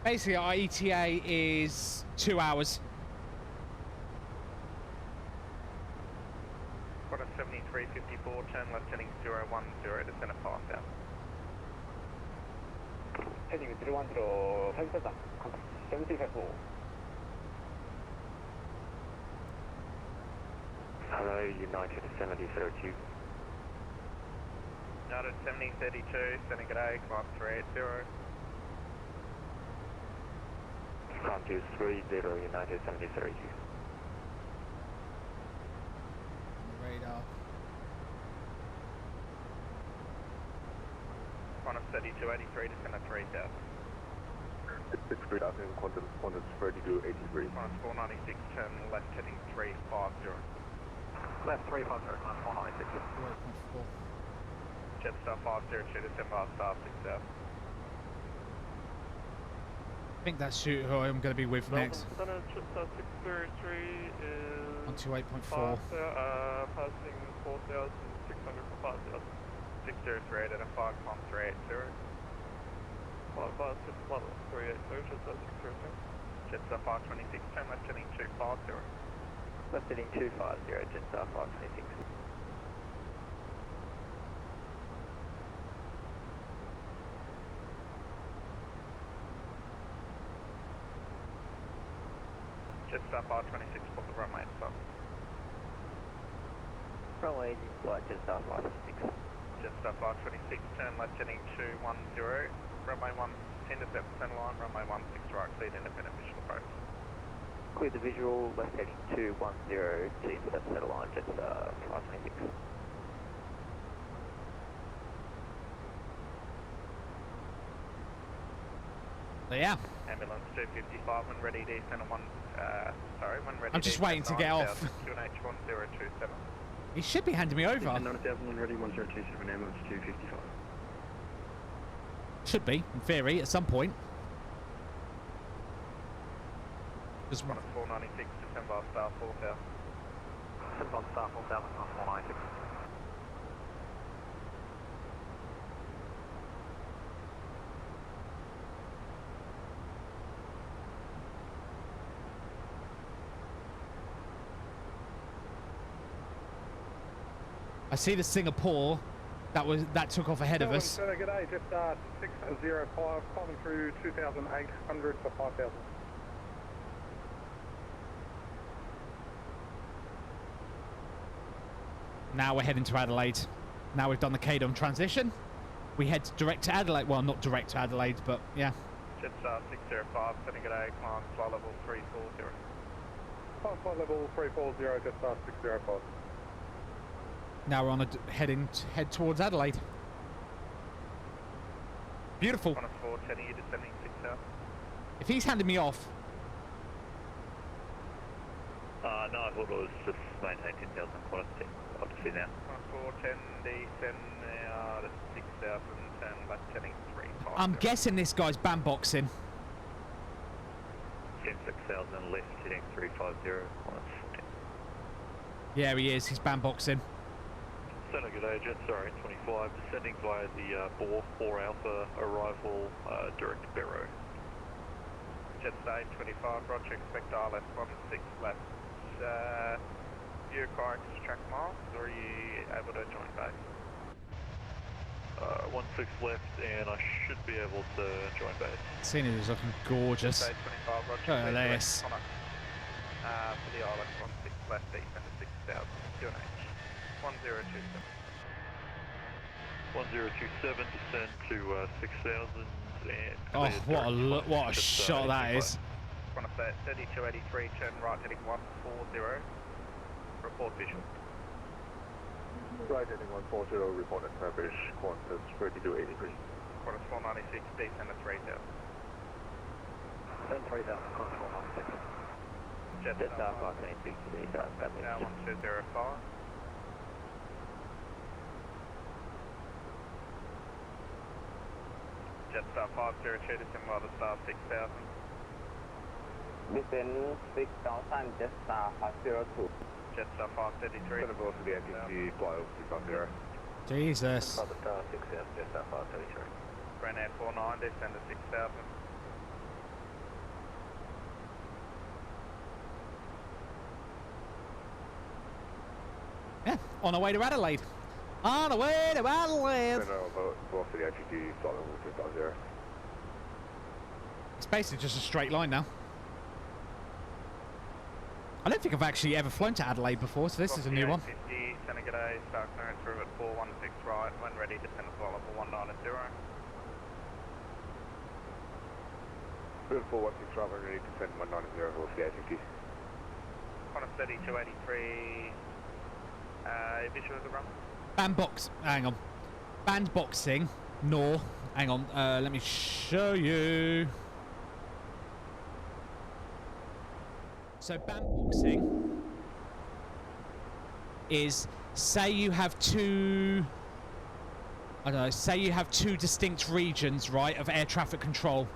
Basically, our ETA is 2 hours. Qantas 7354, turn left heading 010, descend to 5000. Heading 010, 5000, contact 7354. Hello, United 7030. United 7032, sending g'day, climb 380. Climb to 30, United 7030. Radar. Qantas 3283, descend to 3000. It's 3000, Qantas 3283. Qantas 496, turn left heading 350. Left 350, climb 496. 4.4. Jetstar 502, descend by star 6000. I think that's who I'm going to be with next. Jetstar 633 is... On to 8.4. Passing 4,600 for 5,000. 603, identify, climb 380. 380, Jetstar 603. Jetstar 526, turn left heading 250. Left heading 250, Jetstar 526. Jetstar 526, put the runway stop. Runway flight Jetstar 526. Jetstar 526, turn left heading 210. Runway 10 to 7% line, runway 16 right, cleared independent visual approach. Clear the visual, left heading 210, T for that center line, Jets 526. So yeah. Ambulance 255 when ready, descend on when ready. I'm just waiting to get off. QNH 1027. He should be handing me over. 9000 when ready, 1027, ambulance 255. Should be, in theory, at some point. Just One 496, December, star 4000. December, star 4000, 496. I see the Singapore that took off ahead of us. Good day, just 605 climbing through 2,800 for 5,000. Now we're heading to Adelaide. Now we've done the KDOM transition. We head direct to Adelaide. Well, not direct to Adelaide, but yeah. Jetstar 605, sending it A, climb flight level 340. Climb flight level 340, Jetstar 605. Now we're on head towards Adelaide. Beautiful. 104, 10, you're descending 6000. If he's handing me off. No, I thought it was just maintain 10,000 quantity. I'll just see now. 104, 10, descend now to 6000, turn left heading 350. I'm guessing this guy's bandboxing. 10,6000 left heading 350. Yeah, he is. He's bandboxing. Center, good day, Jetstar 25, descending via the Boar 4 Alpha, arrival direct Barrow. Jetstar 25, roger, expect RLS 16 left. View Kilerox track miles, or are you able to join base? 16 left, and I should be able to join base. Scenery is looking gorgeous. Jetstar 25, roger, Look at this. for the RLS 16 left, descend to 6000, QNH 1027. 1027, descend to 6000, and... Oh, what a shot that is. 3283, turn right heading 140, report visual. Right heading 140, report establish, Qantas 3283. Qantas 496, descend to 3000. Turn 3000, Qantas 496. Jetstar 526, now 1205. Jetstar 502, descend by the star 6000. Descend 6000, Jetstar 502. Jetstar 533. Going to go to the NTC, fly over 350. Jesus. By the star 6000, Jetstar 533. Grand Air 49, descend to 6000. Yeah, on our way to Adelaide. On our way to Adelaide. Go to the NTC, fly over 350. It's basically just a straight line now. I don't think I've actually ever flown to Adelaide before, so this is a new one. 50, Senegade, start clearance through at 416 right, when ready, descend to flight level 190. Good 416 right, when ready, descend 190, go to the NTC. Qantas 3283, visual of the run. Hang on. Bandboxing, no. Hang on, let me show you. So bandboxing is, say you have two distinct regions, right, of air traffic control.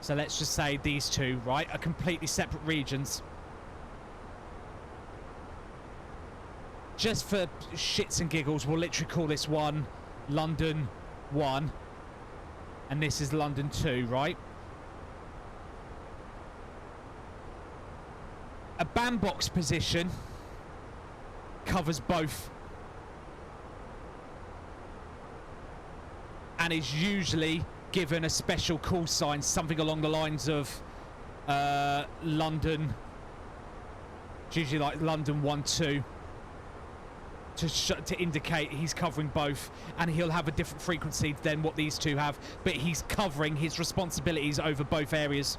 So let's just say these two, right, are completely separate regions. Just for shits and giggles, we'll literally call this one London 1, and this is London 2, right? A bandbox position covers both and is usually given a special call sign, something along the lines of London, it's usually like London 1-2, to indicate he's covering both, and he'll have a different frequency than what these two have, but he's covering his responsibilities over both areas.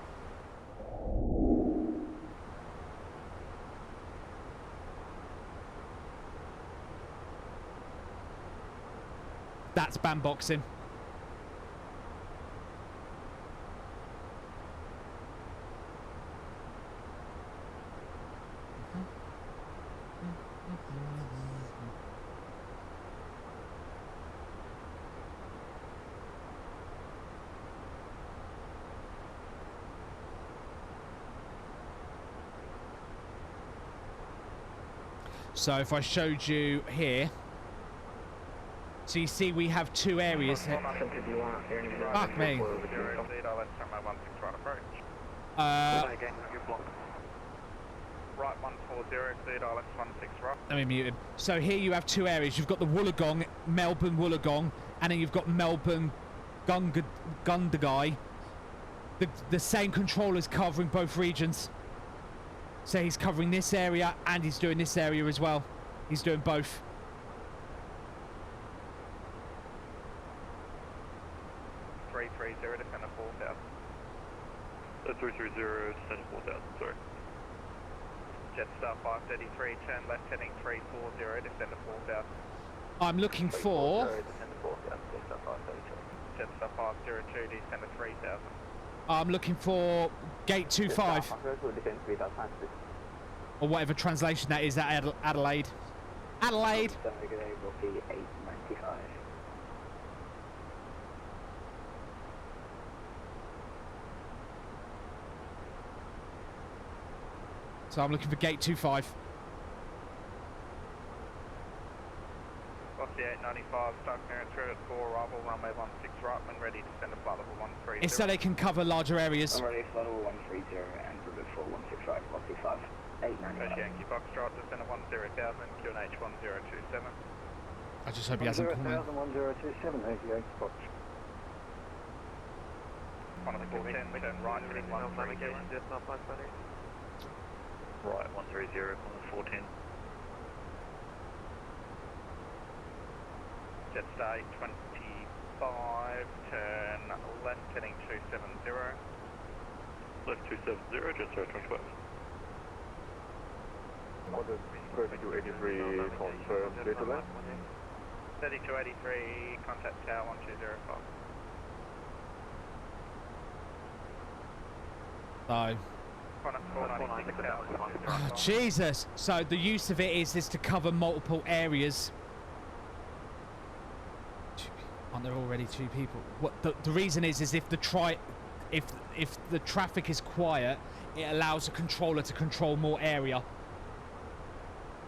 bandboxing. So if I showed you here, so you see we have two areas here. Fuck me. Right 140, cleared ILS 16 right. Let me mute him. So here you have two areas. You've got the Wollongong, Melbourne Wollongong, and then you've got Melbourne Gundagai. The same controller's covering both regions. So he's covering this area and he's doing this area as well. He's doing both. Descend 4000. 330, descend 4000, sorry. Jetstar 533, turn left heading 340, descend to 4000. I'm looking for... Jetstar 502, descend to 3000. I'm looking for gate 25. Or whatever translation that is at Adelaide. Adelaide! So I'm looking for gate 25. Off the 895, start clearance through at 4, arrival runway 16 right, when ready to send a flight level 130. It's so they can cover larger areas. I'm ready for level 130 and route for 165, 165, 895. Yankee Foxtrot, descend at 10,000, QNH 1027. I just hope he hasn't come in. 1027, Yankee Fox. 110, turn right, heading 130. Right 130, 410. Jetstar 825, turn left heading 270. Left 270, Jetstar 25. Order 3283, confirm data left. 3283, contact tower 1205. So... Oh, Jesus! So the use of it is to cover multiple areas. Aren't there already two people? What the reason is if the traffic is quiet, it allows the controller to control more area.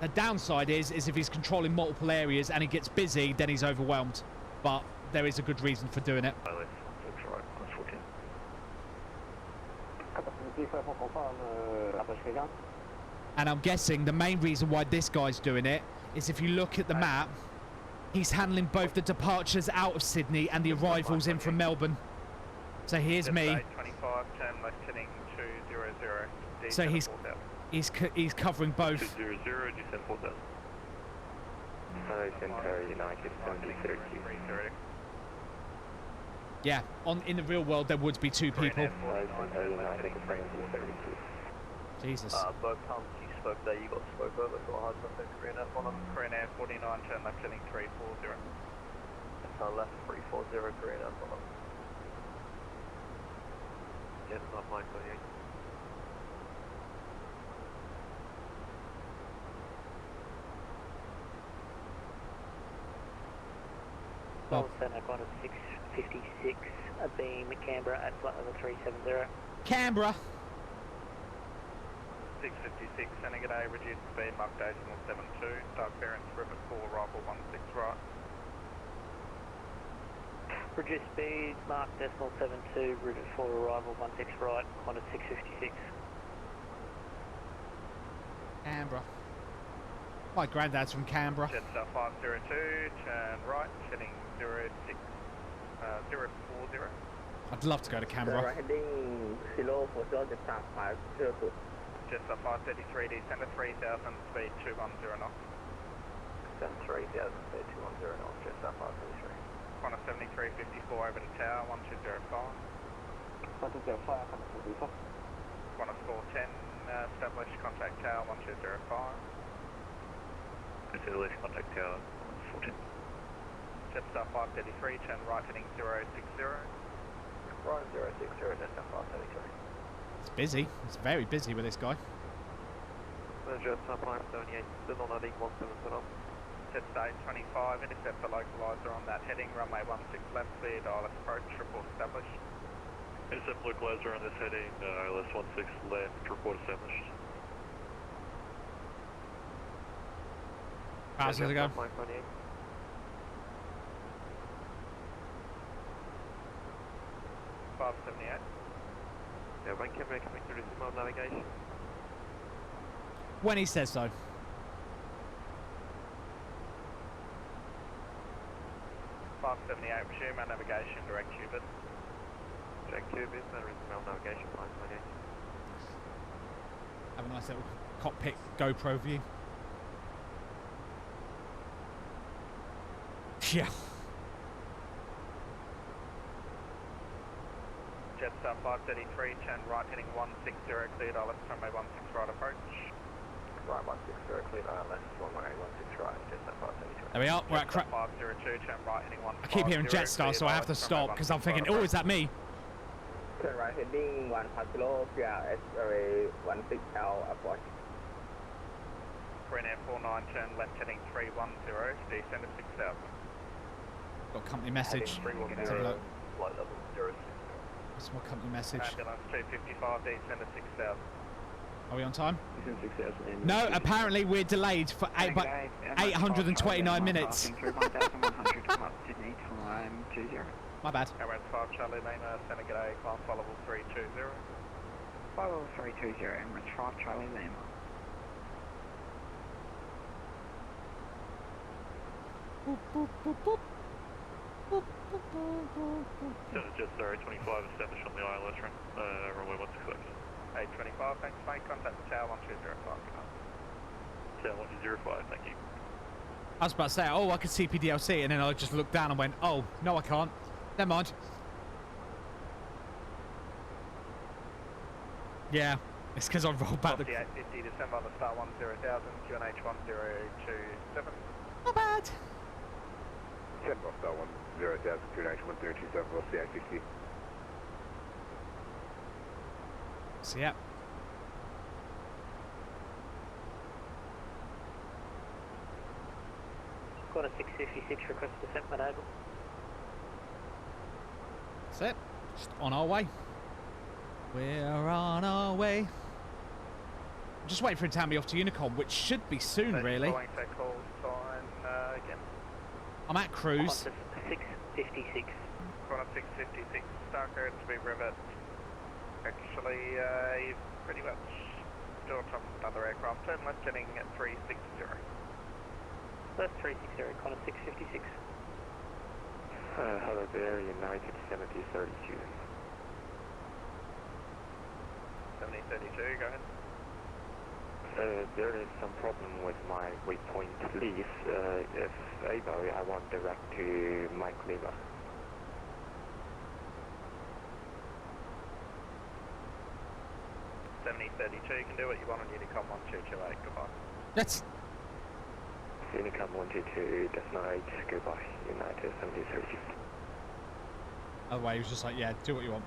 The downside is if he's controlling multiple areas and he gets busy, then he's overwhelmed. But there is a good reason for doing it. And I'm guessing the main reason why this guy's doing it is if you look at the map, he's handling both the departures out of Sydney and the arrivals in from Melbourne. So here's me. 25, turn left heading 200. So he's covering both. 200, descend 4000. United 7030. Yeah, in the real world there would be two people. Jesus. Both times you spoke there, you got spoke over, so hard contact Korean Air 49. Korean Air 49, turn left heading 340. Turn left 340, Korean Air 49. Yes, not Michael Yang. Volanta, got a 656, a beam Canberra at flight level 370. Canberra. 656, sending at A, reduced speed, mark decimal 72, start clearance, river 4, rifle 16 right. Reduced speed, mark decimal 72, route 4, arrival 16 right, Honda 656. Canberra. My granddad's from Canberra. Jetstar 502, turn right, heading 040. I'd love to go to Canberra. Heading 040, Jetstar 502. Jetstar 533, descend to 3000, speed 210 knots. Descend 3000, speed 210 knots, Jetstar 533. Honda 7354 over to tower 1205. 1205, Honda 410, establish contact tower 1205. Establish contact tower 14. Jetstar 533, turn right heading 060. Right 060, Jetstar 533. It's busy. It's very busy with this guy. Jetstar 578, still on heading 17 up. Jetstar 825, intercept the localizer on that heading, runway 16 left, cleared, ILS approach, report established. Intercept localizer on this heading, ILS 16 left, report established. How's it go? 528. Yeah, one camera coming through the remote navigation. When he says so. 578, resume our navigation, direct Cubit. Direct Cubit, remote navigation, 528. Have a nice little cockpit GoPro view. Yeah. Jetstar 533, turn right heading 160, cleared ILS runway 16 right approach. Right 160, cleared ILS runway 16 right, Jetstar 533. There we are. We're at Jetstar 502, turn right heading 150. I keep hearing Jetstar, so I have to stop because I'm thinking, oh, is that me? Turn right heading 150, PRS array 16L approach. Green Air 49, turn left heading 310, descend to 6000. Got a company message. Heading 310, flight level 060. What's my company message? Ambulance 255, descend to 6000. Are we on time? Descend 6000. No, apparently we're delayed for 829 minutes. Through 1100 to Sydney, time 20. My bad. Airways 5 Charlie Lima, Senegal, climb flight level 320. Flight level 320, Emirates 5 Charlie Lima. Boop, boop, boop, boop. Boop, boop, boop, boop, boop. Jetstar 825 established on the ILS run, runway 16 left. 825, thanks mate, contact the tower 1205. Tower 1205, thank you. I was about to say, oh, I could see PDLC, and then I just looked down and went, oh, no, I can't. Never mind. Yeah, it's because I rolled back the... 850, December, the star 10,000, QNH 1027. Not bad. 10 star 10,000, QNH 1027, we'll see 850. So, yeah. Got a 656 request descent enable. That's it. Just on our way. We're on our way. Just waiting for him to hand me off to Unicom, which should be soon, really. Call sign again. I'm at cruise. Qantas 656. Qantas 656, star code to be rivet. Actually, you've pretty much still on top of another aircraft. Turn left heading at 360. That's 360, Qantas 656. Hello there, United 7032. 7032, go ahead. There is some problem with my waypoint leaf. If able, I want direct to Mike Lima. You can do what you want on Unicom 1228, goodbye. That's... Unicom 122, Destinate, goodbye, United 7032. Otherwise, he was just like, yeah, do what you want.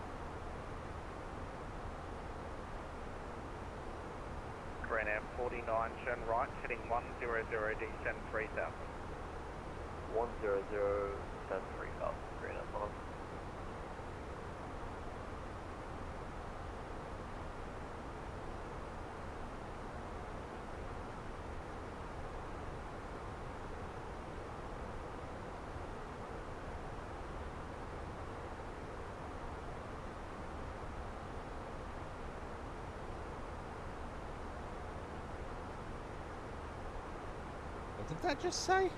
Green Air 49, turn right, heading 100, descend 3000. 100, descend 3000, Green Air 5. What did that just say?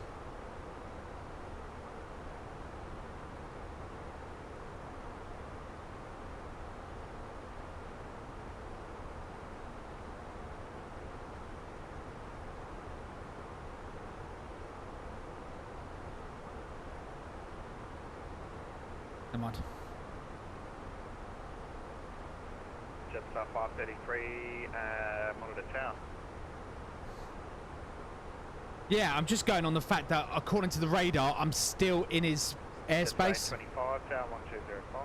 Never mind. Jetstar 533, monitor tower. Yeah, I'm just going on the fact that according to the radar, I'm still in his airspace. 25, tower 1205.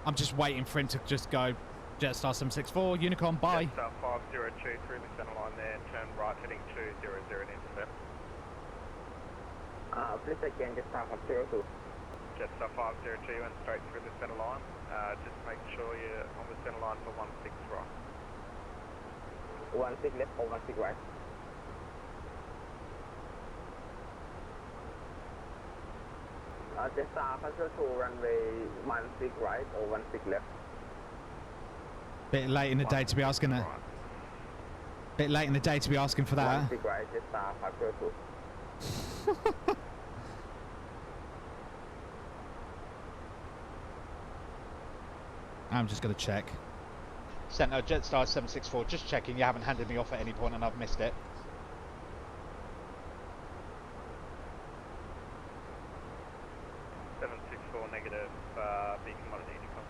I'm just waiting for him to just go Jetstar 764, Unicorn, bye. Jetstar 502 through the centre line there, turn right heading 200 and intercept. Please again, Jetstar 502. Jetstar 502 and straight through the centre line. Just make sure you're on the centre line for 16 right. 16 left or 16 right? Jetstar 502 runway 16 right or 16 left? Bit late in the day to be asking that. Bit late in the day to be asking for that. 16 right, Jetstar 502. I'm just going to check. Centre, Jetstar 764, just checking you haven't handed me off at any point and I've missed it. Negative, beacon 1 at Unicorn.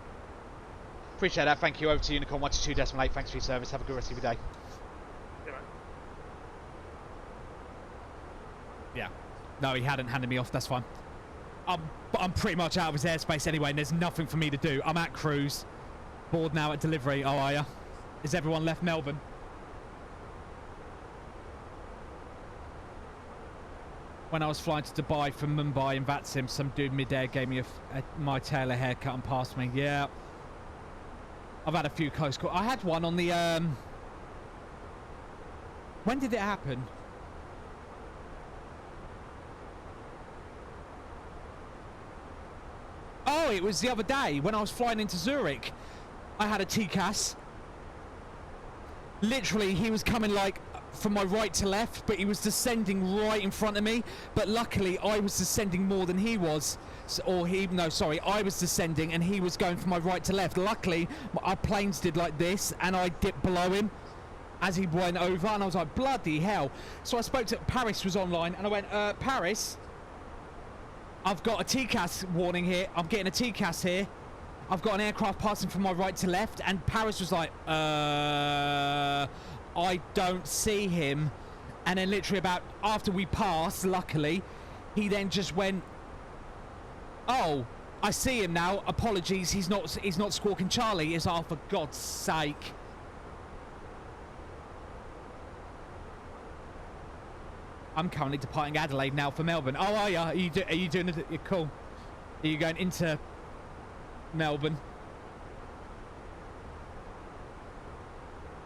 Appreciate that, thank you. Over to Unicorn 122.8, thanks for your service, have a good rest of your day. Yeah, man. Yeah. No, he hadn't handed me off, that's fine. But I'm pretty much out of his airspace anyway, and there's nothing for me to do. I'm at cruise. Board now at delivery. Oh, are ya? Is everyone left Melbourne? When I was flying to Dubai from Mumbai in Vatsim, some dude mid-air gave me my tailor haircut and passed me. Yeah. I've had a few close calls. I had one on the... When did it happen? Oh, it was the other day when I was flying into Zurich. I had a TCAS. Literally, he was coming like from my right to left, but he was descending right in front of me. But luckily, I was descending more than he was. I was descending and he was going from my right to left. Luckily, our planes did like this and I dipped below him as he went over, and I was like, bloody hell. So I spoke to Paris, was online, and I went, Paris, I've got a TCAS warning here. I'm getting a TCAS here. I've got an aircraft passing from my right to left. And Paris was like, I don't see him. And then literally about after we passed, luckily, he then just went, oh, I see him now. Apologies, he's not Squawking Charlie. It's for God's sake. I'm currently departing Adelaide now for Melbourne. Oh, are you? Are you doing it? You're cool. Are you going into Melbourne?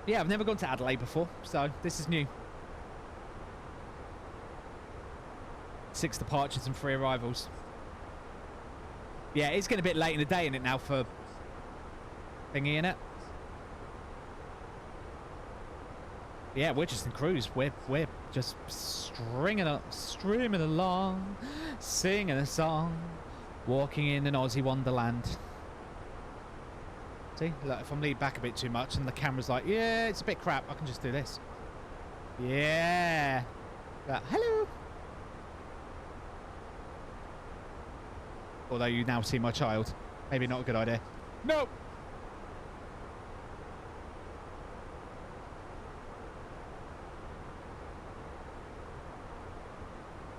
Yeah, I've never gone to Adelaide before, so this is new. 6 departures and 3 arrivals. Yeah, it's getting a bit late in the day, isn't it, now for thingy, innit? Yeah, we're just in cruise. We're just streaming along, singing a song, walking in an Aussie wonderland. See, look, if I'm leaning back a bit too much and the camera's like, yeah, it's a bit crap, I can just do this. Yeah. Like, hello. Although you now see my child. Maybe not a good idea. No.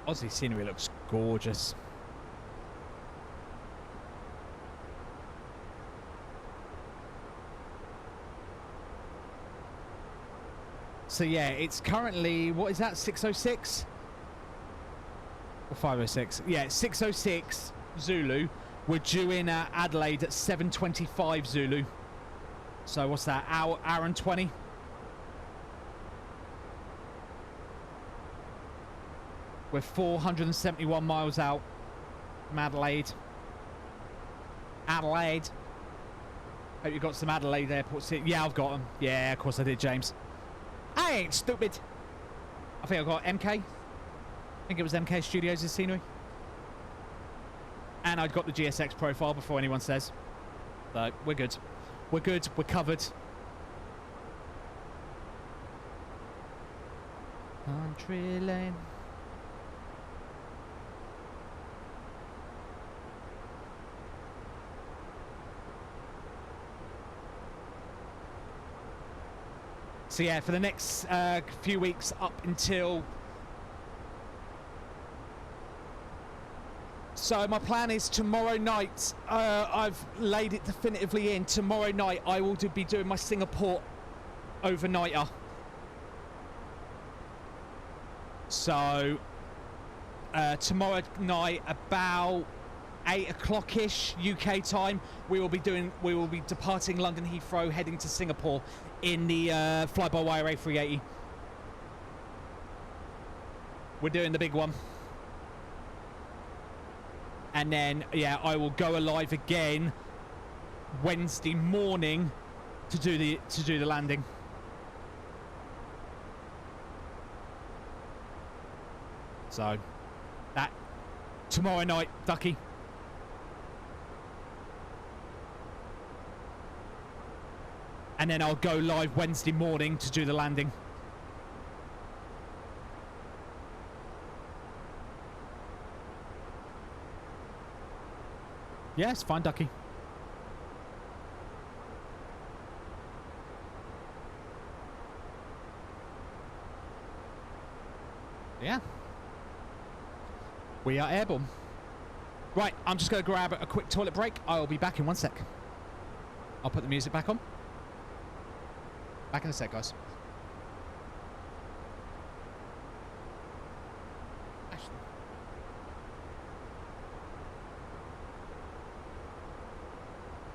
Aussie scenery looks gorgeous. So yeah, it's currently, what is that, 606? Or 506? Yeah, it's 606 Zulu. We're due in Adelaide at 7:25 Zulu. So what's that, hour and 20? We're 471 miles out from Adelaide. Adelaide. Hope you got some Adelaide airports. Yeah, I've got them. Yeah, of course I did, James. I ain't stupid. I think I got MK. I think it was MK Studios' scenery. And I'd got the GSX profile before anyone says. So we're good. We're good. We're covered. Country lane. So yeah, for the next few weeks up until So my plan is tomorrow night. I've laid it definitively in. Tomorrow night I will be doing my Singapore overnighter. So tomorrow night about 8 o'clock-ish UK time, we will be departing London Heathrow, heading to Singapore in the fly-by-wire A380. We're doing the big one. And then, yeah, I will go alive again Wednesday morning to do the landing. So, that tomorrow night, Ducky. And then I'll go live Wednesday morning to do the landing. Yeah, it's fine, Ducky. Yeah. We are airborne. Right, I'm just going to grab a quick toilet break. I will be back in 1 sec. I'll put the music back on. Back in a sec, guys.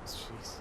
Jeez.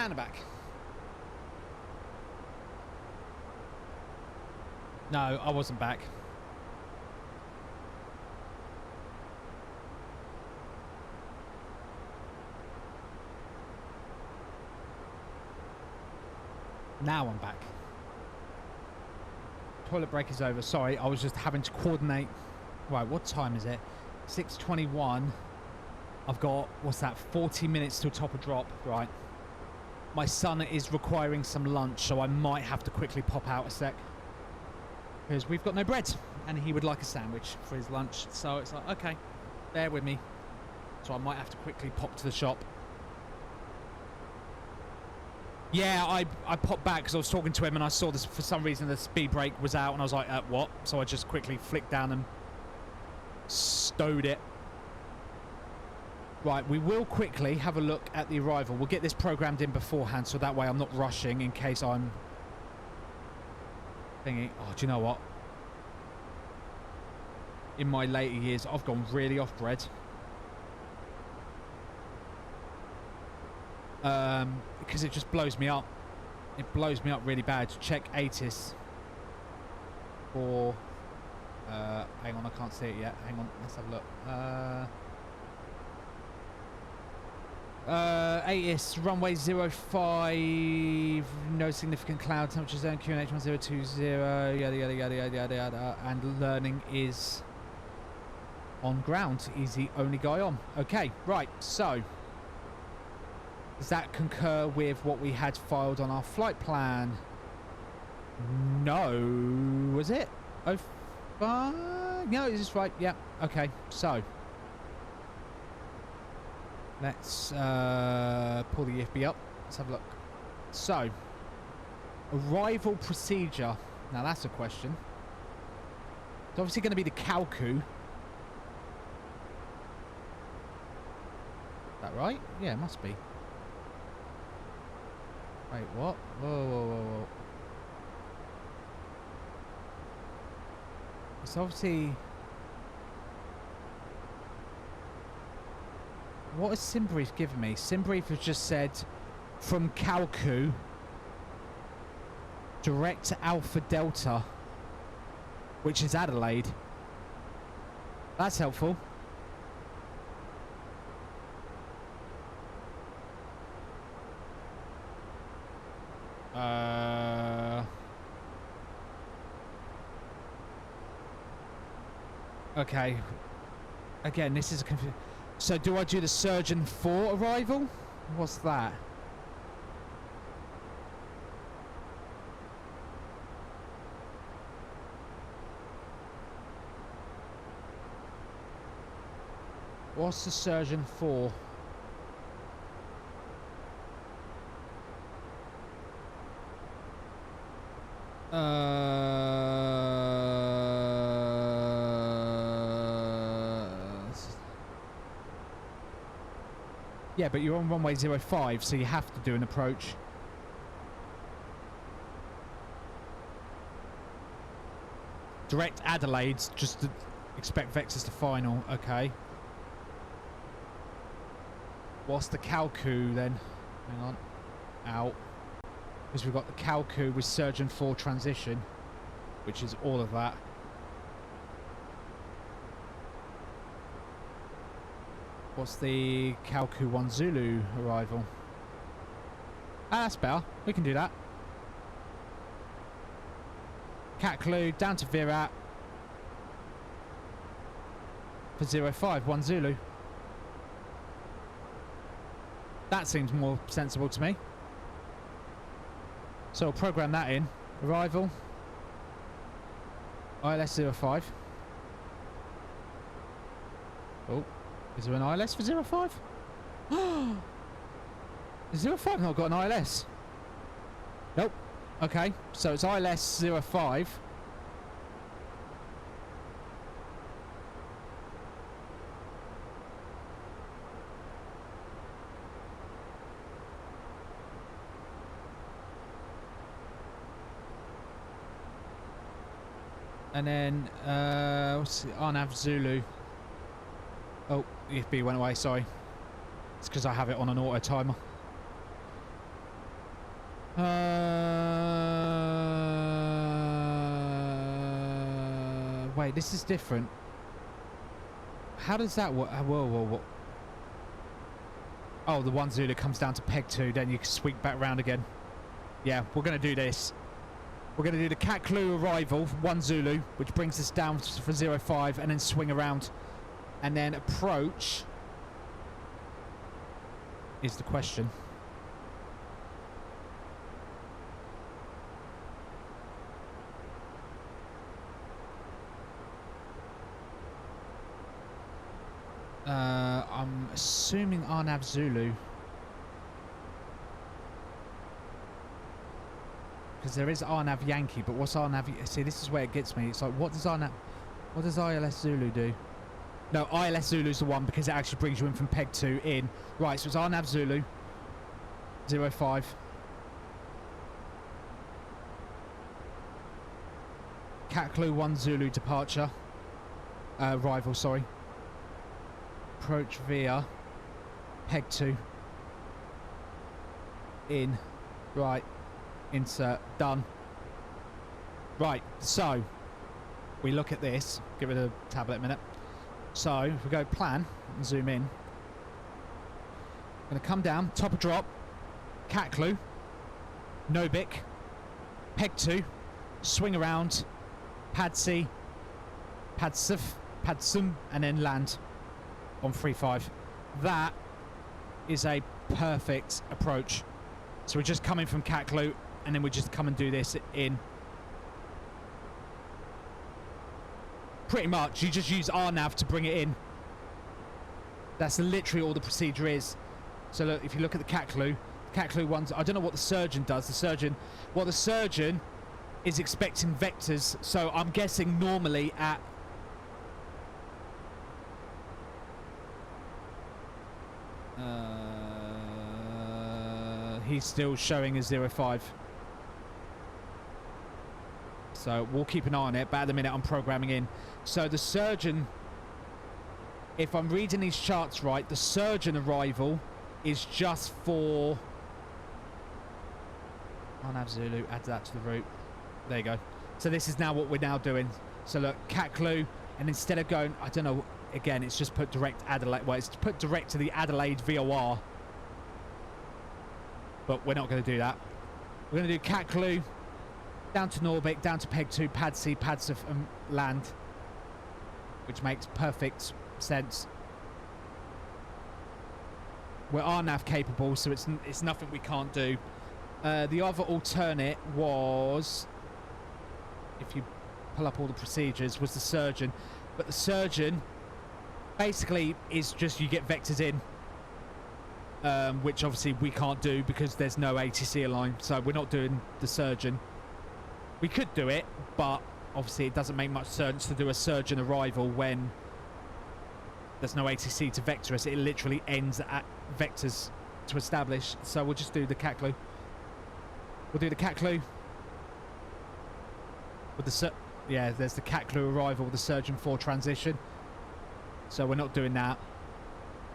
down and back. No, I wasn't back. Now I'm back. Toilet break is over. Sorry, I was just having to coordinate. Right, what time is it? 6:21. I've got, what's that, 40 minutes till top of drop. Right. My son is requiring some lunch, so I might have to quickly pop out a sec. Because we've got no bread, and he would like a sandwich for his lunch. So it's like, okay, bear with me. So I might have to quickly pop to the shop. Yeah, I popped back because I was talking to him and I saw this, for some reason the speed brake was out and I was like, what? So I just quickly flicked down and stowed it. Right, we will quickly have a look at the arrival. We'll get this programmed in beforehand so that way I'm not rushing in case I'm thinking, oh, do you know what? In my later years, I've gone really off bread. Because it just blows me up. It blows me up really bad. Check ATIS for hang on, I can't see it yet. Hang on, let's have a look. ATIS runway 05, no significant cloud temperature zone, QNH 1020, yada yada yada yada yada, and learning is on ground. He's the only guy on. Okay, right, so does that concur with what we had filed on our flight plan? No, was it? Oh, no, is this right? Yeah, okay, so let's pull the EFB up. Let's have a look. So, arrival procedure. Now that's a question. It's obviously going to be the Kalku. Is that right? Yeah, it must be. Wait, what? Whoa, whoa, whoa, whoa. It's obviously... What has SimBrief given me? SimBrief has just said, from Kalku, direct to Alpha Delta, which is Adelaide. That's helpful. Okay. Again, this is a so do I do the Surgeon 4 arrival? What's that? What's the Surgeon 4? Yeah, but you're on runway 05, so you have to do an approach. Direct Adelaide's just to expect Vexus to final. Okay. What's the Kalku then? Hang on. Out. Because we've got the Kalku with Surgeon 4 transition, which is all of that. What's the Kalku 1 Zulu arrival? Ah, that's better. We can do that. Katlu down to Virat for 05, 1 Zulu. That seems more sensible to me. So I'll program that in. Arrival. ILS 05. Oh. Is there an ILS for 05? Has 05 not got an ILS? Nope. Okay, so it's ILS 05. And then, what's the Arnav Zulu? Oh, the EFB went away, sorry. It's because I have it on an auto timer. Wait, this is different. How does that work? Whoa. Oh, the 1 Zulu comes down to peg 2, then you can sweep back round again. Yeah, we're going to do this. We're going to do the Cat Clue arrival, 1 Zulu, which brings us down for 05, and then swing around. And then approach is the question. I'm assuming Arnav Zulu. Because there is Arnav Yankee, but what's Arnav... See, this is where it gets me. It's like, what does ILS Zulu do? No, ILS Zulu's the one because it actually brings you in from peg 2 in. Right, so it's Arnav Zulu. 05. Cat Clue 1 Zulu departure. Arrival, sorry. Approach via peg 2. In. Right. Insert. Done. Right, so we look at this. Give it a tablet a minute. So if we go plan and zoom in, going to come down, top of drop, Cat Clue, Nobic, peg 2, swing around, pad C, padsum, and then land on 3-5. That is a perfect approach. So we're just coming from Cat Clue, and then we just come and do this in. Pretty much, you just use RNAV to bring it in. That's literally all the procedure is. So look, if you look at the Cat Clue ones, I don't know what the surgeon does. The surgeon is expecting vectors. So I'm guessing normally at he's still showing a 05. So we'll keep an eye on it, but at the minute I'm programming in. So the surgeon, if I'm reading these charts right, the surgeon arrival is just for... Arnav Zulu, add that to the route. There you go. So this is now what we're now doing. So look, Cat Clue, and instead of going, I don't know, again, it's just put direct Adelaide, well, it's put direct to the Adelaide VOR. But we're not going to do that. We're going to do Cat Clue, down to Norbik, down to peg 2, pad C, padsif, and land, which makes perfect sense. We're RNAV capable, so it's nothing we can't do. The other alternate was, if you pull up all the procedures, was the surgeon. But the surgeon basically is just you get vectors in, which obviously we can't do because there's no ATC aligned, so we're not doing the surgeon. We could do it, but obviously it doesn't make much sense to do a surgeon arrival when there's no ATC to vector us. It literally ends at vectors to establish, so we'll just do the Cat Clue. We'll do the Cat Clue with the yeah, there's the Cat Clue arrival with the surgeon 4 transition. So we're not doing that.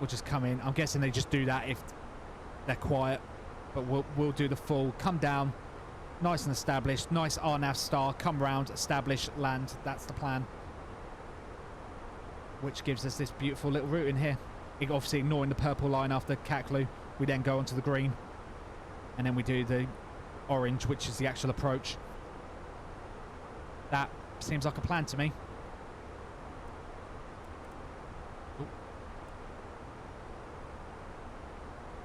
We'll just come in. I'm guessing they just do that if they're quiet, but we'll do the full come down, nice and established, nice RNAV star, come round, establish, land. That's the plan, which gives us this beautiful little route in here. Obviously ignoring the purple line after Cat Clue, we then go onto the green, and then we do the orange, which is the actual approach. That seems like a plan to me. Ooh.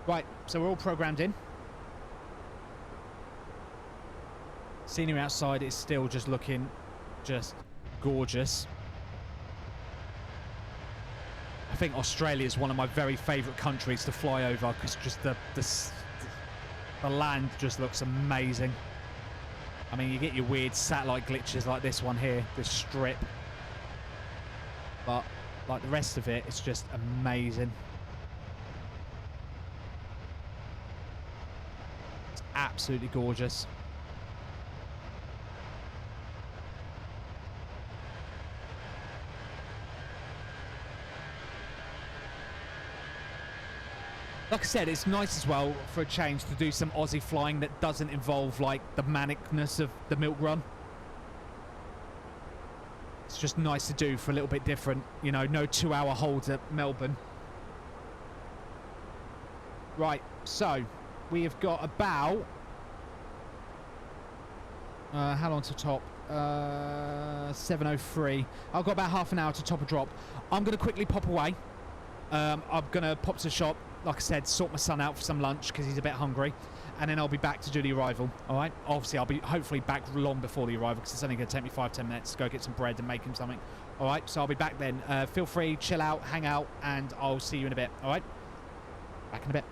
Right, so we're all programmed in. Scenery outside is still just looking just gorgeous. I think Australia is one of my very favourite countries to fly over because just the land just looks amazing. I mean, you get your weird satellite glitches like this one here, this strip. But like the rest of it, it's just amazing. It's absolutely gorgeous. Like I said, it's nice as well for a change to do some Aussie flying that doesn't involve like the manicness of the milk run. It's just nice to do for a little bit different, you know, no 2-hour holds at Melbourne. Right, so we have got about how long to top? 7:03. I've got about half an hour to top a drop. I'm going to quickly pop away. I'm going to pop to the shop, like I said, sort my son out for some lunch because he's a bit hungry, and then I'll be back to do the arrival. All right, obviously I'll be hopefully back long before the arrival because it's only going to take me 5-10 minutes to go get some bread and make him something. All right, so I'll be back then. Feel free, chill out, hang out, and I'll see you in a bit. All right, back in a bit.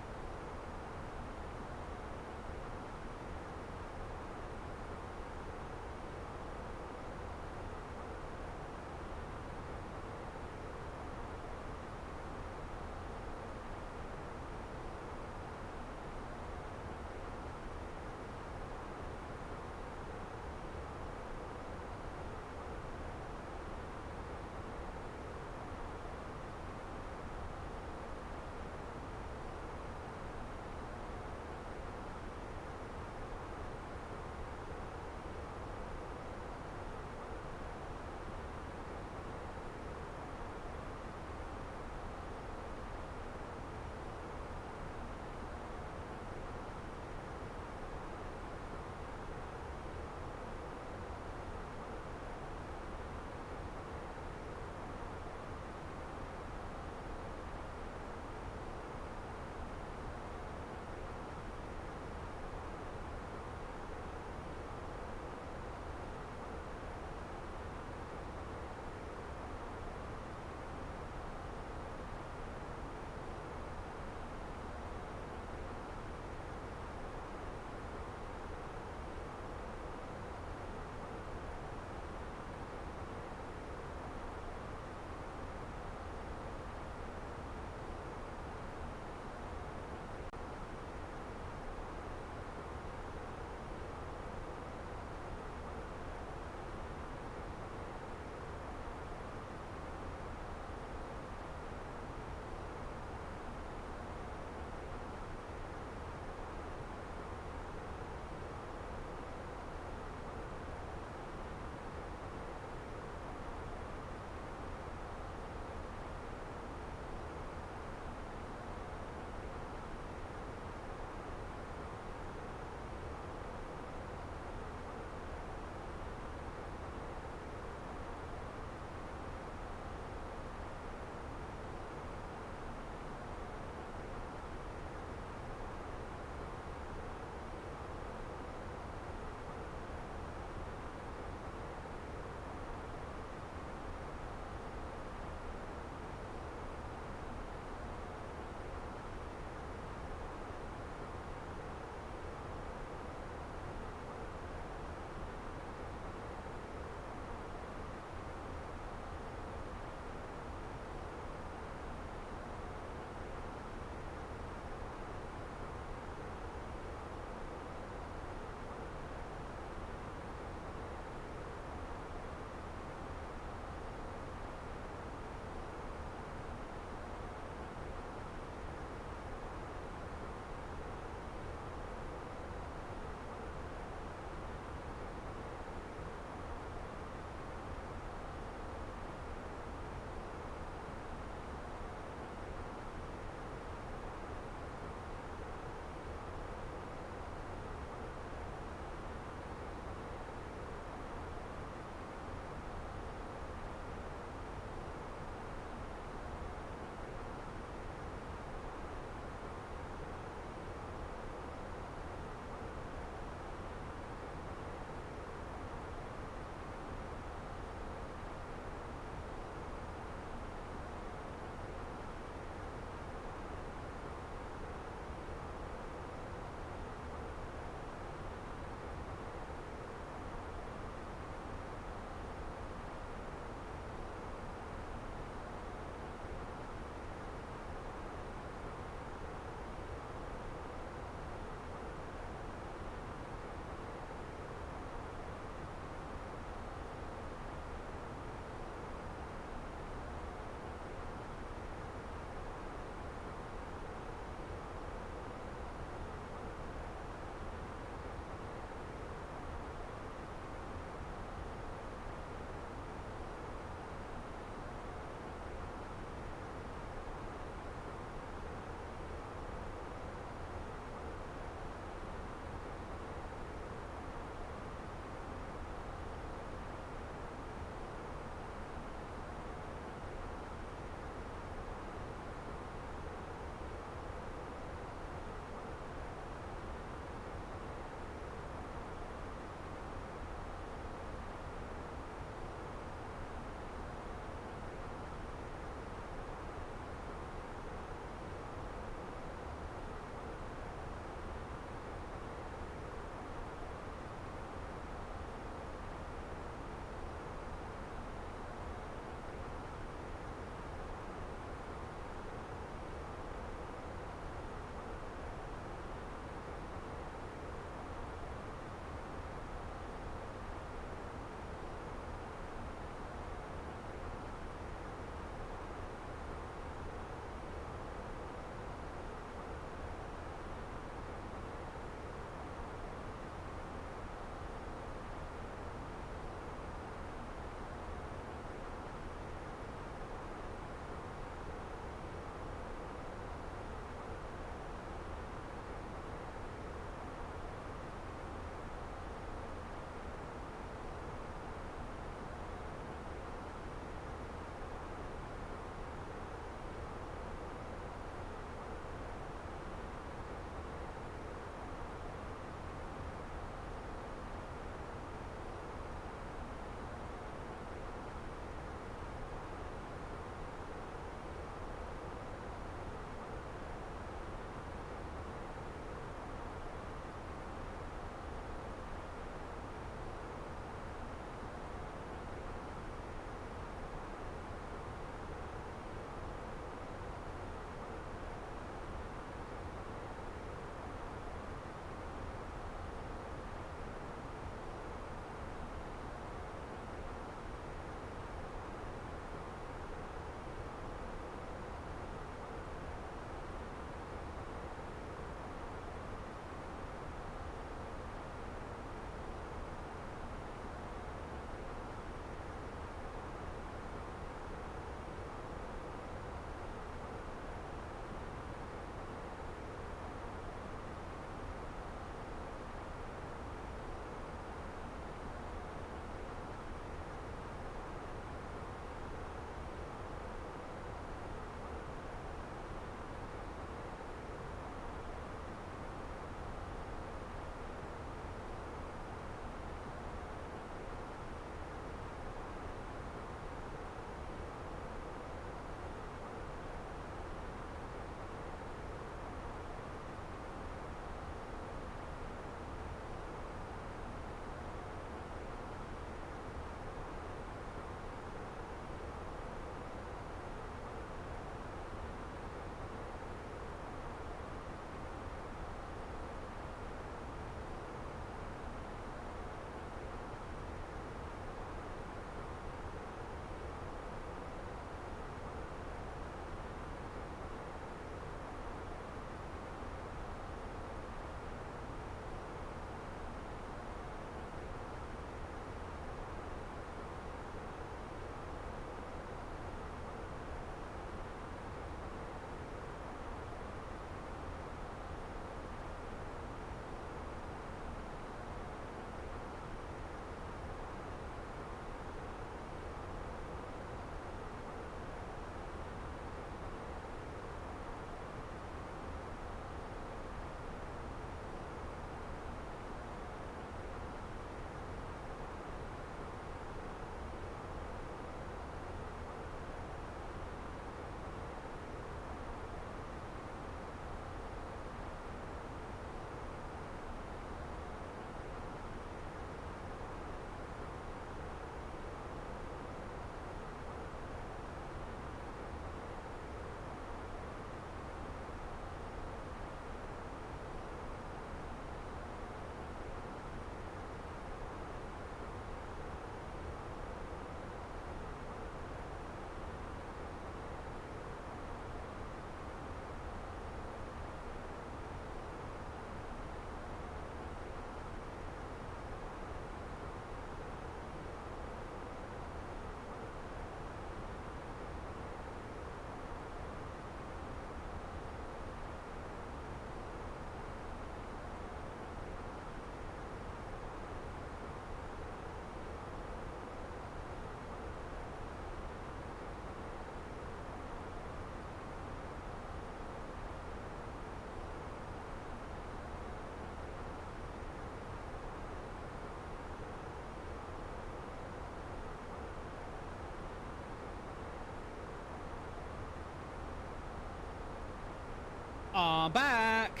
I'm back.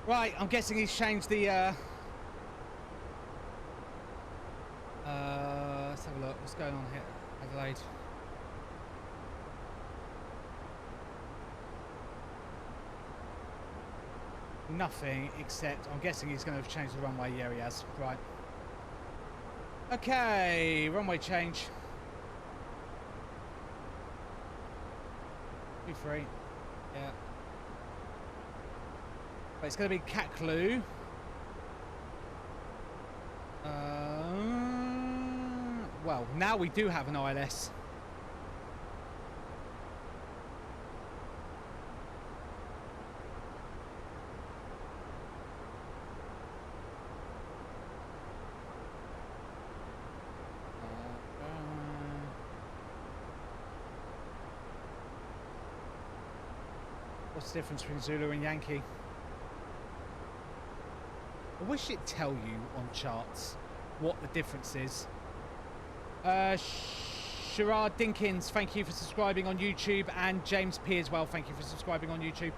Right, I'm guessing he's changed the let's have a look. What's going on here, Adelaide? Nothing except I'm guessing he's going to have changed the runway. Yeah, he has. Right. Okay, runway change. 2-3. Yeah. But it's going to be Catclue. Well, now we do have an ILS. What's the difference between Zulu and Yankee? I wish it'd tell you on charts what the difference is. Sherard Dinkins, thank you for subscribing on YouTube, and James P as well, thank you for subscribing on YouTube.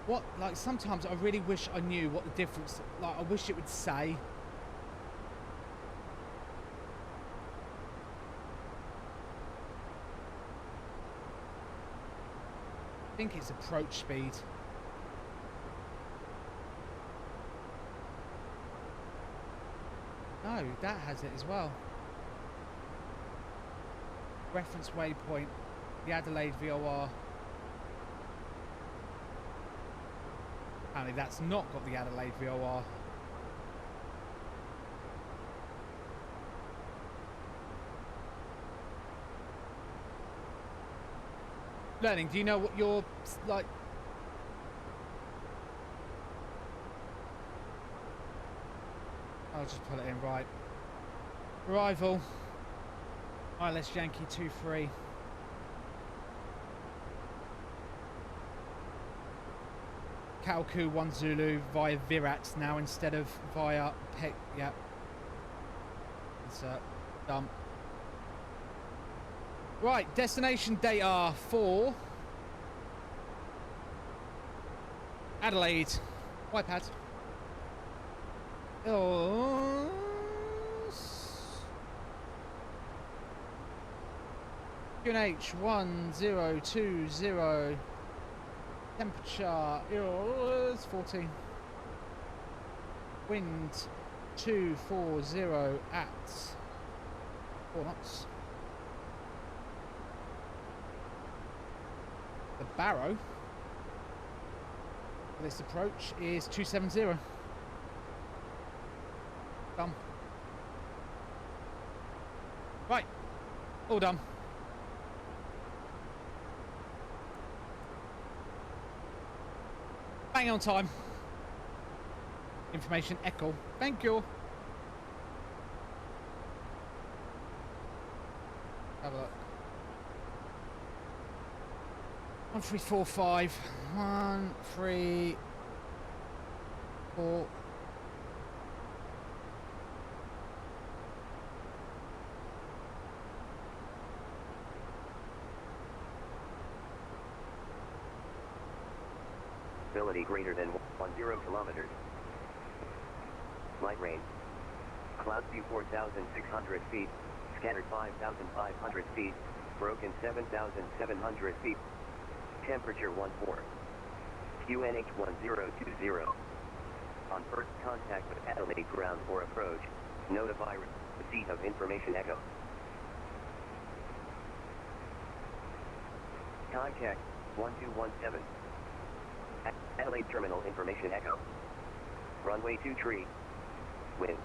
What, like, sometimes I really wish I knew what the difference, like, I wish it would say. I think it's approach speed. No, that has it as well. Reference waypoint, the Adelaide VOR. Apparently that's not got the Adelaide VOR. Learning, do you know what your, like... I'll just put it in right. Arrival. ILS Yankee 23. Kalku 1 Zulu via Virat now instead of via Peck. Yep. Insert. Done. Right, destination data for Adelaide. White pad. Oh. QNH 1020. Temperature is 14. Wind 240 at 4 knots. The Barrow for this approach is 270. Done. Right, all done. Bang on time. Information echo. Thank you. Have a look. 1 3 4 5. 1 3 4. Visibility greater than 10 kilometers. Light rain. Clouds view 4,600 feet. Scattered 5,500 feet. Broken 7,700 feet. Temperature 14. QNH 1020. On first contact with Adelaide ground or approach, notify receipt of information echo. Contact 1217. Adelaide terminal information echo. Runway 23. Wind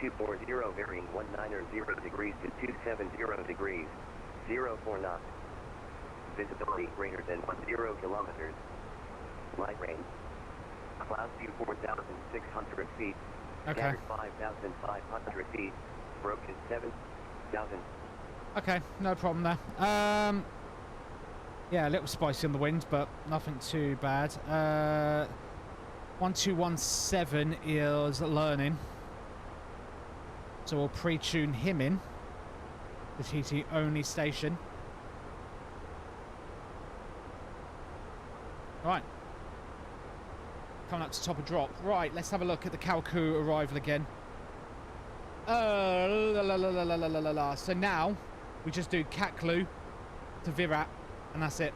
240 varying 19 degrees to 270 degrees. 04 knots. Visibility greater than 10 kilometers. Light rain. Clouds view 4,600 feet. Okay. Scattered 5,500 feet. Broken 7,000. Okay, no problem there. Yeah, a little spicy on the wind, but nothing too bad. 1217 is learning. So we'll pre-tune him in. The TT only station. Right. Coming up to top of drop. Right, let's have a look at the Kalku arrival again. So now we just do Kaklu to Virat, and that's it.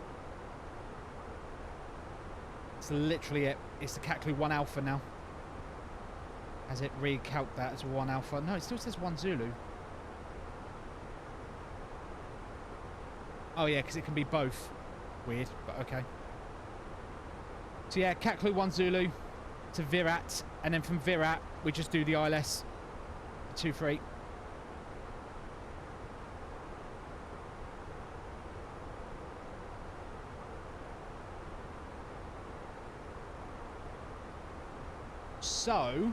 That's literally it. It's the Kaklu 1 Alpha now. Has it recalced that as 1 Alpha? No, it still says 1 Zulu. Oh yeah, because it can be both. Weird, but okay. So yeah, Kaklu 1 Zulu to Virat, and then from Virat we just do the ILS 2 for 8. So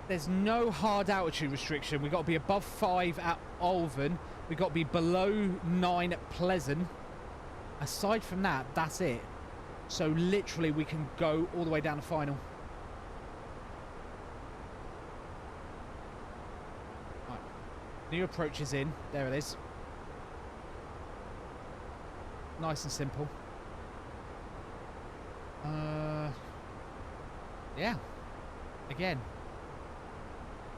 there's no hard altitude restriction. We've got to be above 5 at Alvin. We've got to be below 9 at Pleasant. Aside from that, that's it. So literally we can go all the way down to final. Right. New approach is in. There it is. Nice and simple. Yeah. Again.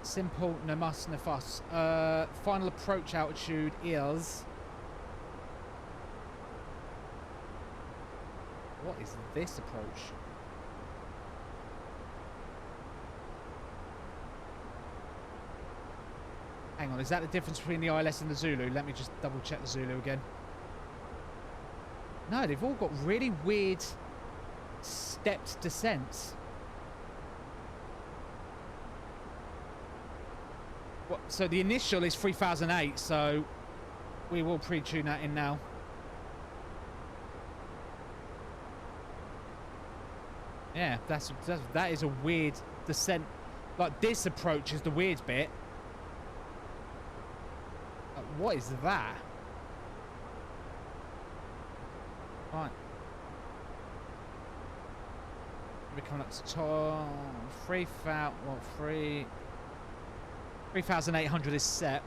Simple, no muss, no fuss. Final approach altitude is... What is this approach? Hang on, is that the difference between the ILS and the Zulu? Let me just double check the Zulu again. No, they've all got really weird stepped descents. What, so the initial is 3008, so we will pre-tune that in now. Yeah, that is a weird descent. Like, this approach is the weird bit. What is that? Right. We're coming up to top. 3,800 is set.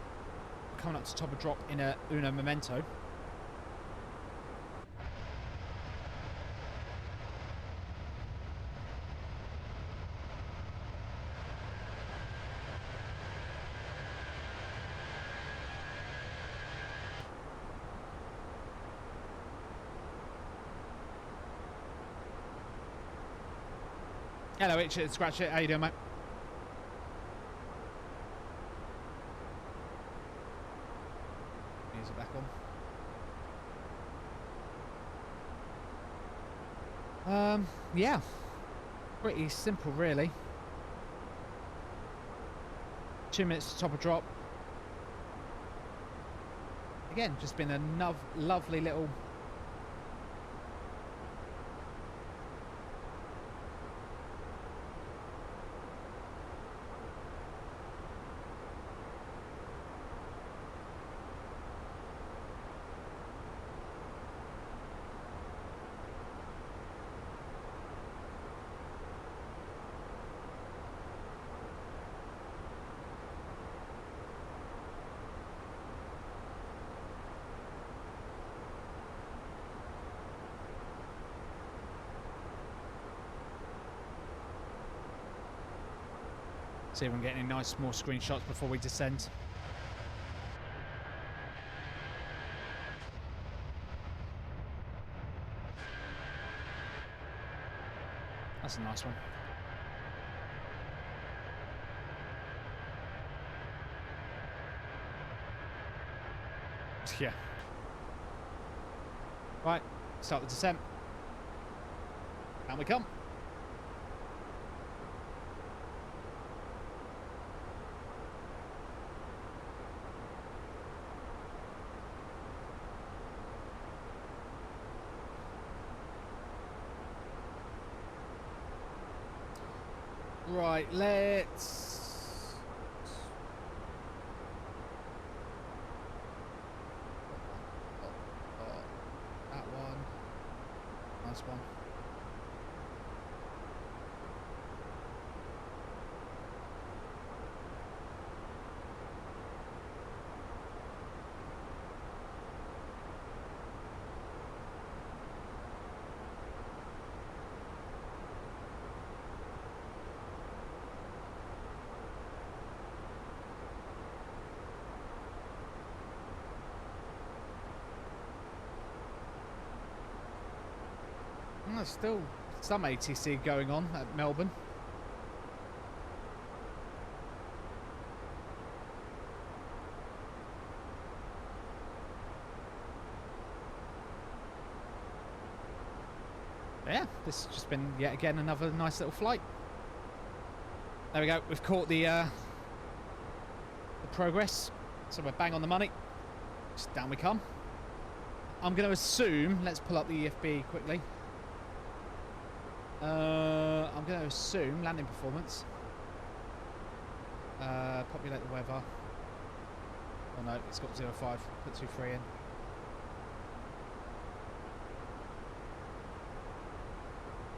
We're coming up to top of drop in a Uno Memento. Hello, Itch It, Scratch It. How you doing, mate? Music back on. Yeah. Pretty simple, really. 2 minutes to top of drop. Again, just been a lovely little... See if I'm getting any nice small screenshots before we descend. That's a nice one. Yeah. Right, start the descent. Down we come. Right, let's... that one. Nice one. still some ATC going on at Melbourne. Yeah, this has just been yet again another nice little flight. There we go. We've caught the progress, so we're bang on the money. Just down we come. I'm going to assume. Let's pull up the EFB quickly. I'm going to assume landing performance. Populate the weather. Oh no, it's got 0.5. Put 2.3 in.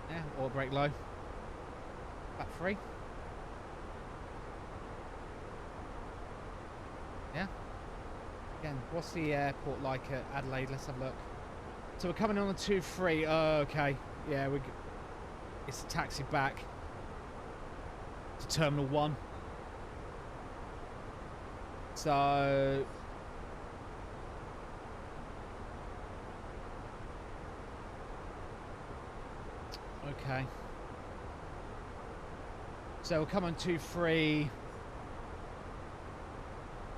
Yeah, oil brake low. Back 3. Yeah. Again, what's the airport like at Adelaide? Let's have a look. So we're coming on a 2.3. Okay. Yeah, it's a taxi back to Terminal 1. So okay. So we'll come on 2.3.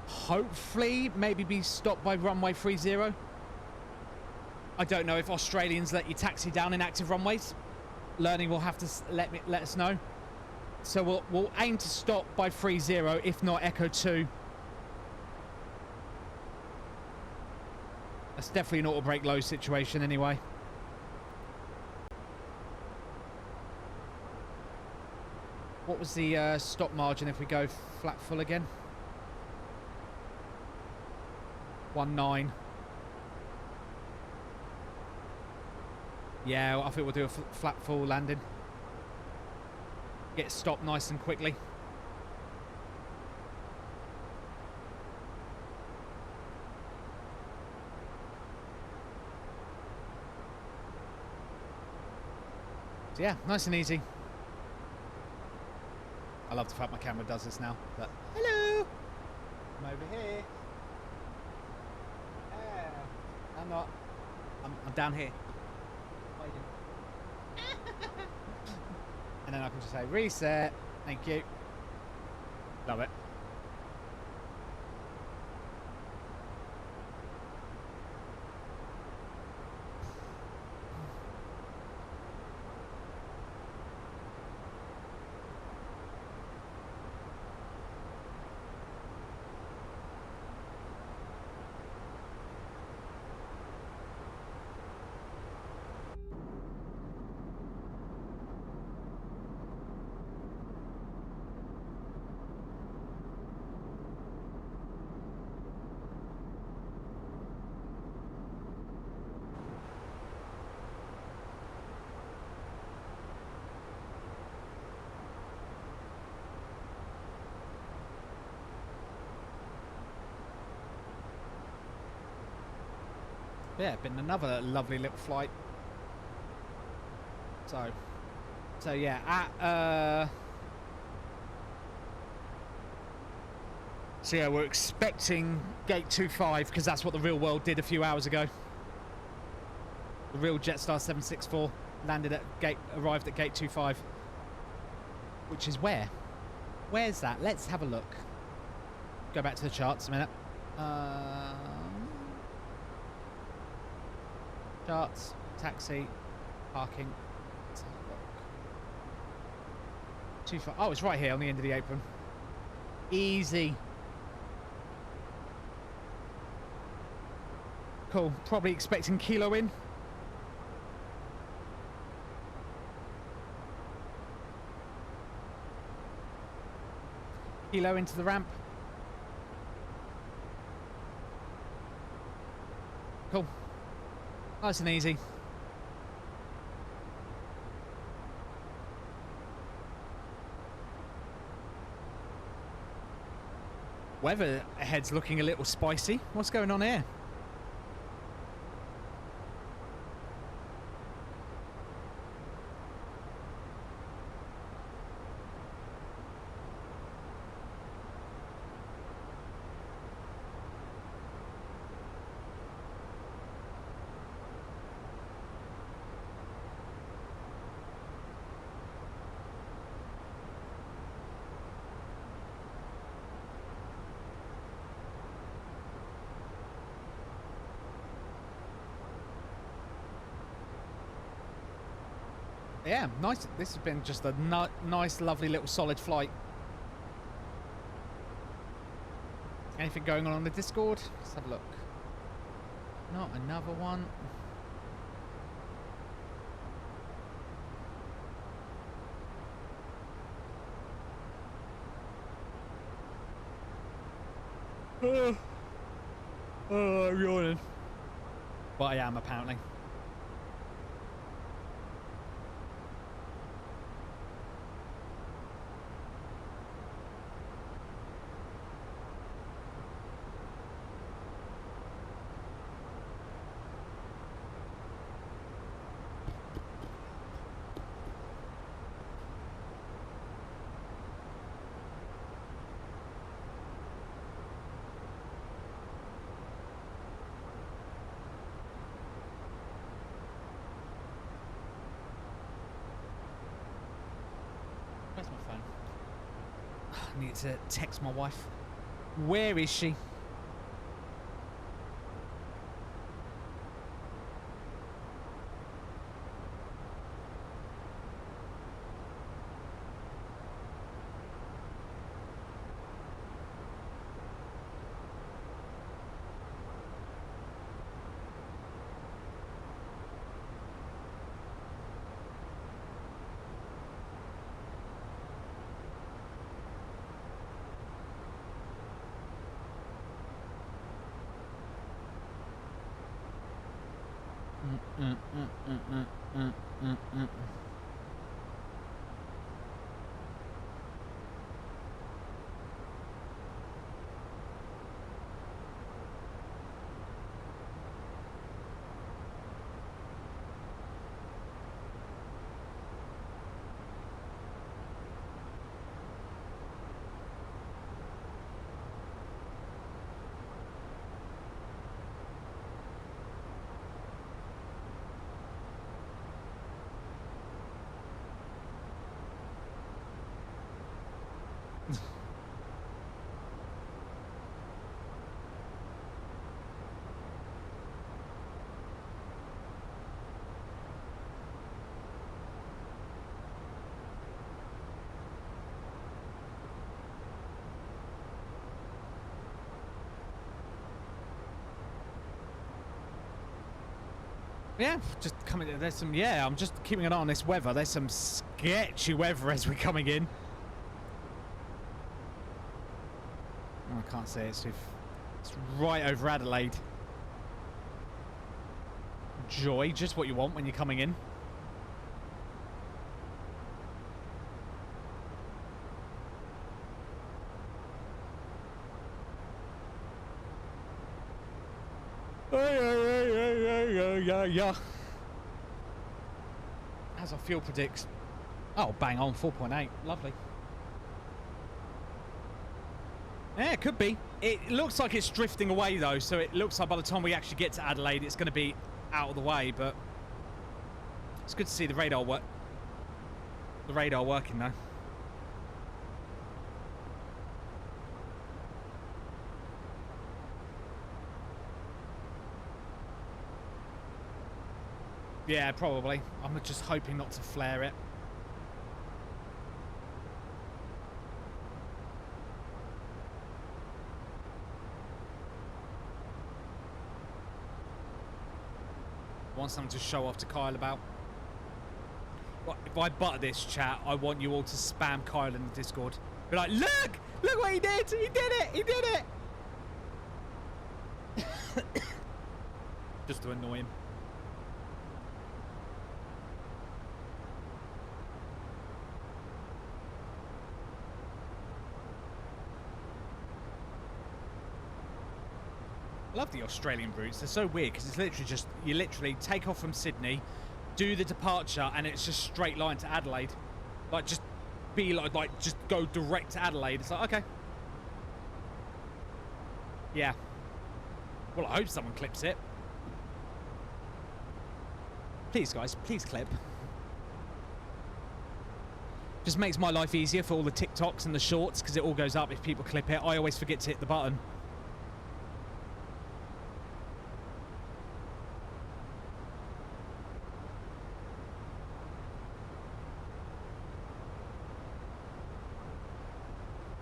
Hopefully, maybe be stopped by runway 30. I don't know if Australians let you taxi down in active runways. Learning will have to let us know. So we'll aim to stop by 30, if not Echo 2. That's definitely an auto brake low situation anyway. What was the stop margin if we go flat full again? 1.9. Yeah, I think we'll do a flat full landing. Get stopped nice and quickly. So yeah, nice and easy. I love the fact my camera does this now. But hello, I'm over here. I'm not. I'm down here. And then I can just say reset. Thank you. Love it. Yeah, been another lovely little flight. So yeah, at so yeah, we're expecting gate 25 because that's what the real world did a few hours ago. The real Jetstar 764 arrived at gate 25, which is where? Where's that? Let's have a look. Go back to the charts a minute. Charts, taxi, parking. Let's have a look. 25. Oh, it's right here on the end of the apron. Easy. Cool. Probably expecting Kilo in. Kilo into the ramp. Cool. Nice and easy. Weather ahead's looking a little spicy. What's going on here? Yeah, nice. This has been just a nice, lovely little solid flight. Anything going on the Discord? Let's have a look. Not another one. I'm yawning. But I am, apparently. Where's my phone? I need to text my wife. Where is she? Yeah, just coming. There's some. Yeah, I'm just keeping an eye on this weather. There's some sketchy weather as we're coming in. Oh, I can't say it's right over Adelaide. Joy, just what you want when you're coming in. Yeah. As our fuel predicts. Oh, bang on, 4.8. Lovely. Yeah, it could be. It looks like it's drifting away, though, so it looks like by the time we actually get to Adelaide, it's going to be out of the way, but it's good to see the radar work. The radar working, though. Yeah, probably. I'm just hoping not to flare it. I want something to show off to Kyle about. Well, if I butter this chat, I want you all to spam Kyle in the Discord. Be like, look! Look what he did! He did it! He did it! Just to annoy him. I love the Australian routes. They're so weird because it's literally just, you literally take off from Sydney, do the departure, and it's just straight line to Adelaide. Like, just be like just go direct to Adelaide. It's like, okay. Yeah. Well, I hope someone clips it. Please, guys, please clip. Just makes my life easier for all the TikToks and the shorts because it all goes up if people clip it. I always forget to hit the button.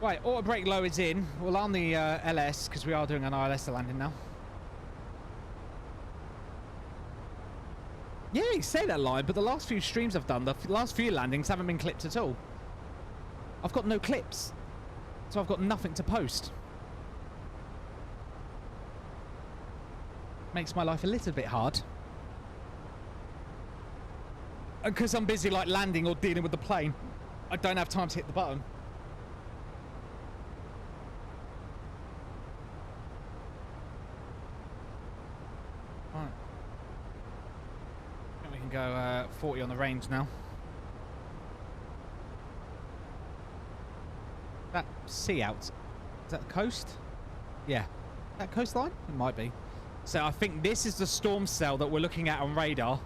Right, auto brake low is in. We'll arm the LS because we are doing an ILS landing now. Yeah, you say that line, but the last few streams I've done, the last few landings haven't been clipped at all. I've got no clips, so I've got nothing to post. Makes my life a little bit hard. Because I'm busy like landing or dealing with the plane, I don't have time to hit the button. Right. I think we can go 40 on the range now. That sea out. Is that the coast? Yeah. That coastline? It might be. So I think this is the storm cell that we're looking at on radar.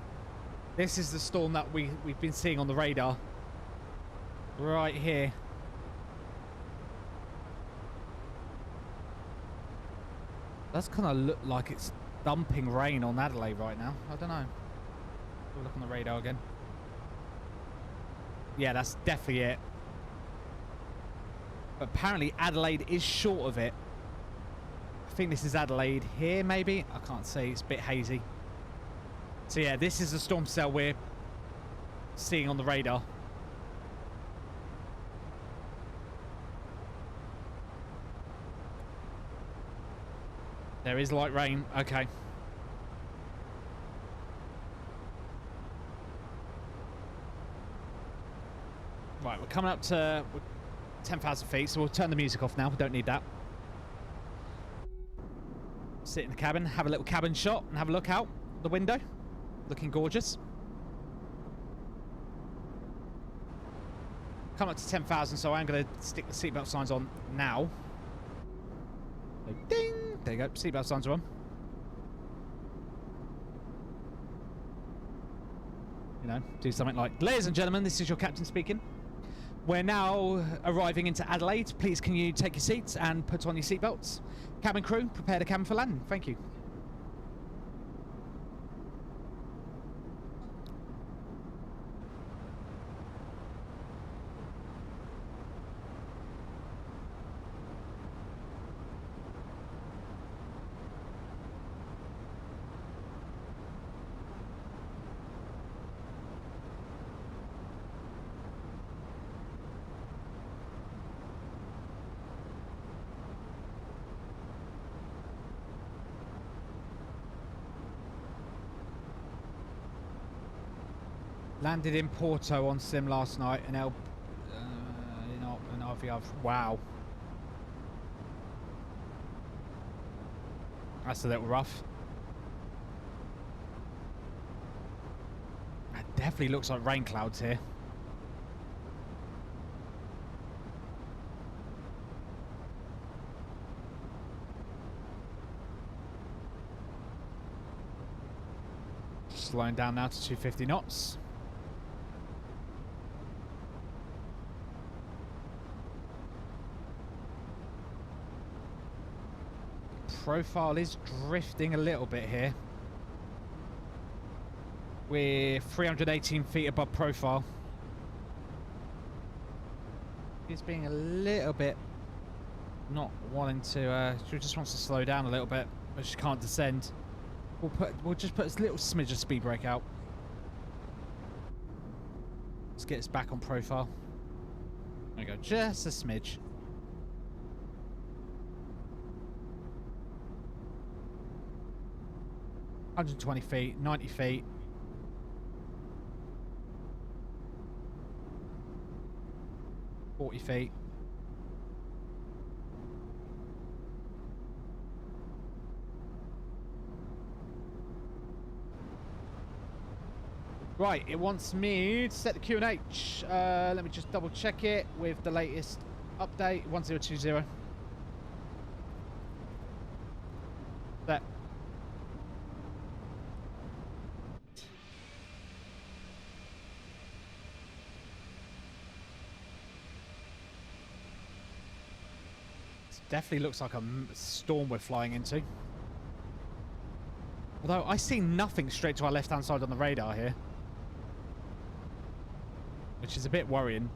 This is the storm that we've been seeing on the radar. Right here. Does kind of look like it's dumping rain on Adelaide right now. I don't know. We'll look on the radar again. Yeah, that's definitely it. But apparently Adelaide is short of it. I think this is Adelaide here, maybe? I can't see. It's a bit hazy. So yeah, this is the storm cell we're seeing on the radar. There is light rain. Okay. Right, we're coming up to 10,000 feet, so we'll turn the music off now. We don't need that. Sit in the cabin, have a little cabin shot, and have a look out the window. Looking gorgeous. Come up to 10,000, so I'm going to stick the seatbelt signs on now. So ding! There you go, seatbelt signs are on. You know, do something like, ladies and gentlemen, this is your captain speaking. We're now arriving into Adelaide. Please can you take your seats and put on your seatbelts. Cabin crew, prepare the cabin for landing. Thank you. Landed in Porto on sim last night, and an RVR. Wow, that's a little rough. It definitely looks like rain clouds here. Slowing down now to 250 knots. Profile is drifting a little bit here. We're 318 feet above profile. He's being a little bit not wanting to. She just wants to slow down a little bit, but she can't descend. We'll just put a little smidge of speed brake out. Let's get us back on profile. There we go, just a smidge. 120 feet, 90 feet. $40 Right, it wants me to set the QNH. Let me just double check it with the latest update. 1020. Set. Definitely looks like a storm we're flying into. Although I see nothing straight to our left-hand side on the radar here, which is a bit worrying.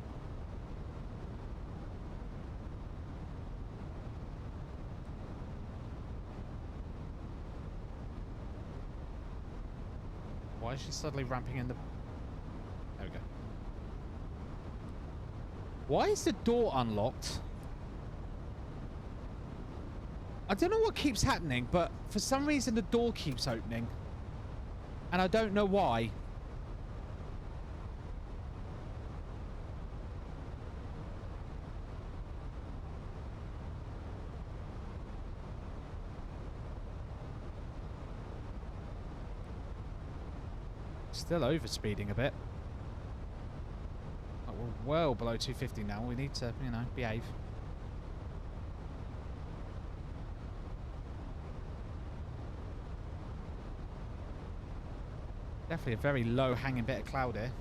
Why is she suddenly ramping in the... There we go. Why is the door unlocked? I don't know what keeps happening, but for some reason the door keeps opening. And I don't know why. Still overspeeding a bit. Oh, we're well below 250 now. We need to, you know, behave. Definitely a very low hanging bit of cloud here.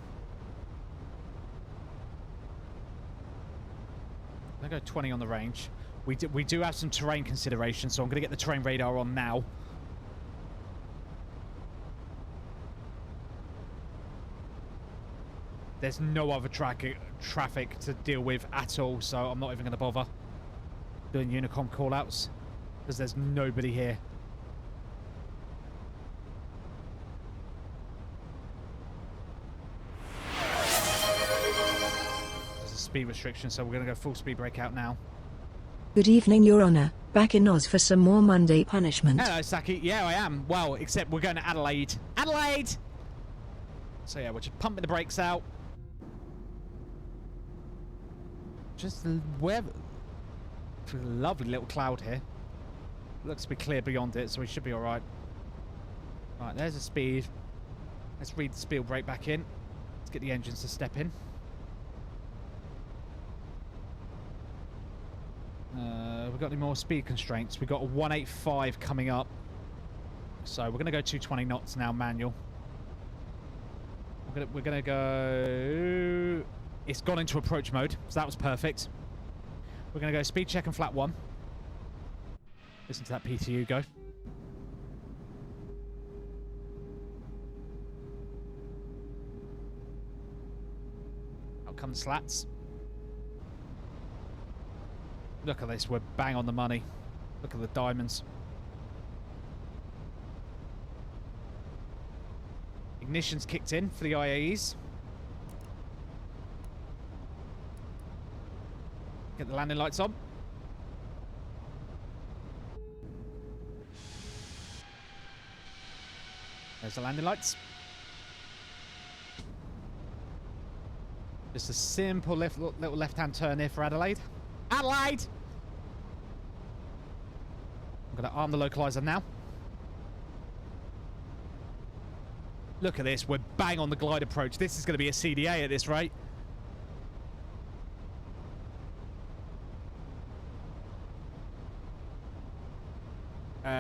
I'm going to go 20 on the range. We do have some terrain consideration, so I'm going to get the terrain radar on now. There's no other traffic to deal with at all, so I'm not even going to bother doing Unicom callouts because there's nobody here. There's a speed restriction, so we're going to go full speed brake out now. Good evening, Your Honour. Back in Oz for some more Monday punishment. Hello, Saki. Yeah, I am. Well, except we're going to Adelaide. Adelaide! So yeah, we're just pumping the brakes out. Just where... Lovely little cloud here. Looks to be clear beyond it, so we should be alright. Right, there's the speed. Let's read the speed brake back in. Let's get the engines to step in. We've got any more speed constraints. We've got a 185 coming up. So we're going to go 220 knots now, manual. We're gonna go... It's gone into approach mode, so that was perfect. We're gonna go speed check and flat 1. Listen to that PTU go. Out come the slats. Look at this, we're bang on the money. Look at the diamonds. Ignition's kicked in for the IAEs. Get the landing lights on. There's the landing lights. Just a simple little left-hand turn here for Adelaide. Adelaide! I'm going to arm the localizer now. Look at this, we're bang on the glide approach. This is going to be a CDA at this rate.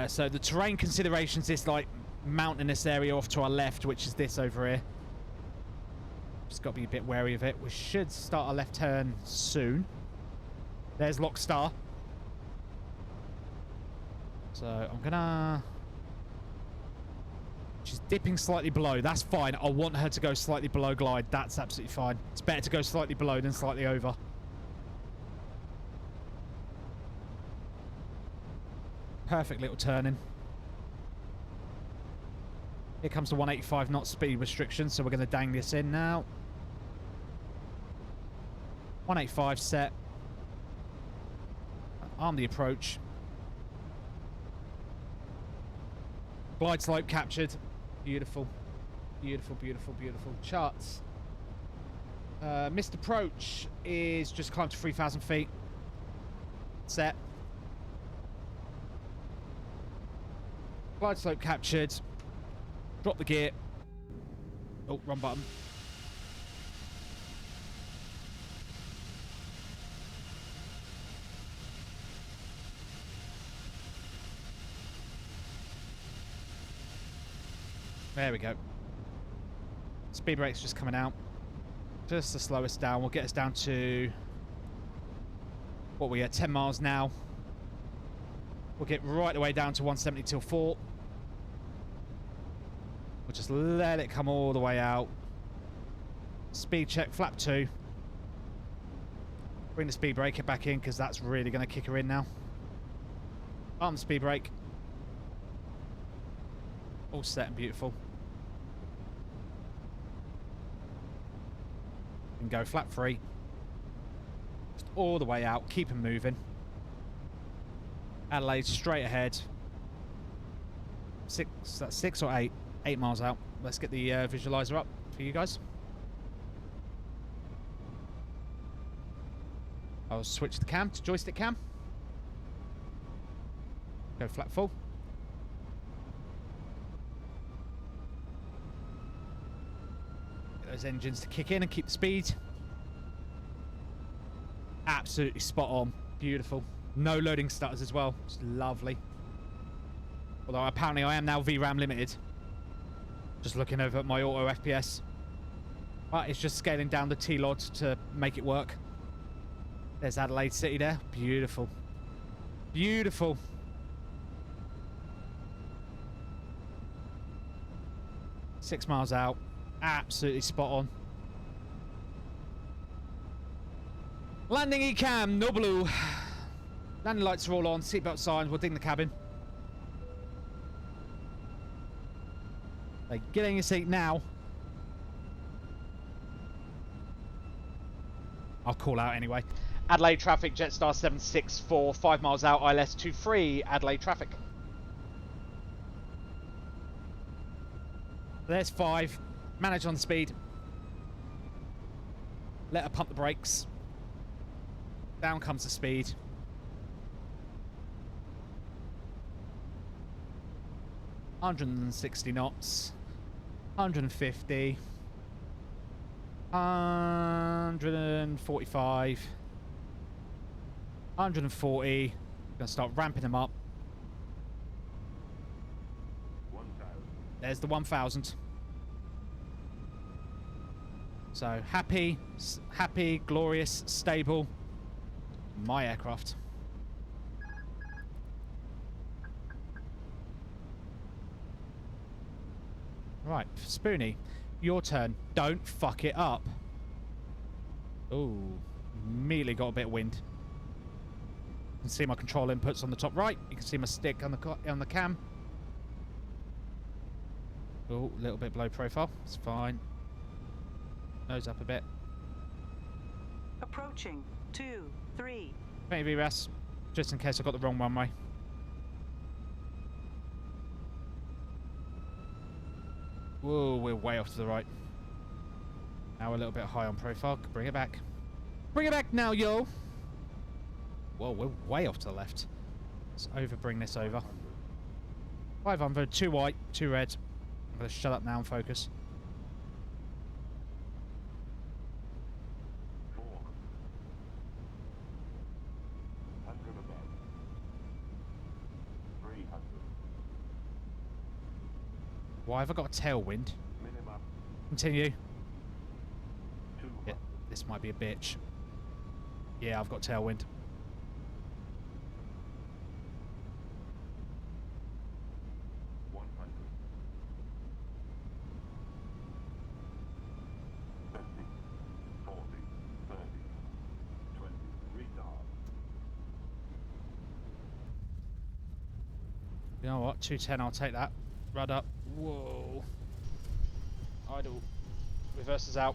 So the terrain considerations, this like mountainous area off to our left, which is this over here. Just got to be a bit wary of it. We should start our left turn soon. There's Lockstar. So I'm gonna... She's dipping slightly below. That's fine. I want her to go slightly below glide. That's absolutely fine. It's better to go slightly below than slightly over. Perfect little turning. Here comes the 185 knot speed restriction, so we're going to dang this in now. 185 set. Arm the approach. Glide slope captured. Beautiful. Beautiful, beautiful, beautiful. Charts. Missed approach is just climbed to 3,000 feet. Set. Glide slope captured. Drop the gear. Oh, wrong button. There we go. Speed brake's just coming out. Just to slow us down. We'll get us down to... What we at? 10 miles now. We'll get right the way down to 170 till 4. We'll just let it come all the way out. Speed check, flap 2. Bring the speed brake back in because that's really going to kick her in now. Arm the speed brake. All set and beautiful. And go flat free. Just all the way out. Keep them moving. Adelaide straight ahead. That's 6 or 8? 8 miles out. Let's get the visualizer up for you guys. I'll switch the cam to joystick cam. Go flat full. Get those engines to kick in and keep the speed. Absolutely spot on. Beautiful. No loading stutters as well. It's lovely. Although apparently I am now VRAM limited. Just looking over at my auto FPS. But it's just scaling down the T-LOD to make it work. There's Adelaide City there. Beautiful. Beautiful. Six miles out. Absolutely spot on. Landing ECAM, no blue. Landing lights are all on. Seatbelt signs. We'll ding the cabin. Like, get in your seat now. I'll call out anyway. Adelaide traffic, Jetstar 764, 5 miles out, ILS 23, Adelaide traffic. There's 5. Manage on the speed. Let her pump the brakes. Down comes the speed. $160 knots. 150. 145. 140. Gonna start ramping them up. 1,000. There's the 1,000. So happy, glorious, stable. My aircraft. Right, Spoony, your turn. Don't fuck it up. Ooh, immediately got a bit of wind. You can see my control inputs on the top right. You can see my stick on the cam. Oh, a little bit below profile. It's fine. Nose up a bit. Approaching 2, 3. Maybe VRAS, just in case I got the wrong runway. Whoa, we're way off to the right. Now we're a little bit high on profile. Bring it back. Bring it back now, yo! Whoa, we're way off to the left. Let's bring this over. 500, 2 white, 2 red. I'm going to shut up now and focus. 400 above. 300. Why have I got a tailwind? Minimum. Continue. 200. Yeah, this might be a bitch. Yeah, I've got tailwind. 100. 50. 40. 30. 20. Retard. You know what? 210, I'll take that. Rud up. Whoa. Idle. Reverses out.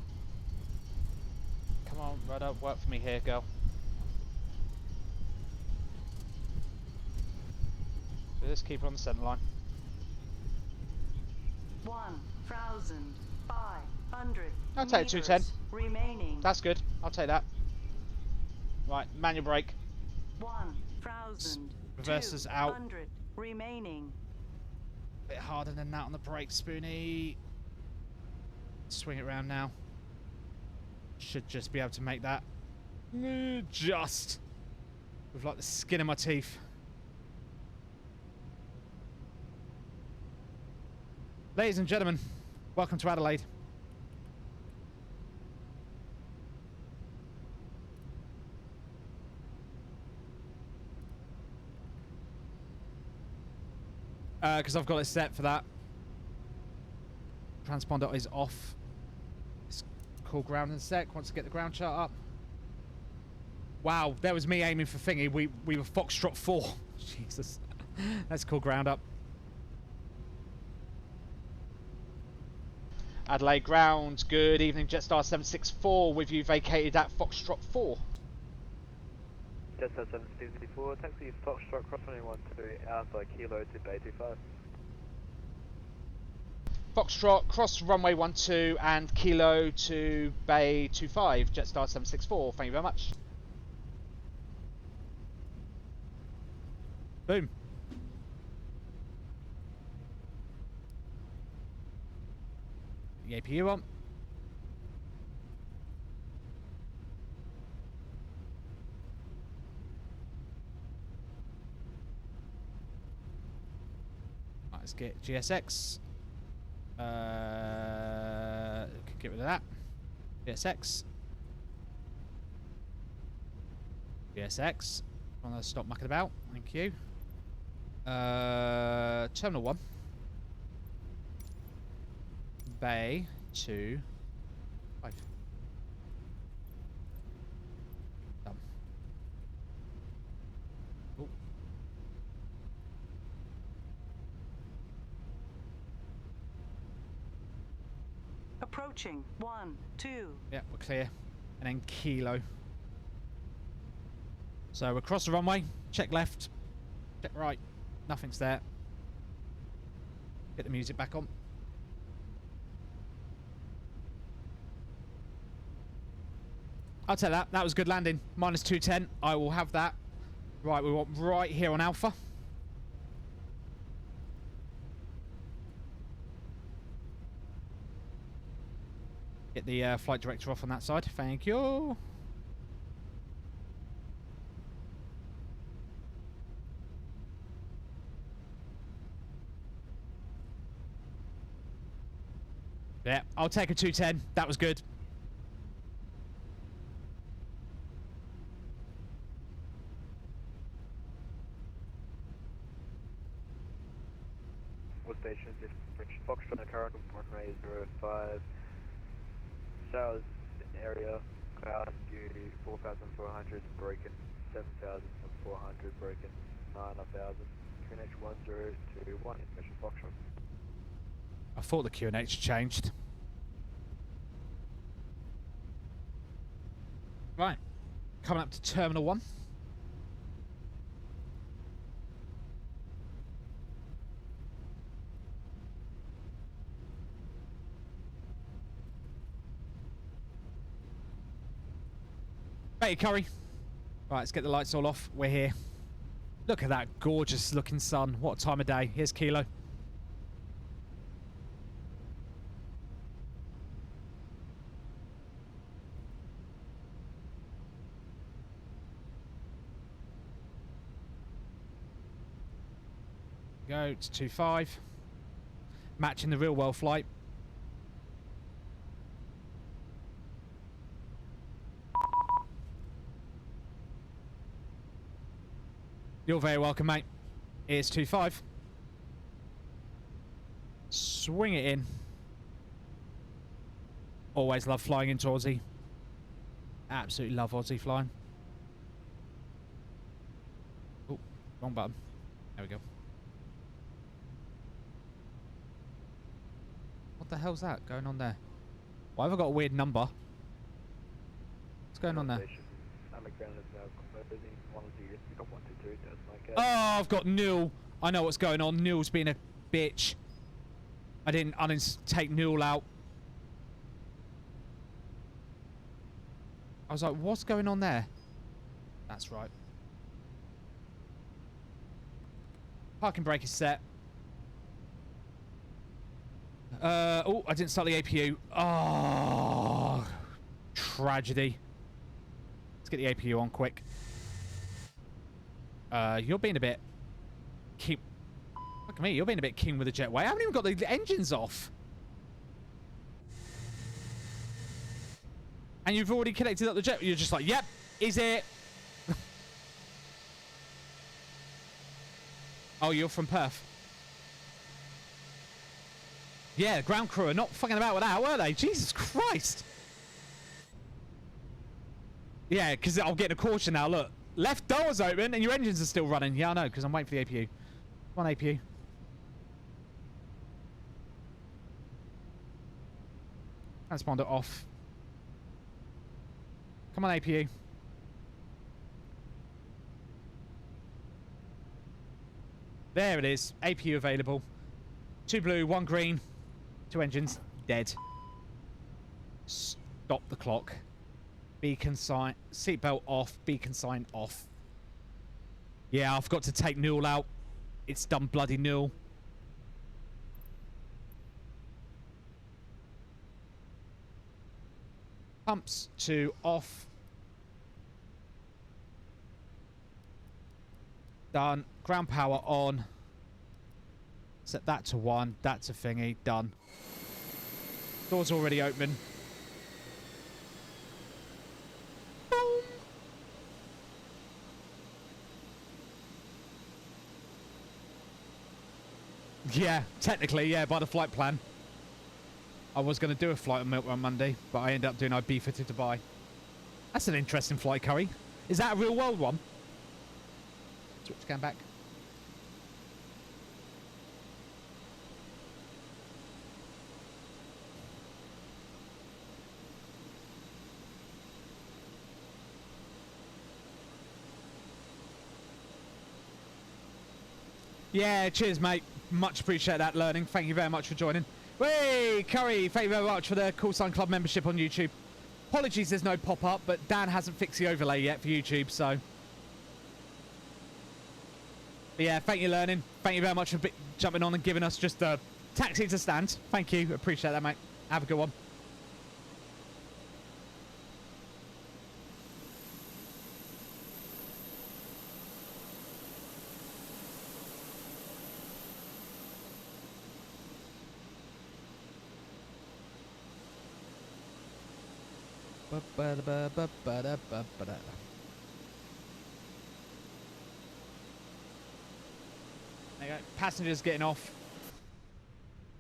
Come on, rud up. Work for me here, girl. So just keep her on the centre line. 1,500. I'll take 210. Remaining. That's good. I'll take that. Right, manual brake. 1,000. Reverses out. 200 remaining. Bit harder than that on the brake, Spoony. Swing it around now. Should just be able to make that. Just. With like the skin of my teeth. Ladies and gentlemen, welcome to Adelaide. Because I've got it set for that. Transponder is off. Let's call ground in a sec. Once I get the ground chart up. Wow, that was me aiming for thingy. We were Foxtrot 4. Jesus. Let's call ground up. Adelaide ground, good evening, Jetstar 764 with you vacated at Foxtrot 4. Jetstar 764, taxi Foxtrot, cross runway 12, Alpha, Kilo to Bay 25. Foxtrot, cross runway 12 and Kilo to Bay 25, Jetstar 764, thank you very much. Boom. The APU on. Right, let's get GSX. Get rid of that. GSX. GSX. I'm gonna stop mucking about. Thank you. Terminal 1. Bay 2 5. Done. Ooh. Approaching 1, 2. Yeah, we're clear. And then Kilo. So we're across the runway. Check left. Check right. Nothing's there. Get the music back on. I'll tell that. That was good landing. Minus 210. I will have that. Right, we want right here on Alpha. Get the flight director off on that side. Thank you. Yeah, I'll take a 210. That was good. What station is it? Foxtrot, current runway 05. Showers area, cloud due 4,400, broken 7,400, broken 9,000. QNH 1021, information Foxtrot. I thought the QNH changed. Right. Coming up to Terminal 1. Hey, Curry. Right, let's get the lights all off. We're here. Look at that gorgeous looking sun. What a time of day. Here's Kilo. Go to 25. Matching the real world flight. You're very welcome, mate. Here's 25. Swing it in. Always love flying into Aussie. Absolutely love Aussie flying. Oh, wrong button. There we go. What the hell's that going on there? Why have I got a weird number? What's going on there? Oh, I've got Newell. I know what's going on. Newell's being a bitch. I didn't take Newell out. I was like, what's going on there? That's right. Parking brake is set. Oh, I didn't start the APU. Oh, tragedy. Let's get the APU on quick. You're being a bit... Look at me, you're being a bit king with the jetway. I haven't even got the engines off. And you've already connected up the jet. You're just like, yep, is it? Oh, you're from Perth. Yeah, the ground crew are not fucking about with that, were they? Jesus Christ. Yeah, because I'll get a caution now. Look, left door's open and your engines are still running. Yeah, I know, because I'm waiting for the APU. Come on, APU. Transponder off. Come on, APU. There it is. APU available. 2 blue, 1 green. 2 engines. Dead. Stop the clock. Beacon sign. Seatbelt off. Beacon sign off. Yeah, I've got to take Newell out. It's done bloody Newell. Pumps to off. Done. Ground power on. Set that to 1. That's a thingy. Done. Door's already open. Boom. Yeah, technically, yeah, by the flight plan. I was going to do a flight on Monday, but I ended up doing Ibiza to Dubai. That's an interesting flight, Curry. Is that a real world one? Switch scan back. Yeah, cheers, mate. Much appreciate that learning. Thank you very much for joining. Hey, Curry, thank you very much for the Call Sign Club membership on YouTube. Apologies there's no pop-up, but Dan hasn't fixed the overlay yet for YouTube, so... But yeah, thank you, learning. Thank you very much for jumping on and giving us just a taxi to stand. Thank you. Appreciate that, mate. Have a good one. There you go. Passengers getting off.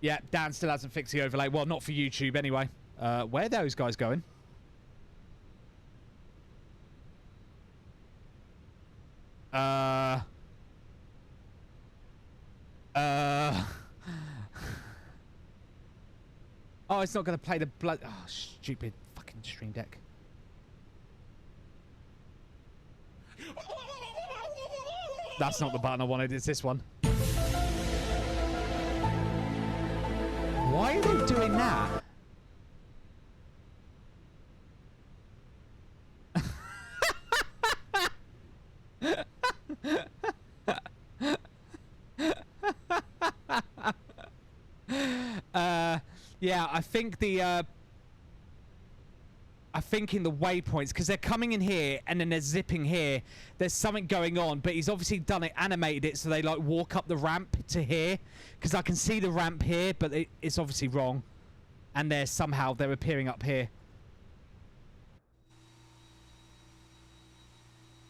Yeah, Dan still hasn't fixed the overlay. Well, not for YouTube anyway. Where are those guys going? Oh, it's not going to play the blood. Oh, stupid fucking Stream Deck. That's not the button I wanted. It's this one. Why are they doing that? Yeah, I think in the waypoints, because they're coming in here and then they're zipping here. There's something going on, but he's obviously done it, animated it, so they like walk up the ramp to here. Because I can see the ramp here, but it's obviously wrong. And they're appearing up here.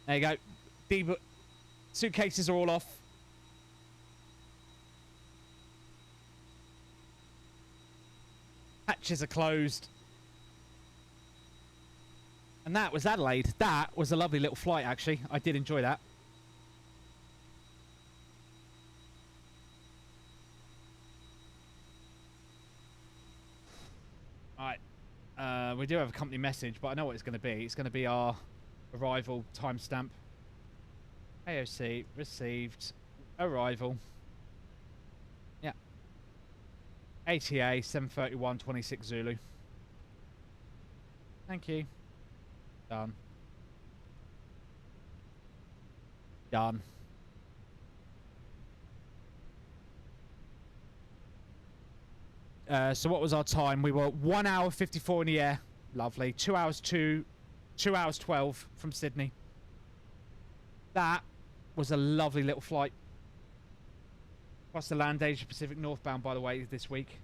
There you go. Suitcases are all off. Hatches are closed. And that was Adelaide. That was a lovely little flight, actually. I did enjoy that. Alright. We do have a company message, but I know what it's going to be. It's going to be our arrival timestamp. AOC, received, arrival. Yeah. ATA, 7:31:26 Zulu. Thank you. Done. Done. So what was our time? We were 1 hour 54 in the air. Lovely. 2 hours 12 from Sydney. That was a lovely little flight. Plus the land Asia Pacific northbound, by the way, this week.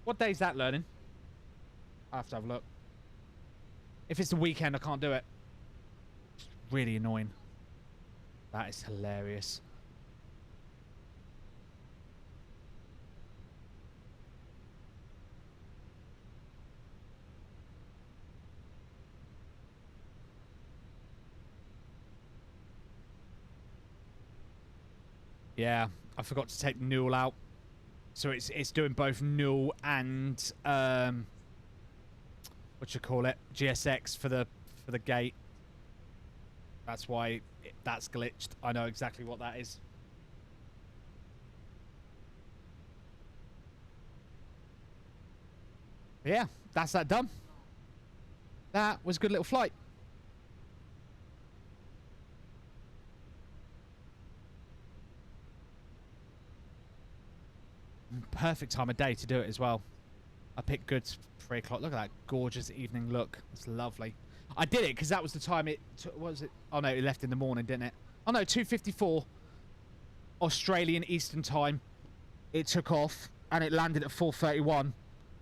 What day is that, learning? I have to have a look. If it's the weekend, I can't do it. It's really annoying. That is hilarious. Yeah, I forgot to take Newell out. So it's doing both null and what you call it, GSX for the gate. That's why that's glitched. I know exactly what that is. But yeah, that's that done. That was a good little flight. Perfect time of day to do it as well. I picked good 3 o'clock. Look at that gorgeous evening look. It's lovely. I did it because that was the time it took. What was it? Oh no, it left in the morning, didn't it? Oh no, 2:54 Australian Eastern Time. It took off and it landed at 4:31.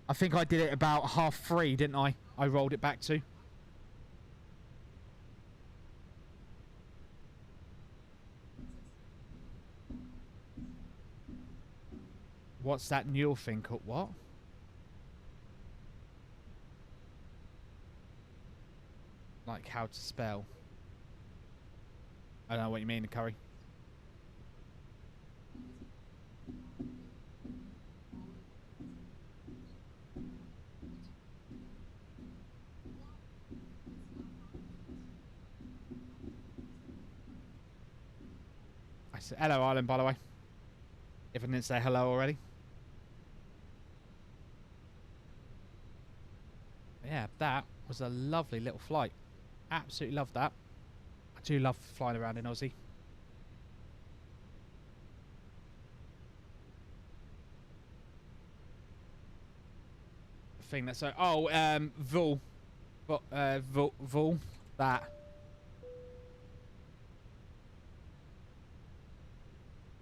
I think I did it about 3:30, didn't I? I rolled it back to. What's that new thing called? What? Like how to spell. I don't know what you mean, Curry. I said hello, Ireland, by the way. If I didn't say hello already. Yeah, that was a lovely little flight. Absolutely love that. I do love flying around in Aussie. The thing that's so Vul, that.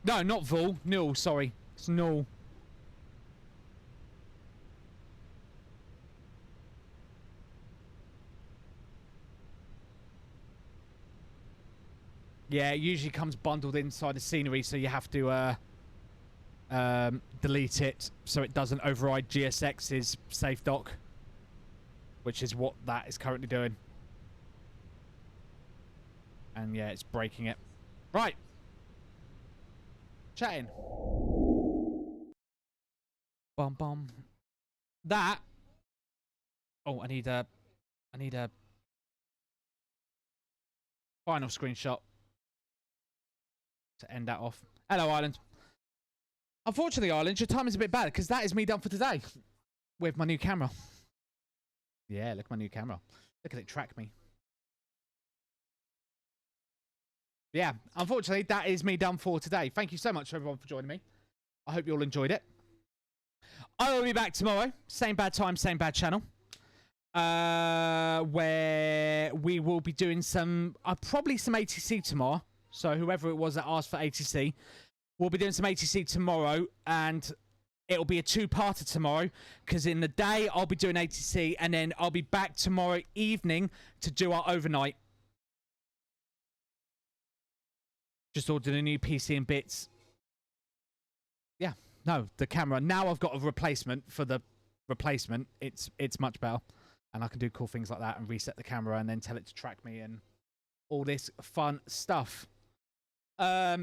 No, not Vul. Null. Sorry, it's Null. Yeah, it usually comes bundled inside the scenery, so you have to delete it so it doesn't override GSX's safe dock, which is what that is currently doing. And yeah, it's breaking it. Right. Chatting. Bum bum. That. Oh, I need a final screenshot to end that off. Hello, Ireland. Unfortunately, Ireland, your time is a bit bad because that is me done for today with my new camera. Yeah, look at my new camera. Look at it track me. Yeah, unfortunately, that is me done for today. Thank you so much, everyone, for joining me. I hope you all enjoyed it. I will be back tomorrow. Same bad time, same bad channel. Where we will be doing some, probably some ATC tomorrow. So whoever it was that asked for ATC, we'll be doing some ATC tomorrow, and it'll be a 2-parter tomorrow, because in the day I'll be doing ATC, and then I'll be back tomorrow evening to do our overnight. Just ordered a new PC and bits. Yeah, no, the camera. Now I've got a replacement for the replacement. It's much better. And I can do cool things like that and reset the camera and then tell it to track me and all this fun stuff. Yeah,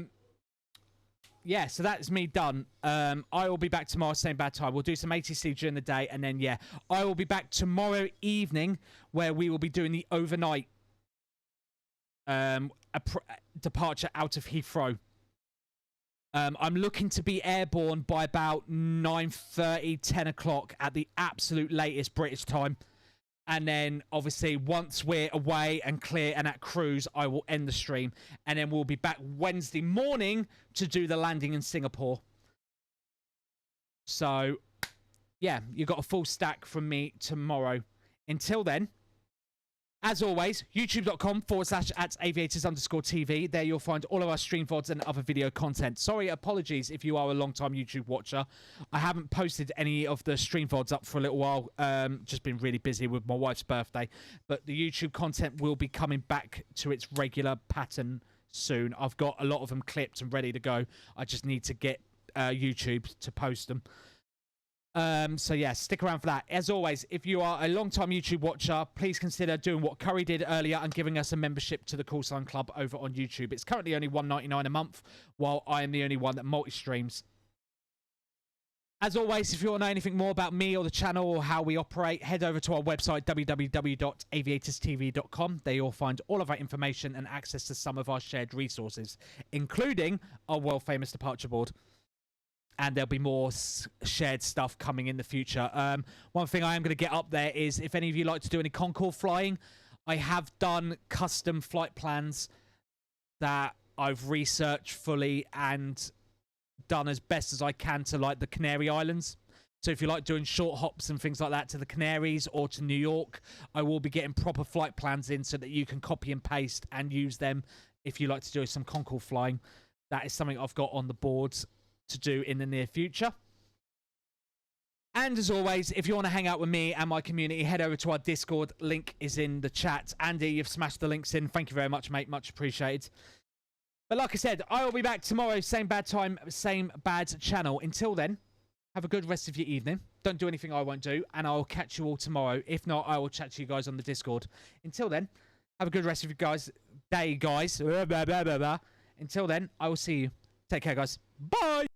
so that's me done. I will be back tomorrow, same bad time. We'll do some ATC during the day, and then, yeah, I will be back tomorrow evening where we will be doing the overnight departure out of Heathrow. I'm looking to be airborne by about 9:30, 10 o'clock at the absolute latest British time. And then, obviously, once we're away and clear and at cruise, I will end the stream. And then we'll be back Wednesday morning to do the landing in Singapore. So, yeah, you got a full stack from me tomorrow. Until then, as always, youtube.com/@aviators_TV. There you'll find all of our stream VODs and other video content. Sorry, apologies if you are a long-time YouTube watcher. I haven't posted any of the stream VODs up for a little while. Just been really busy with my wife's birthday. But the YouTube content will be coming back to its regular pattern soon. I've got a lot of them clipped and ready to go. I just need to get YouTube to post them. So yeah, stick around for that. As always, if you are a long-time YouTube watcher, please consider doing what Curry did earlier and giving us a membership to the Call Sign Club over on YouTube. It's currently only $1.99 a month, while I am the only one that multi-streams. As always, if you want to know anything more about me or the channel or how we operate, head over to our website, www.aviatorstv.com. There you'll find all of our information and access to some of our shared resources, including our world-famous departure board. And there'll be more shared stuff coming in the future. One thing I am going to get up there is if any of you like to do any Concorde flying, I have done custom flight plans that I've researched fully and done as best as I can to like the Canary Islands. So if you like doing short hops and things like that to the Canaries or to New York, I will be getting proper flight plans in so that you can copy and paste and use them if you like to do some Concorde flying. That is something I've got on the boards to do in the near future. And as always, if you want to hang out with me and my community, head over to our Discord. Link is in the chat. Andy, you've smashed the links in. Thank you very much, mate. Much appreciated. But like I said, I will be back tomorrow, same bad time, same bad channel. Until then, have a good rest of your evening. Don't do anything I won't do, and I'll catch you all tomorrow. If not, I will chat to you guys on the Discord. Until then, have a good rest of your day, guys. Until then, I will see you. Take care, guys. Bye!